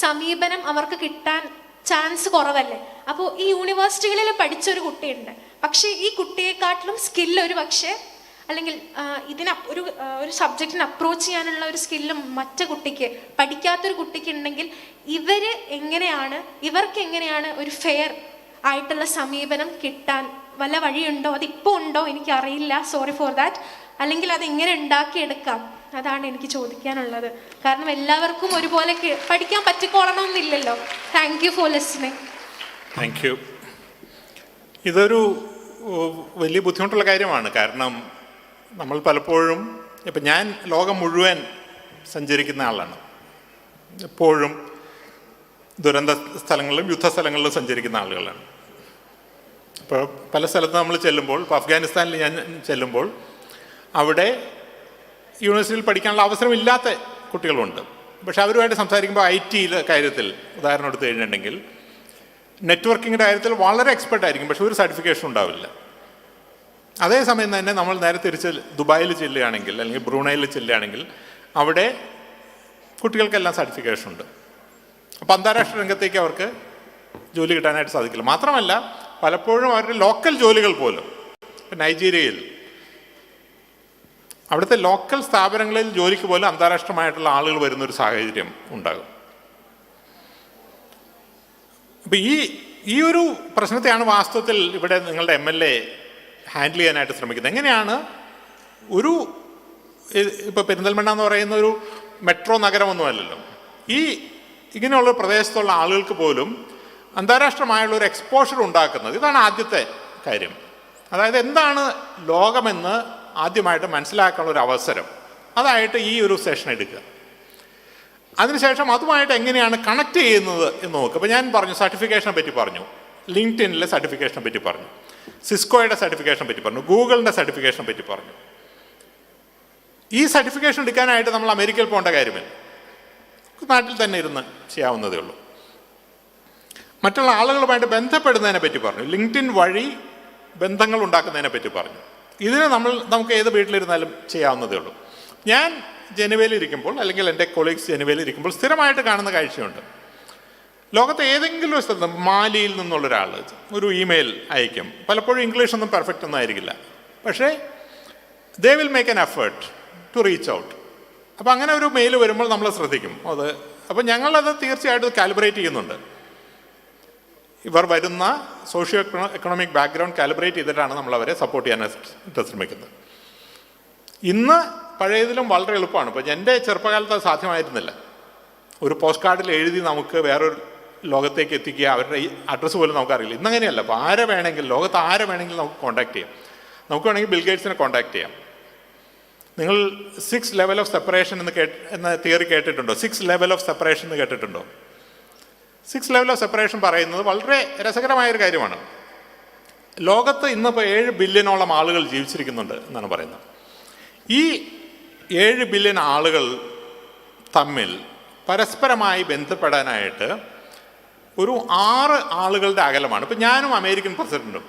സമീപനം അവർക്ക് കിട്ടാൻ ചാൻസ് കുറവല്ലേ. അപ്പോൾ ഈ യൂണിവേഴ്സിറ്റികളിൽ പഠിച്ചൊരു കുട്ടിയുണ്ട്, പക്ഷേ ഈ കുട്ടിയെക്കാട്ടിലും സ്കില്ല് ഒരു പക്ഷേ അല്ലെങ്കിൽ ഒരു സബ്ജക്റ്റിനെ അപ്രോച്ച് ചെയ്യാനുള്ള ഒരു സ്കില്ലും മറ്റു കുട്ടിക്ക്, പഠിക്കാത്തൊരു കുട്ടിക്ക് ഉണ്ടെങ്കിൽ ഇവർക്ക് എങ്ങനെയാണ് ഒരു ഫെയർ ആയിട്ടുള്ള സമീപനം കിട്ടാൻ വല്ല വഴിയുണ്ടോ? അതിപ്പോൾ ഉണ്ടോ എനിക്കറിയില്ല, സോറി ഫോർ ദാറ്റ്. അല്ലെങ്കിൽ അതെങ്ങനെ ഉണ്ടാക്കിയെടുക്കാം, അതാണ് എനിക്ക് ചോദിക്കാനുള്ളത്. കാരണം എല്ലാവർക്കും ഒരുപോലെ പഠിക്കാൻ പറ്റിക്കോളണമെന്നില്ലല്ലോ. Thank you for listening. Thank you. ഇതൊരു വലിയ ബുദ്ധിമുട്ടുള്ള കാര്യമാണ്. കാരണം നമ്മൾ പലപ്പോഴും, ഇപ്പം ഞാൻ ലോകം മുഴുവൻ സഞ്ചരിക്കുന്ന ആളാണ്. എപ്പോഴും ദുരന്ത സ്ഥലങ്ങളിലും യുദ്ധസ്ഥലങ്ങളിലും സഞ്ചരിക്കുന്ന ആളുകളാണ്. അപ്പോൾ പല സ്ഥലത്ത് നമ്മൾ ചെല്ലുമ്പോൾ, ഇപ്പോൾ അഫ്ഗാനിസ്ഥാനിൽ ഞാൻ ചെല്ലുമ്പോൾ അവിടെ യൂണിവേഴ്സിറ്റിയിൽ പഠിക്കാനുള്ള അവസരമില്ലാത്ത കുട്ടികളുണ്ട്. പക്ഷെ അവരുമായിട്ട് സംസാരിക്കുമ്പോൾ IT കാര്യത്തിൽ ഉദാഹരണം എടുത്തു കഴിഞ്ഞിട്ടുണ്ടെങ്കിൽ നെറ്റ്വർക്കിങ്ങിൻ്റെ കാര്യത്തിൽ വളരെ എക്സ്പെർട്ട് ആയിരിക്കും, പക്ഷെ ഒരു സർട്ടിഫിക്കേഷൻ ഉണ്ടാവില്ല. അതേസമയം തന്നെ നമ്മൾ നേരെ തിരിച്ച് ദുബായിൽ ചെല്ലുകയാണെങ്കിൽ അല്ലെങ്കിൽ ബ്രൂണൈയിൽ ചെല്ലുകയാണെങ്കിൽ അവിടെ കുട്ടികൾക്കെല്ലാം സർട്ടിഫിക്കേഷൻ ഉണ്ട്. അപ്പോൾ അന്താരാഷ്ട്ര രംഗത്തേക്ക് അവർക്ക് ജോലി കിട്ടാനായിട്ട് സാധിക്കില്ല. മാത്രമല്ല പലപ്പോഴും അവരുടെ ലോക്കൽ ജോലികൾ പോലും, ഇപ്പം നൈജീരിയയിൽ അവിടുത്തെ ലോക്കൽ സ്ഥാപനങ്ങളിൽ ജോലിക്ക് പോലും അന്താരാഷ്ട്രമായിട്ടുള്ള ആളുകൾ വരുന്നൊരു സാഹചര്യം ഉണ്ടാകും. അപ്പം ഈ ഒരു പ്രശ്നത്തെയാണ് വാസ്തവത്തിൽ ഇവിടെ നിങ്ങളുടെ MLA ഹാൻഡിൽ ചെയ്യാനായിട്ട് ശ്രമിക്കുന്നത്. എങ്ങനെയാണ് ഇപ്പോൾ പെരിന്തൽമണ്ണ എന്ന് പറയുന്ന ഒരു മെട്രോ നഗരമൊന്നുമല്ലല്ലോ. ഇങ്ങനെയുള്ള പ്രദേശത്തുള്ള ആളുകൾക്ക് പോലും അന്താരാഷ്ട്രമായുള്ള ഒരു എക്സ്പോഷർ ഉണ്ടാക്കുന്നത്. ഇതാണ് ആദ്യത്തെ കാര്യം. അതായത് എന്താണ് ലോകമെന്ന് ആദ്യമായിട്ട് മനസ്സിലാക്കാനുള്ള ഒരു അവസരം, അതായിട്ട് ഈ ഒരു സെഷൻ എടുക്കുക. അതിനുശേഷം അതുമായിട്ട് എങ്ങനെയാണ് കണക്ട് ചെയ്യുന്നത് എന്ന് നോക്കുക. അപ്പോൾ ഞാൻ പറഞ്ഞു, സർട്ടിഫിക്കേഷനെ പറ്റി പറഞ്ഞു, ലിങ്ക്ഡിനിലെ സർട്ടിഫിക്കേഷനെ പറ്റി പറഞ്ഞു, സിസ്കോയുടെ സർട്ടിഫിക്കേഷനെ പറ്റി പറഞ്ഞു, ഗൂഗിളിൻ്റെ സർട്ടിഫിക്കേഷനെ പറ്റി പറഞ്ഞു. ഈ സർട്ടിഫിക്കേഷൻ എടുക്കാനായിട്ട് നമ്മൾ അമേരിക്കയിൽ പോകേണ്ട കാര്യമില്ല, നാട്ടിൽ തന്നെ ഇരുന്ന് ചെയ്യാവുന്നതേ ഉള്ളൂ. മറ്റുള്ള ആളുകളുമായിട്ട് ബന്ധപ്പെടുന്നതിനെ പറ്റി പറഞ്ഞു, ലിങ്ക്ഡിൻ വഴി ബന്ധങ്ങൾ ഉണ്ടാക്കുന്നതിനെ പറ്റി പറഞ്ഞു. ഇതിന് നമുക്ക് ഏത് വീട്ടിലിരുന്നാലും ചെയ്യാവുന്നതേ ഉള്ളൂ. ഞാൻ ജനുവയിലിരിക്കുമ്പോൾ അല്ലെങ്കിൽ എൻ്റെ കൊളീഗ്സ് ജനുവയിലിരിക്കുമ്പോൾ സ്ഥിരമായിട്ട് കാണുന്ന കാഴ്ചയുണ്ട്. ലോകത്തെ ഏതെങ്കിലും ഒരു സ്ഥലത്ത് മാലിയിൽ നിന്നുള്ളൊരാൾ ഒരു ഇമെയിൽ അയക്കും. പലപ്പോഴും ഇംഗ്ലീഷൊന്നും പെർഫെക്റ്റ് ഒന്നും ആയിരിക്കില്ല, പക്ഷേ they will make an effort to reach out. അപ്പോൾ അങ്ങനെ ഒരു മെയിൽ വരുമ്പോൾ നമ്മൾ ശ്രദ്ധിക്കും അത്. അപ്പോൾ ഞങ്ങളത് തീർച്ചയായിട്ടും കാലിബ്രേറ്റ് ചെയ്യുന്നുണ്ട്. ഇവർ വരുന്ന സോഷ്യോ എക്കണോമിക് ബാക്ക്ഗ്രൗണ്ട് കാലിബ്രേറ്റ് ചെയ്തിട്ടാണ് നമ്മൾ അവരെ സപ്പോർട്ട് ചെയ്യാനായിട്ട് ശ്രമിക്കുന്നത്. ഇന്ന് പഴയതിലും വളരെ എളുപ്പമാണ്. ഇപ്പോൾ എൻ്റെ ചെറുപ്പകാലത്ത് അത് സാധ്യമായിരുന്നില്ല. ഒരു പോസ്റ്റ് കാർഡിൽ എഴുതി നമുക്ക് വേറൊരു ലോകത്തേക്ക് എത്തിക്കുക, അവരുടെ ഈ അഡ്രസ്സ് പോലും നമുക്കറിയില്ല. ഇന്നങ്ങനെയല്ല. അപ്പോൾ ലോകത്ത് ആരെ വേണമെങ്കിലും നമുക്ക് കോൺടാക്ട് ചെയ്യാം. നമുക്ക് വേണമെങ്കിൽ ബിൽഗേറ്റ്സിനെ കോൺടാക്ട് ചെയ്യാം. നിങ്ങൾ 6 ലെവൽ ഓഫ് സെപ്പറേഷൻ എന്ന തിയറി കേട്ടിട്ടുണ്ടോ? 6 ലെവൽ ഓഫ് സെപ്പറേഷൻ എന്ന് കേട്ടിട്ടുണ്ടോ? 6 ലെവൽ ഓഫ് സെപ്പറേഷൻ പറയുന്നത് വളരെ രസകരമായൊരു കാര്യമാണ്. ലോകത്ത് ഇന്നിപ്പോൾ 7 ബില്യണോളം ആളുകൾ ജീവിച്ചിരിക്കുന്നുണ്ട് എന്നാണ് പറയുന്നത്. ഈ 7 ബില്യൺ ആളുകൾ തമ്മിൽ പരസ്പരമായി ബന്ധപ്പെടാനായിട്ട് ഒരു 6 ആളുകളുടെ അകലമാണ്. ഇപ്പം ഞാനും അമേരിക്കൻ പ്രസിഡൻറ്റും,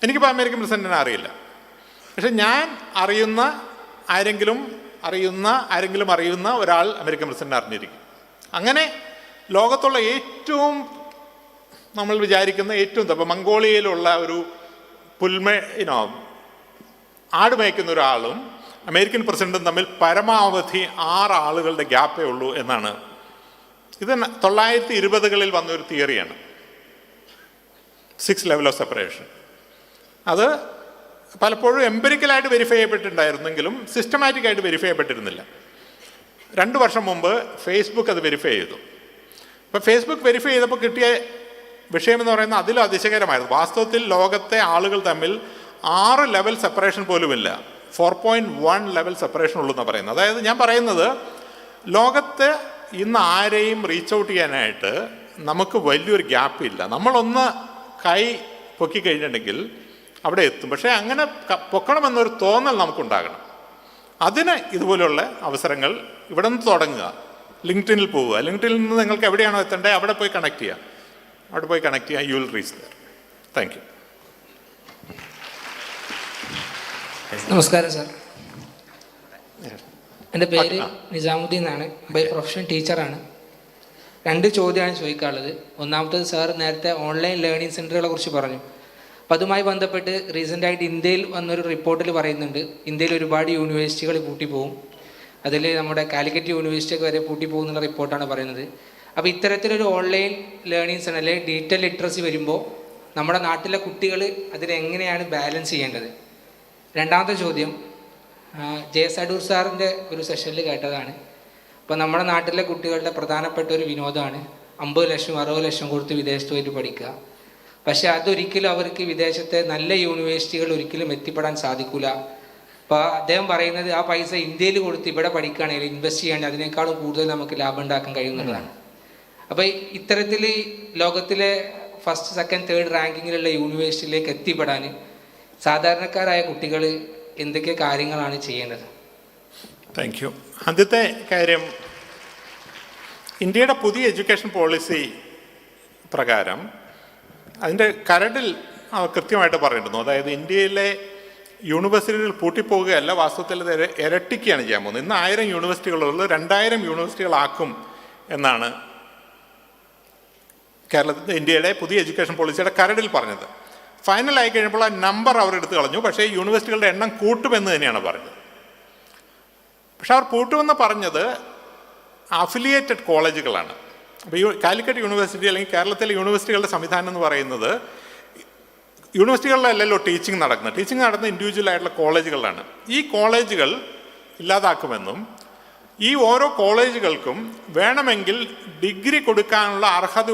എനിക്കിപ്പോൾ അമേരിക്കൻ പ്രസിഡൻറ്റിനെ അറിയില്ല, പക്ഷെ ഞാൻ ആരെങ്കിലും അറിയുന്ന ഒരാൾ അമേരിക്കൻ പ്രസിഡന്റ് അറിഞ്ഞിരിക്കും. അങ്ങനെ ലോകത്തുള്ള ഏറ്റവും നമ്മൾ വിചാരിക്കുന്ന ഇപ്പോൾ മംഗോളിയയിലുള്ള ഒരു ആട് മേയ്ക്കുന്ന ഒരാളും അമേരിക്കൻ പ്രസിഡന്റും തമ്മിൽ പരമാവധി 6 ആളുകളുടെ ഗ്യാപ്പേ ഉള്ളൂ എന്നാണ്. ഇത് 1920കളിൽ വന്നൊരു തിയറിയാണ്, 6 ലെവൽ ഓഫ് സെപ്പറേഷൻ. അത് പലപ്പോഴും എംപിരിക്കലായിട്ട് വെരിഫൈ ചെയ്യപ്പെട്ടിട്ടുണ്ടായിരുന്നെങ്കിലും സിസ്റ്റമാറ്റിക്കായിട്ട് വെരിഫൈ ചെയ്യപ്പെട്ടിരുന്നില്ല. 2 വർഷം മുമ്പ് ഫേസ്ബുക്ക് അത് വെരിഫൈ ചെയ്തു. അപ്പോൾ ഫേസ്ബുക്ക് വെരിഫൈ ചെയ്തപ്പോൾ കിട്ടിയ വിഷയമെന്ന് പറയുന്നത് അതിലും അതിശയകരമായിരുന്നു. വാസ്തവത്തിൽ ലോകത്തെ ആളുകൾ തമ്മിൽ 6 ലെവൽ സെപ്പറേഷൻ പോലുമില്ല, 4.1 ലെവൽ സെപ്പറേഷൻ ഉള്ളൂ എന്നാണ് പറയുന്നത്. അതായത് ഞാൻ പറയുന്നത് ലോകത്തെ ഇന്ന് ആരെയും റീച്ച് ഔട്ട് ചെയ്യാനായിട്ട് നമുക്ക് വലിയൊരു ഗ്യാപ്പില്ല. നമ്മളൊന്ന് കൈ പൊക്കി കഴിഞ്ഞിട്ടുണ്ടെങ്കിൽ അവിടെ എത്തും. പക്ഷേ അങ്ങനെ പൊക്കണമെന്നൊരു തോന്നൽ നമുക്കുണ്ടാകണം. അതിന് ഇതുപോലെയുള്ള അവസരങ്ങൾ ഇവിടെ നിന്ന് തുടങ്ങുക. ലിങ്ക്ഡിനിൽ പോവുക. ലിങ്ക്ഡിനിൽ നിന്ന് നിങ്ങൾക്ക് എവിടെയാണോ എത്തേണ്ടത് അവിടെ പോയി കണക്ട് ചെയ്യുക. അവിടെ പോയി കണക്ട് ചെയ്യുക. You will reach there. Thank you. നമസ്കാരം സാർ, എൻ്റെ പേര് നിസാമുദ്ദീൻ എന്നാണ്. ബൈ പ്രൊഫഷൻ ടീച്ചറാണ്. 2 ചോദ്യമാണ് ചോദിക്കാനുള്ളത്. ഒന്നാമത്തത്, സാർ നേരത്തെ ഓൺലൈൻ ലേണിംഗ് സെൻറ്ററുകളെ കുറിച്ച് പറഞ്ഞു. അപ്പം അതുമായി ബന്ധപ്പെട്ട് റീസെൻ്റായിട്ട് ഇന്ത്യയിൽ വന്നൊരു റിപ്പോർട്ടിൽ പറയുന്നുണ്ട്, ഇന്ത്യയിൽ ഒരുപാട് യൂണിവേഴ്സിറ്റികൾ പൂട്ടിപ്പോവും. അതിൽ നമ്മുടെ കാലിക്കറ്റ് യൂണിവേഴ്സിറ്റിയൊക്കെ വരെ പൂട്ടിപ്പോകും എന്നുള്ള റിപ്പോർട്ടാണ് പറയുന്നത്. അപ്പോൾ ഇത്തരത്തിലൊരു ഓൺലൈൻ ലേണിംഗ് സെൻ്റർ അല്ലെങ്കിൽ ഡിജിറ്റൽ ലിറ്ററസി വരുമ്പോൾ നമ്മുടെ നാട്ടിലെ കുട്ടികൾ അതിനെങ്ങനെയാണ് ബാലൻസ് ചെയ്യേണ്ടത്? രണ്ടാമത്തെ ചോദ്യം, ജെ.എസ്. അടൂർ സാറിൻ്റെ ഒരു സെഷനിൽ കേട്ടതാണ്. അപ്പോൾ നമ്മുടെ നാട്ടിലെ കുട്ടികളുടെ പ്രധാനപ്പെട്ട ഒരു വിനോദമാണ് 50 ലക്ഷം 60 ലക്ഷം കൊടുത്ത് വിദേശത്ത് പോയിട്ട് പഠിക്കുക. പക്ഷേ അതൊരിക്കലും അവർക്ക് വിദേശത്തെ നല്ല യൂണിവേഴ്സിറ്റികൾ ഒരിക്കലും എത്തിപ്പെടാൻ സാധിക്കില്ല. അപ്പോൾ അദ്ദേഹം പറയുന്നത് ആ പൈസ ഇന്ത്യയിൽ കൊടുത്ത് ഇവിടെ പഠിക്കുകയാണെങ്കിൽ ഇൻവെസ്റ്റ് ചെയ്യുകയാണെങ്കിൽ അതിനേക്കാളും കൂടുതൽ നമുക്ക് ലാഭം ഉണ്ടാക്കാൻ കഴിയുന്നതാണ്. അപ്പോൾ ഇത്തരത്തിൽ ലോകത്തിലെ ഫസ്റ്റ്, സെക്കൻഡ്, തേർഡ് റാങ്കിങ്ങിലുള്ള യൂണിവേഴ്സിറ്റിയിലേക്ക് എത്തിപ്പെടാൻ സാധാരണക്കാരായ കുട്ടികൾ എന്തൊക്കെ കാര്യങ്ങളാണ് ചെയ്യേണ്ടത്? Thank you. ആദ്യത്തെ കാര്യം, ഇന്ത്യയുടെ പുതിയ എഡ്യൂക്കേഷൻ പോളിസി പ്രകാരം അതിൻ്റെ കരടിൽ കൃത്യമായിട്ട് പറഞ്ഞിരുന്നു. അതായത് ഇന്ത്യയിലെ യൂണിവേഴ്സിറ്റികൾ പൂട്ടിപ്പോവുകയല്ല, വാസ്തവത്തിൽ അത് ഇരട്ടിക്കുകയാണ് ചെയ്യാൻ പോകുന്നത്. ഇന്ന് 1000 യൂണിവേഴ്സിറ്റികളുള്ളത് 2000 യൂണിവേഴ്സിറ്റികളാക്കും എന്നാണ് ഇന്ത്യയുടെ പുതിയ എഡ്യൂക്കേഷൻ പോളിസിയുടെ കരടിൽ പറഞ്ഞത്. ഫൈനലായി കഴിഞ്ഞപ്പോൾ ആ നമ്പർ അവർ എടുത്തു കളഞ്ഞു. പക്ഷേ യൂണിവേഴ്സിറ്റികളുടെ എണ്ണം കൂട്ടുമെന്ന് തന്നെയാണ് പറഞ്ഞത്. പക്ഷെ അവർ കൂട്ടുമെന്ന് പറഞ്ഞത് അഫിലിയേറ്റഡ് കോളേജുകളാണ്. അപ്പോൾ കാലിക്കറ്റ് യൂണിവേഴ്സിറ്റി അല്ലെങ്കിൽ കേരളത്തിലെ യൂണിവേഴ്സിറ്റികളുടെ സംവിധാനം എന്ന് പറയുന്നത് യൂണിവേഴ്സിറ്റികളിലല്ലല്ലോ ടീച്ചിങ് നടക്കുന്നത്. ടീച്ചിങ് നടക്കുന്ന ഇൻഡിവിജ്വൽ ആയിട്ടുള്ള കോളേജുകളിലാണ്. ഈ കോളേജുകൾ ഇല്ലാതാക്കുമെന്നും ഈ ഓരോ കോളേജുകൾക്കും വേണമെങ്കിൽ ഡിഗ്രി കൊടുക്കാനുള്ള അർഹത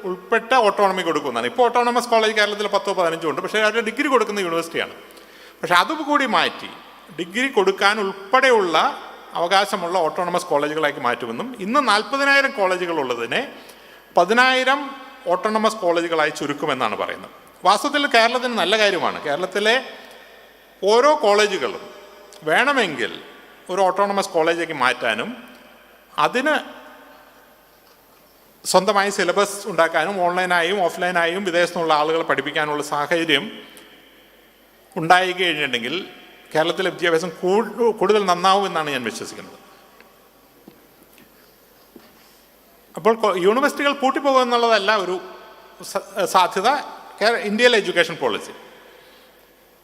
ഉൾപ്പെട്ട ഓട്ടോണമി കൊടുക്കുന്നതാണ്. ഇപ്പോൾ ഓട്ടോണമസ് കോളേജ് കേരളത്തിൽ 10-15 ഉണ്ട്. പക്ഷേ അവരുടെ ഡിഗ്രി കൊടുക്കുന്ന യൂണിവേഴ്സിറ്റിയാണ്. പക്ഷെ അതുകൂടി മാറ്റി ഡിഗ്രി കൊടുക്കാൻ ഉൾപ്പെടെയുള്ള അവകാശമുള്ള ഓട്ടോണമസ് കോളേജുകളാക്കി മാറ്റുമെന്നും ഇന്ന് 40,000 കോളേജുകളുള്ളതിനെ 10,000 ഓട്ടോണമസ് കോളേജുകളായി ചുരുക്കുമെന്നാണ് പറയുന്നത്. വാസ്തവത്തിൽ കേരളത്തിന് നല്ല കാര്യമാണ്. കേരളത്തിലെ ഓരോ കോളേജുകളും വേണമെങ്കിൽ ഒരു ഓട്ടോണമസ് കോളേജാക്കി മാറ്റാനും അതിന് സ്വന്തമായി സിലബസ് ഉണ്ടാക്കാനും ഓൺലൈനായും ഓഫ്ലൈനായും വിദേശത്തുനിന്നുള്ള ആളുകളെ പഠിപ്പിക്കാനുള്ള സാഹചര്യം ഉണ്ടായി കഴിഞ്ഞിട്ടുണ്ടെങ്കിൽ കേരളത്തിലെ വിദ്യാഭ്യാസം കൂടുതൽ നന്നാവുമെന്നാണ് ഞാൻ വിശ്വസിക്കുന്നത്. അപ്പോൾ യൂണിവേഴ്സിറ്റികൾ പൂട്ടിപ്പോകുക എന്നുള്ളതല്ല ഒരു സാധ്യത ഇന്ത്യയിലെ എഡ്യൂക്കേഷൻ പോളിസി.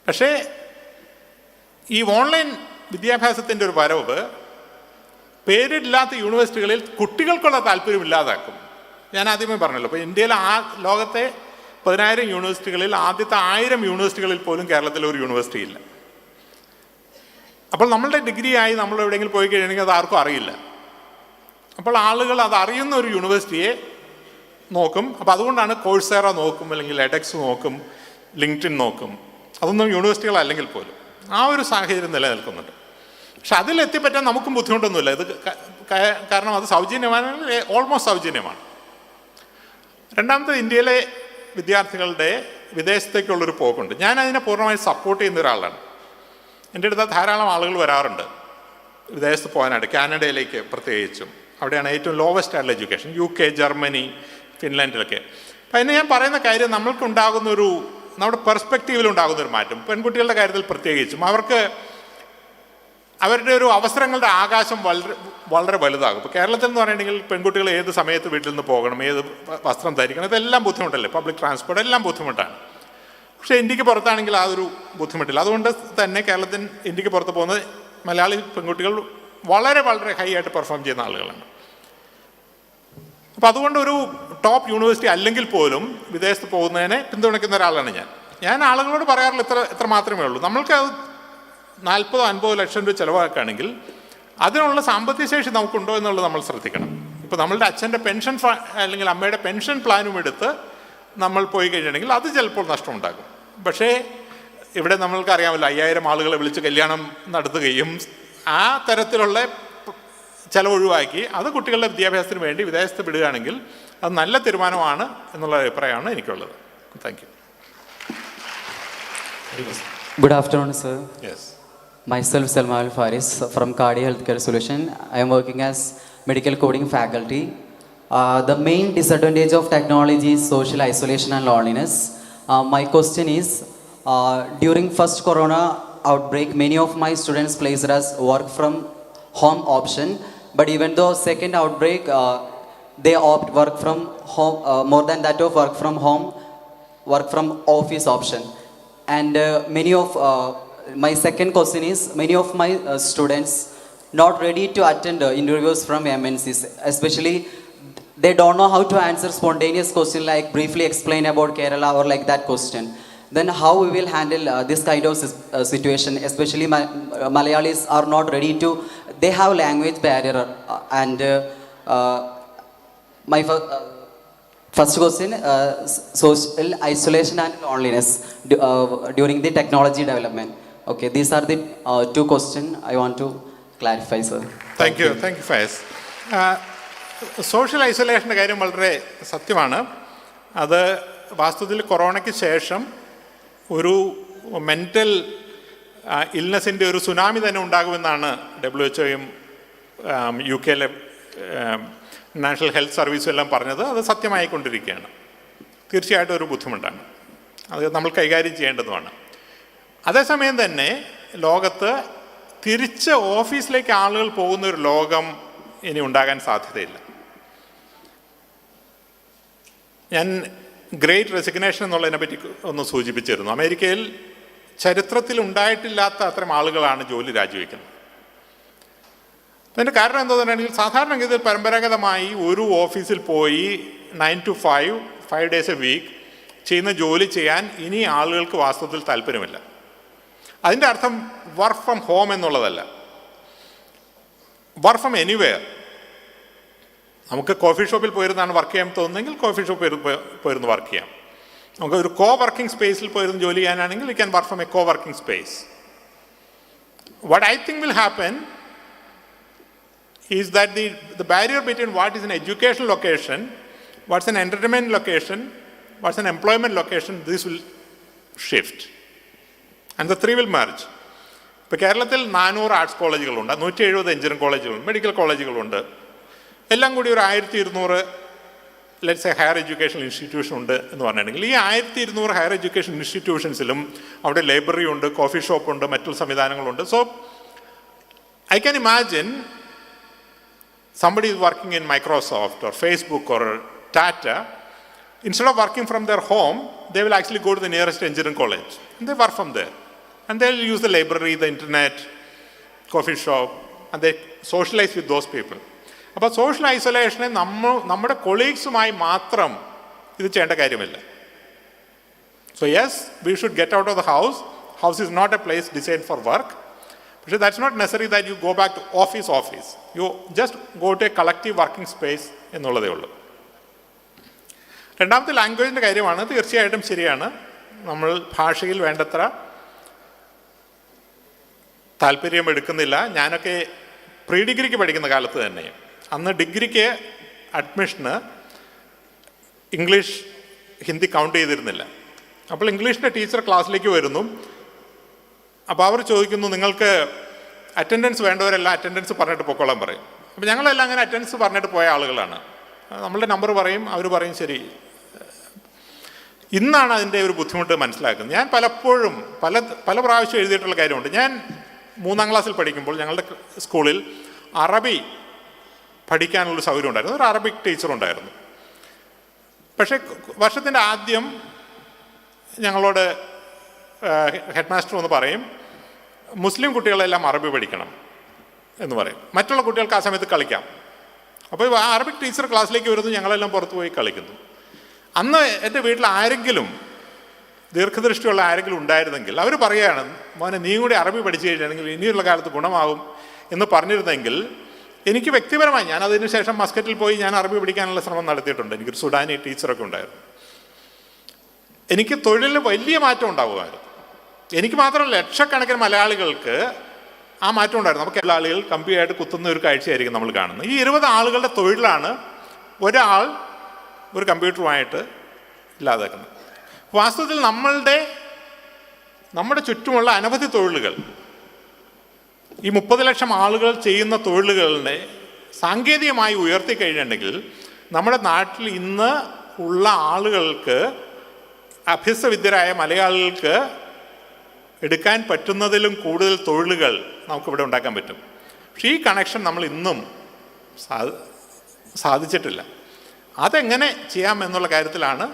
പക്ഷേ ഈ ഓൺലൈൻ വിദ്യാഭ്യാസത്തിൻ്റെ ഒരു വരവ് പേരില്ലാത്ത യൂണിവേഴ്സിറ്റികളിൽ കുട്ടികൾക്കുള്ള താല്പര്യം ഇല്ലാതാക്കും. ഞാൻ ആദ്യമേ പറഞ്ഞല്ലോ, ഇപ്പോൾ ഇന്ത്യയിലെ ലോകത്തെ 10,000 യൂണിവേഴ്സിറ്റികളിൽ ആദ്യത്തെ 1000 യൂണിവേഴ്സിറ്റികളിൽ പോലും കേരളത്തിൽ ഒരു യൂണിവേഴ്സിറ്റി ഇല്ല. അപ്പോൾ നമ്മളുടെ ഡിഗ്രിയായി നമ്മൾ എവിടെയെങ്കിലും പോയി കഴിയണമെങ്കിൽ അത് ആർക്കും അറിയില്ല. അപ്പോൾ ആളുകൾ അത് അറിയുന്ന ഒരു യൂണിവേഴ്സിറ്റിയെ നോക്കും. അപ്പോൾ അതുകൊണ്ടാണ് കോഴ്സേറ നോക്കും, അല്ലെങ്കിൽ എഡെക്സ് നോക്കും, ലിങ്ക്ഡിൻ നോക്കും. അതൊന്നും യൂണിവേഴ്സിറ്റികളല്ലെങ്കിൽ പോലും ആ ഒരു സാഹചര്യം നിലനിൽക്കുന്നുണ്ട്. പക്ഷെ അതിലെത്തിപ്പറ്റാൻ നമുക്കും ബുദ്ധിമുട്ടൊന്നുമില്ല. ഇത് കാരണം അത് സൗജന്യമാണ്, ഓൾമോസ്റ്റ് സൗജന്യമാണ്. രണ്ടാമത്, ഇന്ത്യയിലെ വിദ്യാർത്ഥികളുടെ വിദേശത്തേക്കുള്ളൊരു പോക്കുണ്ട്. ഞാൻ അതിനെ പൂർണ്ണമായി സപ്പോർട്ട് ചെയ്യുന്ന ഒരാളാണ്. എൻ്റെ അടുത്ത് ധാരാളം ആളുകൾ വരാറുണ്ട് വിദേശത്ത് പോകാനായിട്ട്, കാനഡയിലേക്ക് പ്രത്യേകിച്ചും. അവിടെയാണ് ഏറ്റവും ലോവസ്റ്റ് ആയിട്ടുള്ള എഡ്യൂക്കേഷൻ. UK, Germany, ഫിൻലാൻഡിലൊക്കെ. അപ്പം അതിന് ഞാൻ പറയുന്ന കാര്യം, നമ്മുടെ പെർസ്പെക്റ്റീവിലുണ്ടാകുന്നൊരു മാറ്റം, പെൺകുട്ടികളുടെ കാര്യത്തിൽ പ്രത്യേകിച്ചും, അവരുടെ ഒരു അവസരങ്ങളുടെ ആകാശം വളരെ വലുതാകും. ഇപ്പോൾ കേരളത്തിൽ എന്ന് പറയുകയാണെങ്കിൽ പെൺകുട്ടികൾ ഏത് സമയത്ത് വീട്ടിൽ നിന്ന് പോകണം, ഏത് വസ്ത്രം ധരിക്കണം, ഇതെല്ലാം ബുദ്ധിമുട്ടല്ലേ. പബ്ലിക് ട്രാൻസ്പോർട്ട് എല്ലാം ബുദ്ധിമുട്ടാണ്. പക്ഷേ ഇന്ത്യക്ക് പുറത്താണെങ്കിൽ അതൊരു ബുദ്ധിമുട്ടില്ല. അതുകൊണ്ട് തന്നെ ഇന്ത്യക്ക് പുറത്ത് പോകുന്ന മലയാളി പെൺകുട്ടികൾ വളരെ വളരെ ഹൈ ആയിട്ട് പെർഫോം ചെയ്യുന്ന ആളുകളാണ്. അപ്പോൾ അതുകൊണ്ട് ഒരു ടോപ്പ് യൂണിവേഴ്സിറ്റി അല്ലെങ്കിൽ പോലും വിദേശത്ത് പോകുന്നതിനെ പിന്തുണയ്ക്കുന്ന ഒരാളാണ് ഞാൻ ആളുകളോട് പറയാറുള്ള ഇത്ര മാത്രമേ ഉള്ളൂ. നമ്മൾക്ക് അത് 40-50 ലക്ഷം രൂപ ചിലവാക്കുകയാണെങ്കിൽ അതിനുള്ള സാമ്പത്തിക ശേഷി നമുക്കുണ്ടോ എന്നുള്ളത് നമ്മൾ ശ്രദ്ധിക്കണം. ഇപ്പോൾ നമ്മളുടെ അച്ഛൻ്റെ പെൻഷൻ അല്ലെങ്കിൽ അമ്മയുടെ പെൻഷൻ പ്ലാനും എടുത്ത് നമ്മൾ പോയി കഴിഞ്ഞിട്ടുണ്ടെങ്കിൽ അത് ചിലപ്പോൾ നഷ്ടമുണ്ടാകും. പക്ഷേ ഇവിടെ നമ്മൾക്കറിയാമല്ലോ, 5000 ആളുകളെ വിളിച്ച് കല്യാണം നടത്തുകയും ആ തരത്തിലുള്ള ചിലവ് ഒഴിവാക്കി അത് കുട്ടികളുടെ വിദ്യാഭ്യാസത്തിന് വേണ്ടി വിദേശത്ത് വിടുകയാണെങ്കിൽ അത് നല്ല തീരുമാനമാണ് എന്നുള്ള അഭിപ്രായമാണ് എനിക്കുള്ളത്. Thank you. Good afternoon, sir. Yes. Myself, Salman Faris from Cardi Healthcare Solution. I am working as medical coding faculty. The main disadvantage of technology is social isolation and loneliness. My question is, during first corona outbreak, many of my students placed as work from home option, but even though second outbreak, they opt work from home, more than that of work from home, work from office option. And many of my second question is, many of my students not ready to attend interviews from MNCs, especially they don't know how to answer spontaneous question like briefly explain about Kerala or like that question. Then how we will handle this kind of situation, especially Malayalis are not ready to, they have language barrier and my first question, social isolation and loneliness during the technology development. Okay, these are the two questions I want to clarify, sir. Thank you Fayas. Social ഐസൊലേഷൻ്റെ കാര്യം വളരെ സത്യമാണ്. അത് വാസ്തവത്തിൽ കൊറോണയ്ക്ക് ശേഷം ഒരു mental ഇൽനെസ്സിൻ്റെ ഒരു സുനാമി തന്നെ ഉണ്ടാകുമെന്നാണ് WHO-യും UK-യിലെ നാഷണൽ ഹെൽത്ത് സർവീസും എല്ലാം പറഞ്ഞത്. അത് സത്യമായിക്കൊണ്ടിരിക്കുകയാണ്. തീർച്ചയായിട്ടും ഒരു ബുദ്ധിമുട്ടാണ്, അത് നമ്മൾ കൈകാര്യം ചെയ്യേണ്ടതുമാണ്. അതേസമയം തന്നെ ലോകത്ത് തിരിച്ച് ഓഫീസിലേക്ക് ആളുകൾ പോകുന്ന ഒരു ലോകം ഇനി ഉണ്ടാകാൻ സാധ്യതയില്ല. ഞാൻ ഗ്രേറ്റ് റെസിഗ്നേഷൻ എന്നുള്ളതിനെ പറ്റി ഒന്ന് സൂചിപ്പിച്ചിരുന്നു. അമേരിക്കയിൽ ചരിത്രത്തിൽ ഉണ്ടായിട്ടില്ലാത്ത അത്തരം ആളുകളാണ് ജോലി രാജിവെക്കുന്നത്. അതിൻ്റെ കാരണം എന്താണെന്നുണ്ടെങ്കിൽ സാധാരണഗതിയിൽ പരമ്പരാഗതമായി ഒരു ഓഫീസിൽ പോയി 9 to 5 days a week ചെയ്യുന്ന ജോലി ചെയ്യാൻ ഇനി ആളുകൾക്ക് വാസ്തവത്തിൽ താല്പര്യമില്ല. അതിൻ്റെ അർത്ഥം വർക്ക് ഫ്രം ഹോം എന്നുള്ളതല്ല, വർക്ക് ഫ്രം എനിവെയർ. നമുക്ക് കോഫി ഷോപ്പിൽ പോയിരുന്നാണ് വർക്ക് ചെയ്യാൻ തോന്നുന്നെങ്കിൽ കോഫി ഷോപ്പിൽ പോയിരുന്ന് വർക്ക് ചെയ്യാം. നമുക്ക് ഒരു കോ വർക്കിംഗ് സ്പേസിൽ പോയിരുന്ന് ജോലി ചെയ്യാനാണെങ്കിൽ you can work from A co working space. What I think will happen is that the barrier between what is an educational location, what's an entertainment location, what's an employment location, this will shift. And the three will merge. ഇപ്പോൾ കേരളത്തിൽ 400 arts കോളേജുകളുണ്ട്, 170 engineering കോളേജുകളുണ്ട്, medical കോളേജുകളുണ്ട്. എല്ലാം കൂടി ഒരു 1200 let's A higher education institution ഉണ്ട് എന്ന് പറഞ്ഞിട്ടുണ്ടെങ്കിൽ ഈ 1200 higher education ഇൻസ്റ്റിറ്റ്യൂഷൻസിലും അവിടെ ലൈബ്രറി ഉണ്ട്, കോഫി ഷോപ്പുണ്ട്, മറ്റുള്ള സംവിധാനങ്ങളുണ്ട്. So I can imagine somebody is working in Microsoft or Facebook or Tata, instead of working from their home, they will actually go to the nearest engineering college and they work from there. And they will use the library, the internet, coffee shop, and they socialize with those people. അപ്പോൾ social ഐസൊലേഷനെ നമ്മുടെ കൊളീഗ്സുമായി മാത്രം ഇത് ചെയ്യേണ്ട കാര്യമില്ല. So yes, we should get out of the house. House is not a place design for work. പക്ഷേ that's not necessary that you go back to office. You just go to a collective working space എന്നുള്ളതേ ഉള്ളൂ. രണ്ടാമത്തെ ലാംഗ്വേജിൻ്റെ കാര്യമാണ്. തീർച്ചയായിട്ടും ശരിയാണ്, നമ്മൾ ഭാഷയിൽ വേണ്ടത്ര താല്പര്യം എടുക്കുന്നില്ല. ഞാനൊക്കെ പ്രീ ഡിഗ്രിക്ക് പഠിക്കുന്ന കാലത്ത് തന്നെ, അന്ന് ഡിഗ്രിക്ക് അഡ്മിഷന് ഇംഗ്ലീഷ് ഹിന്ദി കൗണ്ട് ചെയ്തിരുന്നില്ല. അപ്പോൾ ഇംഗ്ലീഷിൻ്റെ ടീച്ചർ ക്ലാസ്സിലേക്ക് വരുന്നു. അപ്പോൾ അവർ ചോദിക്കുന്നു, നിങ്ങൾക്ക് അറ്റൻഡൻസ് വേണ്ടവരെല്ലാം അറ്റൻഡൻസ് പറഞ്ഞിട്ട് പൊക്കോളാൻ പറയും. അപ്പോൾ ഞങ്ങളെല്ലാം അങ്ങനെ അറ്റൻഡൻസ് പറഞ്ഞിട്ട് പോയ ആളുകളാണ്. നമ്മളുടെ നമ്പർ പറയും, അവർ പറയും ശരി. ഇന്നാണ് അതിൻ്റെ ഒരു ബുദ്ധിമുട്ട് മനസ്സിലാക്കുന്നത്. ഞാൻ പലപ്പോഴും പല പ്രാവശ്യം എഴുതിയിട്ടുള്ള കാര്യമുണ്ട്. ഞാൻ 3ാം ക്ലാസ്സിൽ പഠിക്കുമ്പോൾ ഞങ്ങളുടെ സ്കൂളിൽ അറബി പഠിക്കാനുള്ളൊരു സൗകര്യം ഉണ്ടായിരുന്നു. ഒരു അറബിക് ടീച്ചറുണ്ടായിരുന്നു. പക്ഷേ വർഷത്തിൻ്റെ ആദ്യം ഞങ്ങളോട് ഹെഡ് മാസ്റ്റർ ഒന്ന് പറയും, മുസ്ലിം കുട്ടികളെല്ലാം അറബി പഠിക്കണം എന്ന് പറയും, മറ്റുള്ള കുട്ടികൾക്ക് ആ സമയത്ത് കളിക്കാം. അപ്പോൾ ആ അറബിക് ടീച്ചർ ക്ലാസ്സിലേക്ക് വരുന്നു, ഞങ്ങളെല്ലാം പുറത്ത് പോയി കളിക്കുന്നു. അന്ന് എൻ്റെ വീട്ടിൽ ആരെങ്കിലും ദീർഘദൃഷ്ടിയുള്ള ആരെങ്കിലും ഉണ്ടായിരുന്നെങ്കിൽ അവർ പറയുകയാണ്, മോനെ നീ കൂടി അറബി പഠിച്ചു കഴിഞ്ഞാണെങ്കിൽ ഇനിയുള്ള കാലത്ത് ഗുണമാകും എന്ന് പറഞ്ഞിരുന്നെങ്കിൽ എനിക്ക് വ്യക്തിപരമായി, ഞാൻ അതിന് ശേഷം മസ്കറ്റിൽ പോയി ഞാൻ അറബി പഠിക്കാനുള്ള ശ്രമം നടത്തിയിട്ടുണ്ട്. എനിക്കൊരു സുഡാനി ടീച്ചറൊക്കെ ഉണ്ടായിരുന്നു. എനിക്ക് തൊഴിലിൽ വലിയ മാറ്റം ഉണ്ടാകുമായിരുന്നു. എനിക്ക് മാത്രമല്ല, ലക്ഷക്കണക്കിന് മലയാളികൾക്ക് ആ മാറ്റം ഉണ്ടായിരുന്നു. നമുക്ക് എല്ലാ ആളുകൾ കമ്പിയായിട്ട് കുത്തുന്ന ഒരു കാഴ്ചയായിരിക്കും നമ്മൾ കാണുന്നത്. ഈ 20 ആളുകളുടെ തൊഴിലാണ് ഒരാൾ ഒരു കമ്പ്യൂട്ടറുമായിട്ട് ഇല്ലാതാക്കുന്നത്. വാസ്തവത്തിൽ നമ്മുടെ ചുറ്റുമുള്ള അനവധി തൊഴിലുകൾ, ഈ 30 ലക്ഷം ആളുകൾ ചെയ്യുന്ന തൊഴിലുകളെ സാങ്കേതികമായി ഉയർത്തി കഴിഞ്ഞിട്ടുണ്ടെങ്കിൽ നമ്മുടെ നാട്ടിൽ ഇന്ന് ഉള്ള ആളുകൾക്ക്, അഭ്യസ്തവിദ്യരായ മലയാളികൾക്ക് എടുക്കാൻ പറ്റുന്നതിലും കൂടുതൽ തൊഴിലുകൾ നമുക്കിവിടെ ഉണ്ടാക്കാൻ പറ്റും. പക്ഷേ ഈ കണക്ഷൻ നമ്മൾ ഇന്നും സാധിച്ചിട്ടില്ല. അതെങ്ങനെ ചെയ്യാം എന്നുള്ള കാര്യത്തിലാണ്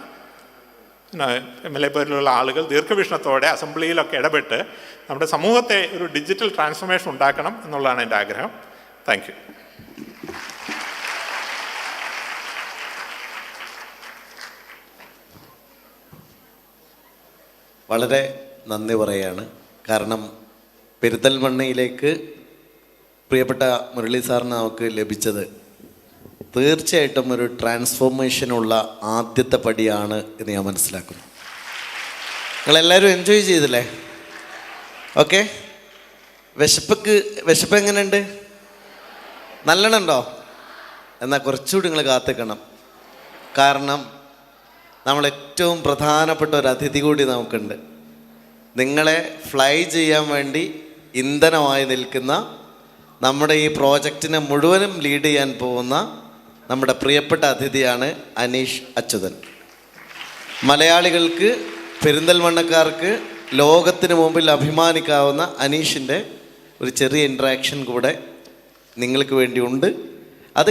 MLA പോലുള്ള ആളുകൾ ദീർഘവീക്ഷണത്തോടെ അസംബ്ലിയിലൊക്കെ ഇടപെട്ട് നമ്മുടെ സമൂഹത്തെ ഒരു ഡിജിറ്റൽ ട്രാൻസ്ഫോർമേഷൻ ഉണ്ടാക്കണം എന്നുള്ളതാണ് എൻ്റെ ആഗ്രഹം. Thank you. വളരെ നന്ദി പറയുകയാണ്. കാരണം പെരിന്തൽമണ്ണയിലേക്ക് പ്രിയപ്പെട്ട മുരളി സാറിന് നമുക്ക് ലഭിച്ചത് തീർച്ചയായിട്ടും ഒരു ട്രാൻസ്ഫോർമേഷനുള്ള ആദ്യത്തെ പടിയാണ് എന്ന് ഞാൻ മനസ്സിലാക്കുന്നു. നിങ്ങളെല്ലാവരും എൻജോയ് ചെയ്തില്ലേ? ഓക്കെ. വിശപ്പ് എങ്ങനെയുണ്ട്? നല്ലോണമുണ്ടോ? എന്നാൽ കുറച്ചുകൂടി നിങ്ങൾ കാത്തിക്കണം. കാരണം നമ്മൾ ഏറ്റവും പ്രധാനപ്പെട്ട ഒരു അതിഥി കൂടി നമുക്കുണ്ട്. നിങ്ങളെ ഫ്ലൈ ചെയ്യാൻ വേണ്ടി ഇന്ധനമായി നിൽക്കുന്ന, നമ്മുടെ ഈ പ്രോജക്റ്റിനെ മുഴുവനും ലീഡ് ചെയ്യാൻ പോകുന്ന നമ്മുടെ പ്രിയപ്പെട്ട അതിഥിയാണ് അനീഷ് അച്യുതൻ. മലയാളികൾക്ക്, പെരിന്തൽമണ്ണക്കാർക്ക് ലോകത്തിന് മുമ്പിൽ അഭിമാനിക്കാവുന്ന അനീഷിൻ്റെ ഒരു ചെറിയ ഇൻട്രാക്ഷൻ കൂടെ നിങ്ങൾക്ക് വേണ്ടിയുണ്ട്. അത്